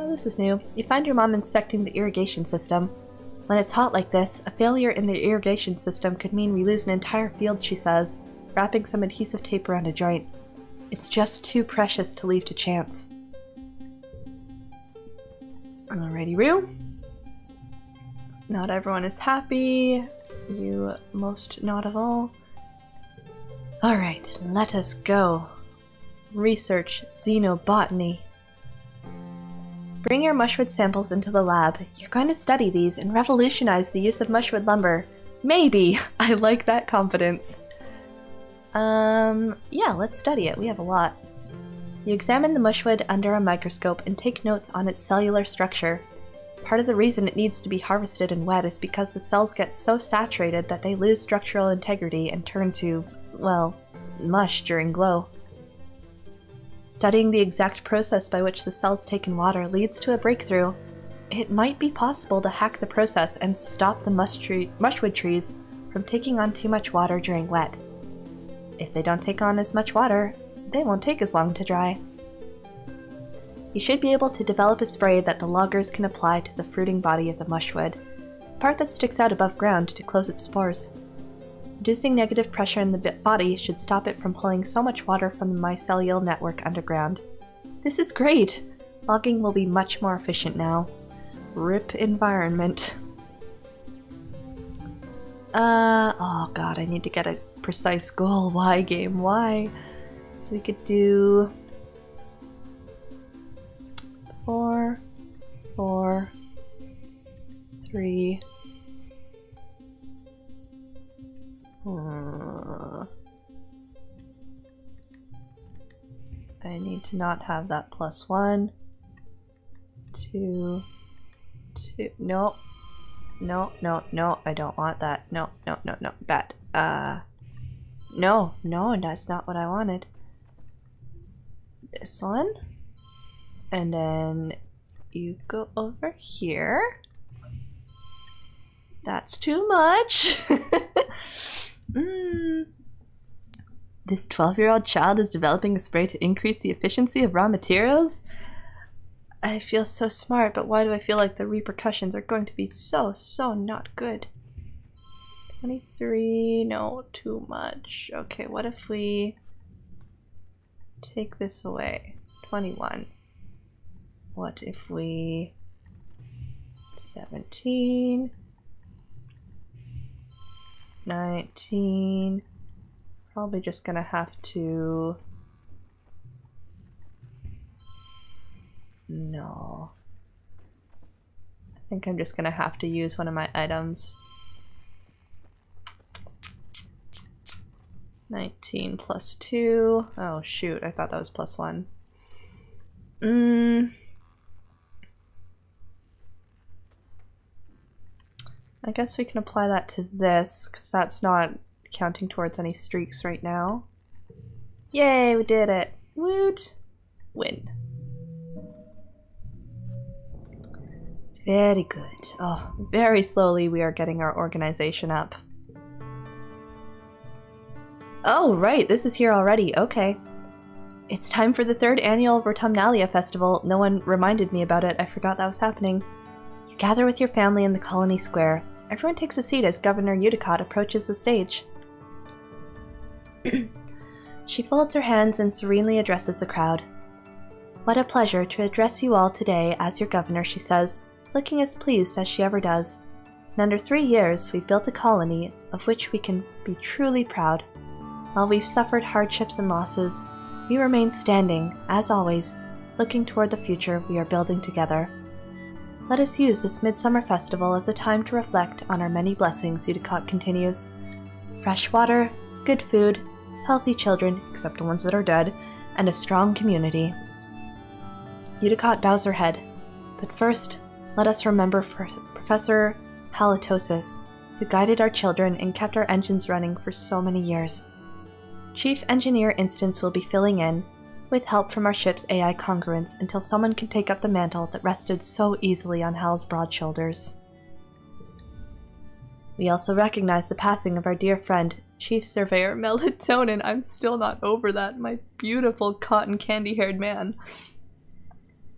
This is new. You find your mom inspecting the irrigation system. When it's hot like this, a failure in the irrigation system could mean we lose an entire field, she says, wrapping some adhesive tape around a joint. It's just too precious to leave to chance. Alrighty, Roo. Not everyone is happy. You most not of all. Alright, let us go. Research xenobotany. Bring your mushwood samples into the lab. You're going to study these and revolutionize the use of mushwood lumber. Maybe! I like that confidence. Yeah, let's study it. We have a lot. You examine the mushwood under a microscope and take notes on its cellular structure. Part of the reason it needs to be harvested and wet is because the cells get so saturated that they lose structural integrity and turn to, well, mush during glow. Studying the exact process by which the cells take in water leads to a breakthrough. It might be possible to hack the process and stop the mushwood trees from taking on too much water during wet. If they don't take on as much water, they won't take as long to dry. You should be able to develop a spray that the loggers can apply to the fruiting body of the mushwood, the part that sticks out above ground to close its spores. Reducing negative pressure in the body should stop it from pulling so much water from the mycelial network underground. This is great! Logging will be much more efficient now. RIP environment. Oh god, I need to get a precise goal. Why, game? Why? So we could do 4, 4, 3. I need to not have that +1. 2, 2. No. No, no, no, I don't want that. No, no, no, no. Bad. No, no, that's not what I wanted. This one. And then you go over here. That's too much. This 12-year-old child is developing a spray to increase the efficiency of raw materials? I feel so smart, but why do I feel like the repercussions are going to be so not good? 23, no, too much. Okay, what if we take this away? 21. What if we... 17... 19... Probably just gonna have to... No. I think I'm just gonna have to use one of my items. 19 plus 2. Oh shoot, I thought that was +1. I guess we can apply that to this, because that's not counting towards any streaks right now. Yay, we did it! Woot! Win. Very good. Oh, very slowly we are getting our organization up. Oh, right, this is here already. Okay. It's time for the 3rd annual Vertumnalia Festival. No one reminded me about it. I forgot that was happening. You gather with your family in the colony square. Everyone takes a seat as Governor IWaTE approaches the stage. She folds her hands and serenely addresses the crowd. What a pleasure to address you all today as your governor, she says, looking as pleased as she ever does. In under 3 years, we've built a colony of which we can be truly proud. While we've suffered hardships and losses, we remain standing, as always, looking toward the future we are building together. Let us use this midsummer festival as a time to reflect on our many blessings, IWaTE continues. Fresh water, good food, healthy children, except the ones that are dead, and a strong community. IWaTE bows her head, but first, let us remember Professor Halitosis, who guided our children and kept our engines running for so many years. Chief Engineer Instance will be filling in, with help from our ship's AI congruence, until someone can take up the mantle that rested so easily on Hal's broad shoulders. We also recognize the passing of our dear friend, Chief Surveyor Melatonin. I'm still not over that, my beautiful cotton candy-haired man.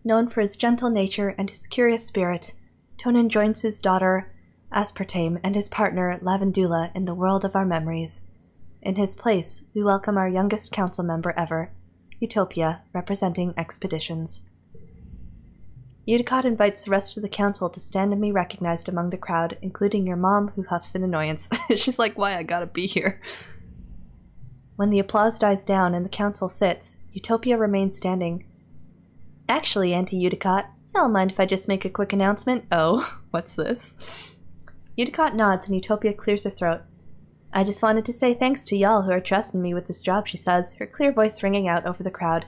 Known for his gentle nature and his curious spirit, Tonin joins his daughter Aspartame and his partner Lavendula in the world of our memories. In his place, we welcome our youngest council member ever, Utopia, representing Expeditions. IWaTE invites the rest of the council to stand and be recognized among the crowd, including your mom, who huffs in annoyance. She's like, why I gotta be here? When the applause dies down and the council sits, Utopia remains standing. Actually, Auntie IWaTE, y'all mind if I just make a quick announcement? Oh, what's this? IWaTE nods and Utopia clears her throat. I just wanted to say thanks to y'all who are trusting me with this job, she says, her clear voice ringing out over the crowd.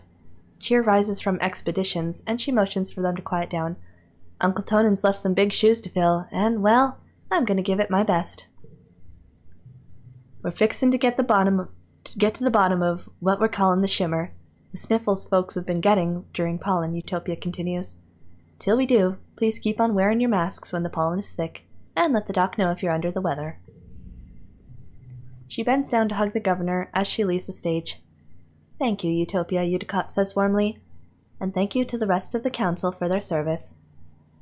Cheer rises from Expeditions, and she motions for them to quiet down. Uncle Tonin's left some big shoes to fill, and, well, I'm gonna give it my best. We're fixin' to get to the bottom of what we're calling the shimmer. The sniffles folks have been getting during pollen, Utopia continues. Till we do, please keep on wearing your masks when the pollen is thick, and let the doc know if you're under the weather. She bends down to hug the governor as she leaves the stage. Thank you, Utopia, IWaTE says warmly, and thank you to the rest of the council for their service.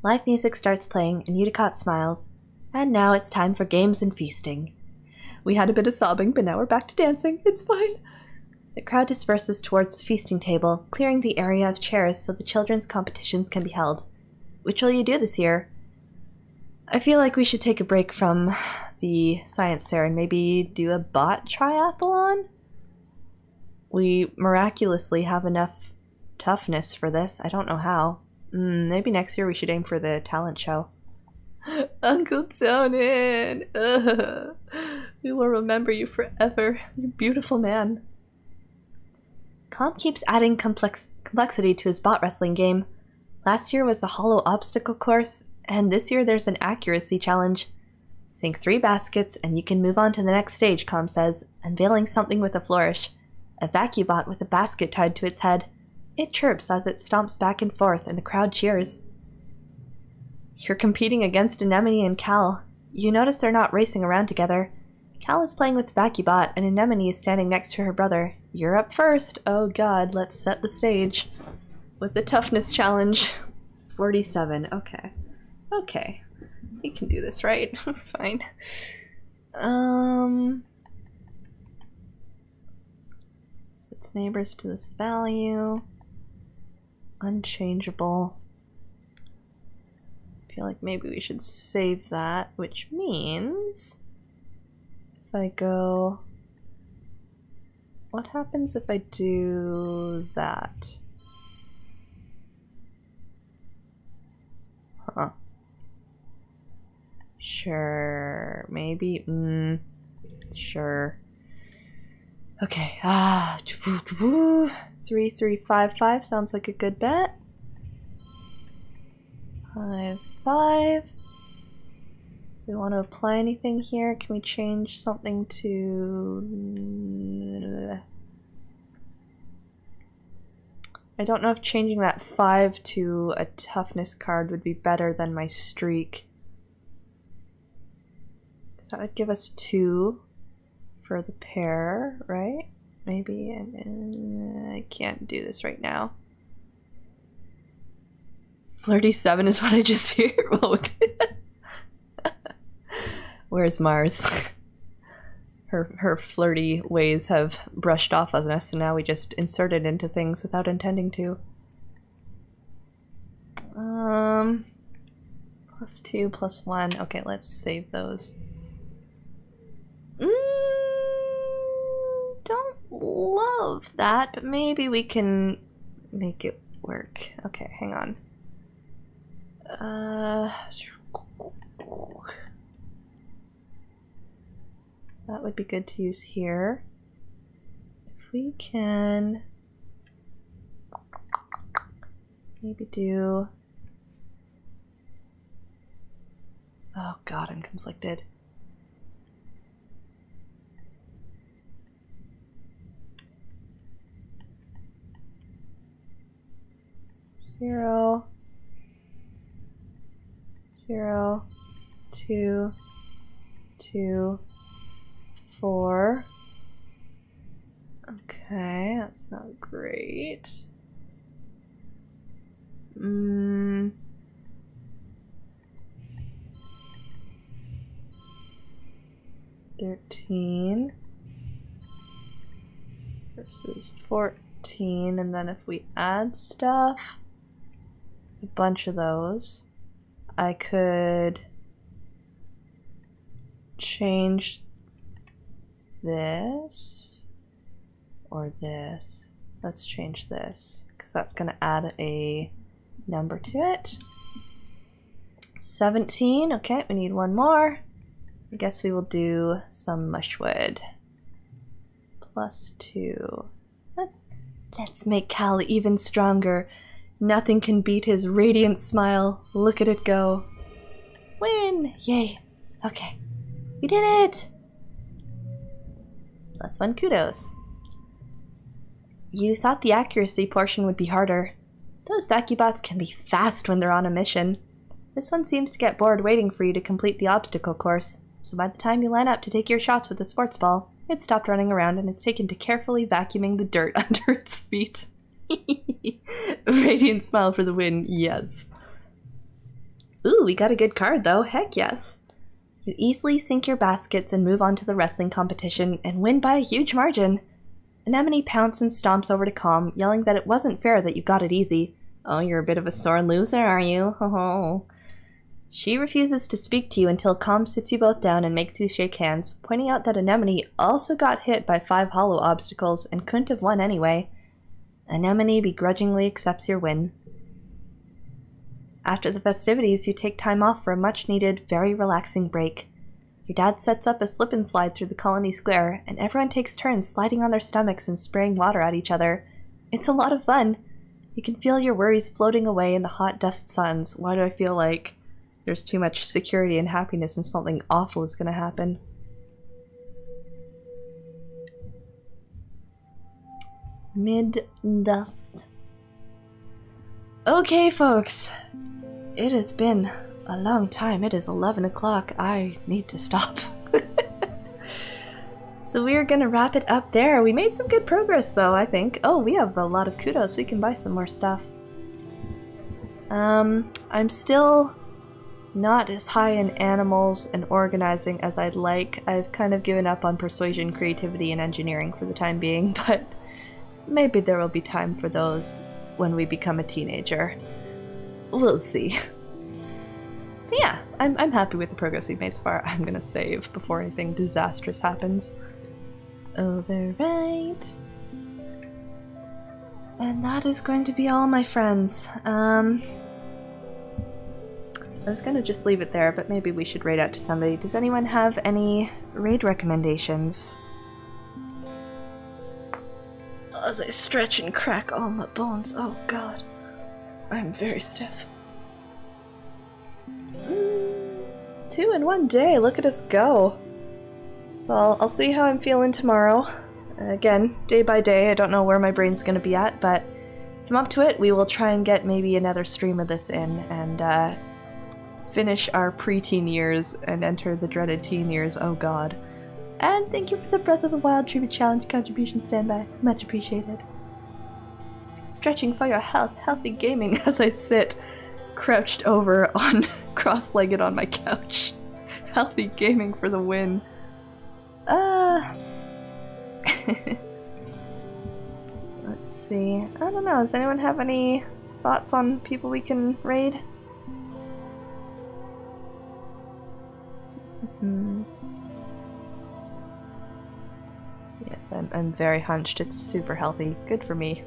Live music starts playing and IWaTE smiles, and now it's time for games and feasting. We had a bit of sobbing, but now we're back to dancing. It's fine. The crowd disperses towards the feasting table, clearing the area of chairs so the children's competitions can be held. Which will you do this year? I feel like we should take a break from the science fair and maybe do a bot triathlon? We miraculously have enough toughness for this. I don't know how. Maybe next year we should aim for the talent show. Uncle Tonin! We will remember you forever, you beautiful man. Comp keeps adding complexity to his bot wrestling game. Last year was the hollow obstacle course, and this year there's an accuracy challenge. Sink 3 baskets and you can move on to the next stage, Com says, unveiling something with a flourish. A vacuubot with a basket tied to its head. It chirps as it stomps back and forth and the crowd cheers. You're competing against Anemone and Cal. You notice they're not racing around together. Cal is playing with the vacuubot and Anemone is standing next to her brother. You're up first. Oh god, let's set the stage. With the toughness challenge. 47. Okay. Okay. We can do this, right? Fine. Sets neighbors to this value. Unchangeable. I feel like maybe we should save that, which means if I go... What happens if I do that? Huh. Sure, maybe, sure. Okay, 3355 sounds like a good bet. 5, 5. we want to apply anything here? Can we change something to... I don't know if changing that 5 to a toughness card would be better than my streak. So that would give us 2 for the pair, right? Maybe, I can't do this right now. Flirty 7 is what I just hear. Where's Mars? Her flirty ways have brushed off on us, so now we just insert it into things without intending to. +2, +1. Okay, let's save those. Don't love that, but maybe we can make it work. Okay, hang on. That would be good to use here. If we can maybe do... Oh god, I'm conflicted. Zero, 0, 2, 2, 4. Okay, that's not great. 13 versus 14, and then if we add stuff, a bunch of those, I could change this or this. Let's change this because that's going to add a number to it. 17. Okay, we need one more. I guess we will do some mushwood. +2. Let's make Cal even stronger. Nothing can beat his radiant smile. Look at it go. Win! Yay. Okay. We did it! +1 kudos. You thought the accuracy portion would be harder. Those vacubots can be fast when they're on a mission. This one seems to get bored waiting for you to complete the obstacle course. So by the time you line up to take your shots with the sports ball, it's stopped running around and it's taken to carefully vacuuming the dirt under its feet. Radiant smile for the win, yes. Ooh, we got a good card though, heck yes. You easily sink your baskets and move on to the wrestling competition and win by a huge margin. Anemone pounces and stomps over to Calm, yelling that it wasn't fair that you got it easy. Oh, you're a bit of a sore loser, are you? Ho. She refuses to speak to you until Calm sits you both down and makes you shake hands, pointing out that Anemone also got hit by 5 hollow obstacles and couldn't have won anyway. Anemone begrudgingly accepts your win. After the festivities, you take time off for a much-needed, very relaxing break. Your dad sets up a slip and slide through the colony square, and everyone takes turns sliding on their stomachs and spraying water at each other. It's a lot of fun. You can feel your worries floating away in the hot dust suns. Why do I feel like there's too much security and happiness and something awful is going to happen? Mid-dust. Okay, folks. It has been a long time. It is 11 o'clock. I need to stop. So we're gonna wrap it up there. We made some good progress though, I think. Oh, we have a lot of kudos. We can buy some more stuff. I'm still not as high in animals and organizing as I'd like. I've kind of given up on persuasion, creativity, and engineering for the time being, but maybe there will be time for those when we become a teenager. We'll see. But yeah, I'm happy with the progress we've made so far. I'm gonna save before anything disastrous happens. Overwrite. And that is going to be all, my friends. I was gonna just leave it there, but maybe we should raid out to somebody. Does anyone have any raid recommendations? As I stretch and crack all my bones, oh god. I'm very stiff. 2 2 in one day, look at us go. Well, I'll see how I'm feeling tomorrow. Again, day by day, I don't know where my brain's gonna be at, but if I'm up to it, we will try and get maybe another stream of this in and finish our pre-teen years and enter the dreaded teen years, oh god. And thank you for the Breath of the Wild Tribute Challenge contribution, standby. Much appreciated. Stretching for your health, healthy gaming as I sit crouched over on cross-legged on my couch. Healthy gaming for the win. Let's see. I don't know, does anyone have any thoughts on people we can raid? Yes, I'm very hunched. It's super healthy. Good for me.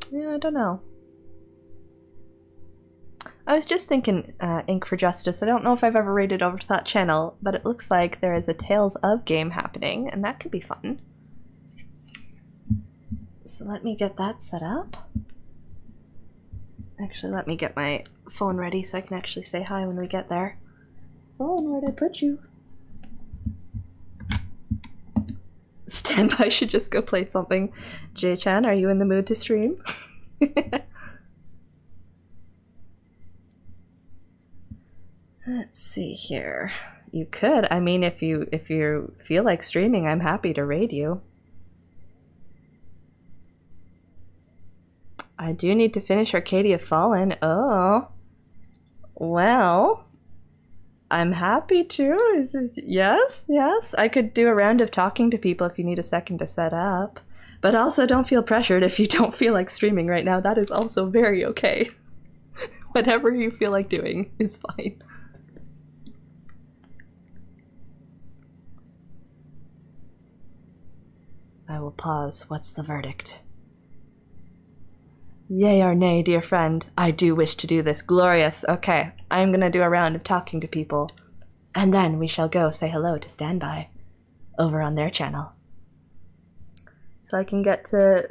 Yeah, I don't know. I was just thinking, Ink for Justice, I don't know if I've ever raided over to that channel, but it looks like there is a Tales of game happening, and that could be fun. So let me get that set up. Actually, let me get my phone ready so I can actually say hi when we get there. Phone, where'd I put you? Standby should just go play something. J-chan, are you in the mood to stream? Let's see here. You could. I mean, if you feel like streaming, I'm happy to raid you. I do need to finish Arcadia Fallen. Oh. Well, I'm happy to. Is it, yes, yes. I could do a round of talking to people if you need a second to set up. But also don't feel pressured if you don't feel like streaming right now. That is also very okay. Whatever you feel like doing is fine. I will pause. What's the verdict? Yea or nay, dear friend. I do wish to do this. Glorious. Okay, I'm gonna do a round of talking to people. And then we shall go say hello to Standby. Over on their channel. So I can get to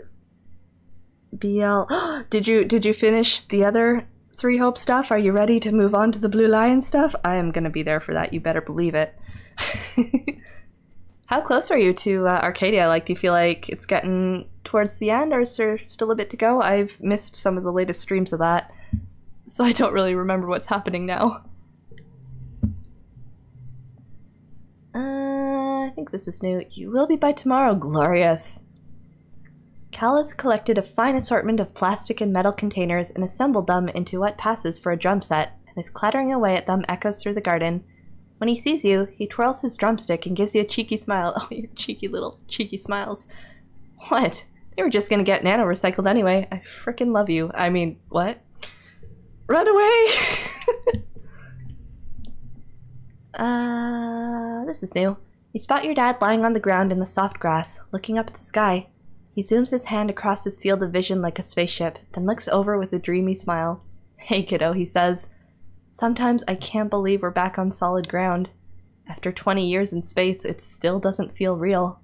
BL. Did you finish the other Three Hope stuff? Are you ready to move on to the Blue Lion stuff? I am gonna be there for that, you better believe it. How close are you to Arcadia? Like, do you feel like it's getting towards the end, or is there still a bit to go? I've missed some of the latest streams of that, so I don't really remember what's happening now. I think this is new. You will be by tomorrow. Glorious. Cal has collected a fine assortment of plastic and metal containers and assembled them into what passes for a drum set, and is clattering away at them echoes through the garden. When he sees you, he twirls his drumstick and gives you a cheeky smile. Oh, your cheeky little cheeky smiles. What? They were just gonna get nano-recycled anyway. I frickin' love you. I mean, what? Run away! This is new. You spot your dad lying on the ground in the soft grass, looking up at the sky. He zooms his hand across his field of vision like a spaceship, then looks over with a dreamy smile. Hey kiddo, he says. Sometimes I can't believe we're back on solid ground. After 20 years in space, it still doesn't feel real.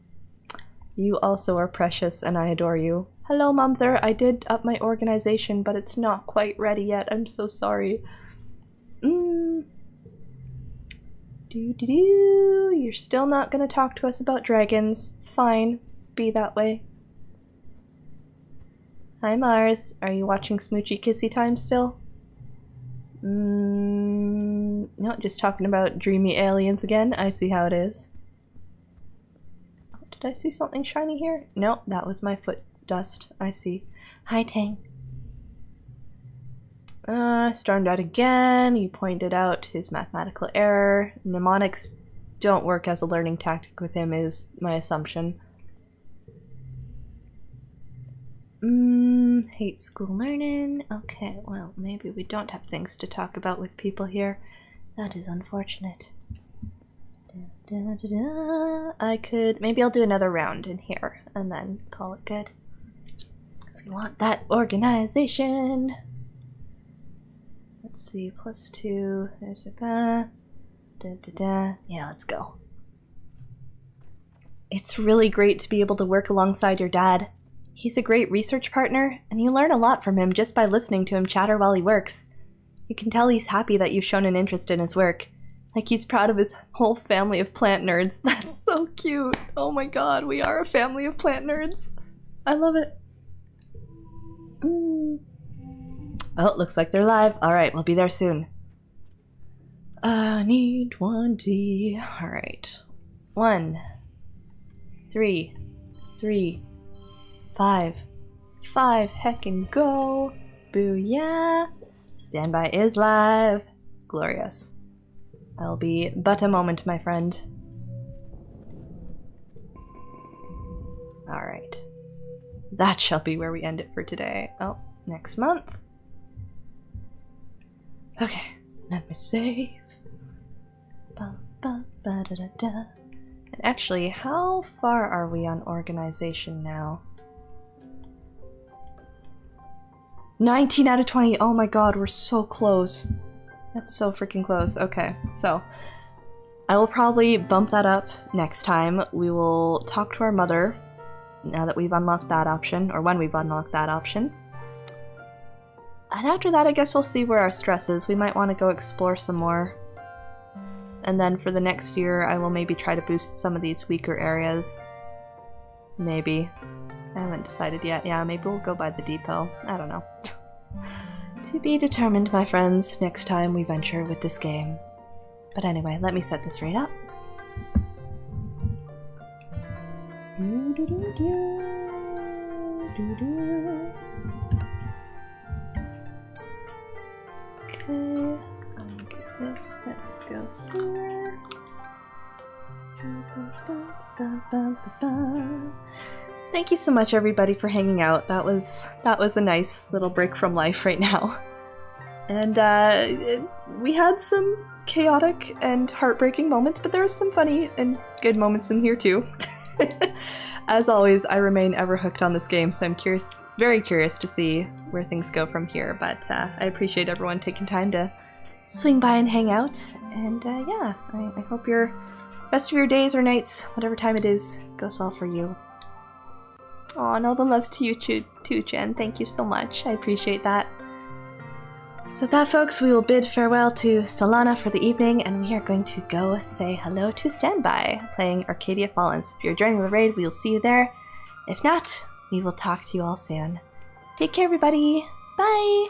You also are precious, and I adore you. Hello, Mumther. I did up my organization, but it's not quite ready yet. I'm so sorry. You're still not gonna talk to us about dragons. Fine. Be that way. Hi, Mars. Are you watching Smoochy Kissy Time still? No, just talking about dreamy aliens again. I see how it is. Did I see something shiny here? No, that was my foot dust. I see. Hi, Tang. Stormed out again. You pointed out his mathematical error. Mnemonics don't work as a learning tactic with him is my assumption. Hate school learning. Okay, well, maybe we don't have things to talk about with people here. That is unfortunate. I could... Maybe I'll do another round in here and then call it good. Because we want that organization. Let's see, +2. There's a... Yeah, let's go. It's really great to be able to work alongside your dad. He's a great research partner, and you learn a lot from him just by listening to him chatter while he works. You can tell he's happy that you've shown an interest in his work. Like he's proud of his whole family of plant nerds. That's so cute. Oh my god, we are a family of plant nerds. I love it. Oh, looks like they're live. Alright, we'll be there soon. I need 20. Alright. 1, 3, 3, 5. 5, heckin' go. Booyah. Standby is live. Glorious. I'll be but a moment, my friend. Alright. That shall be where we end it for today. Oh, next month. Okay, let me save. Ba, ba, ba, da, da, da. And actually, how far are we on organization now? 19 out of 20. Oh my god, we're so close. That's so freaking close. Okay, so I will probably bump that up next time. We will talk to our mother now that we've unlocked that option, or when we've unlocked that option. And after that, I guess we'll see where our stress is. We might want to go explore some more. And then for the next year, I will maybe try to boost some of these weaker areas. Maybe. I haven't decided yet. Yeah, maybe we'll go by the depot. I don't know. To be determined, my friends, next time we venture with this game. But anyway, let me set this right up. Okay, I'm gonna get this set to go here. Thank you so much, everybody, for hanging out. That was a nice little break from life right now. And we had some chaotic and heartbreaking moments, but there was some funny and good moments in here too. As always, I remain ever hooked on this game, so I'm curious, very curious to see where things go from here. But I appreciate everyone taking time to swing by and hang out. And yeah, I hope your rest of your days or nights, whatever time it is, goes well for you. Aw, and all the loves to you too, Jen. Thank you so much. I appreciate that. So with that, folks, we will bid farewell to Solana for the evening, and we are going to go say hello to Standby, playing Arcadia Fallen. So if you're joining the raid, we will see you there. If not, we will talk to you all soon. Take care, everybody. Bye!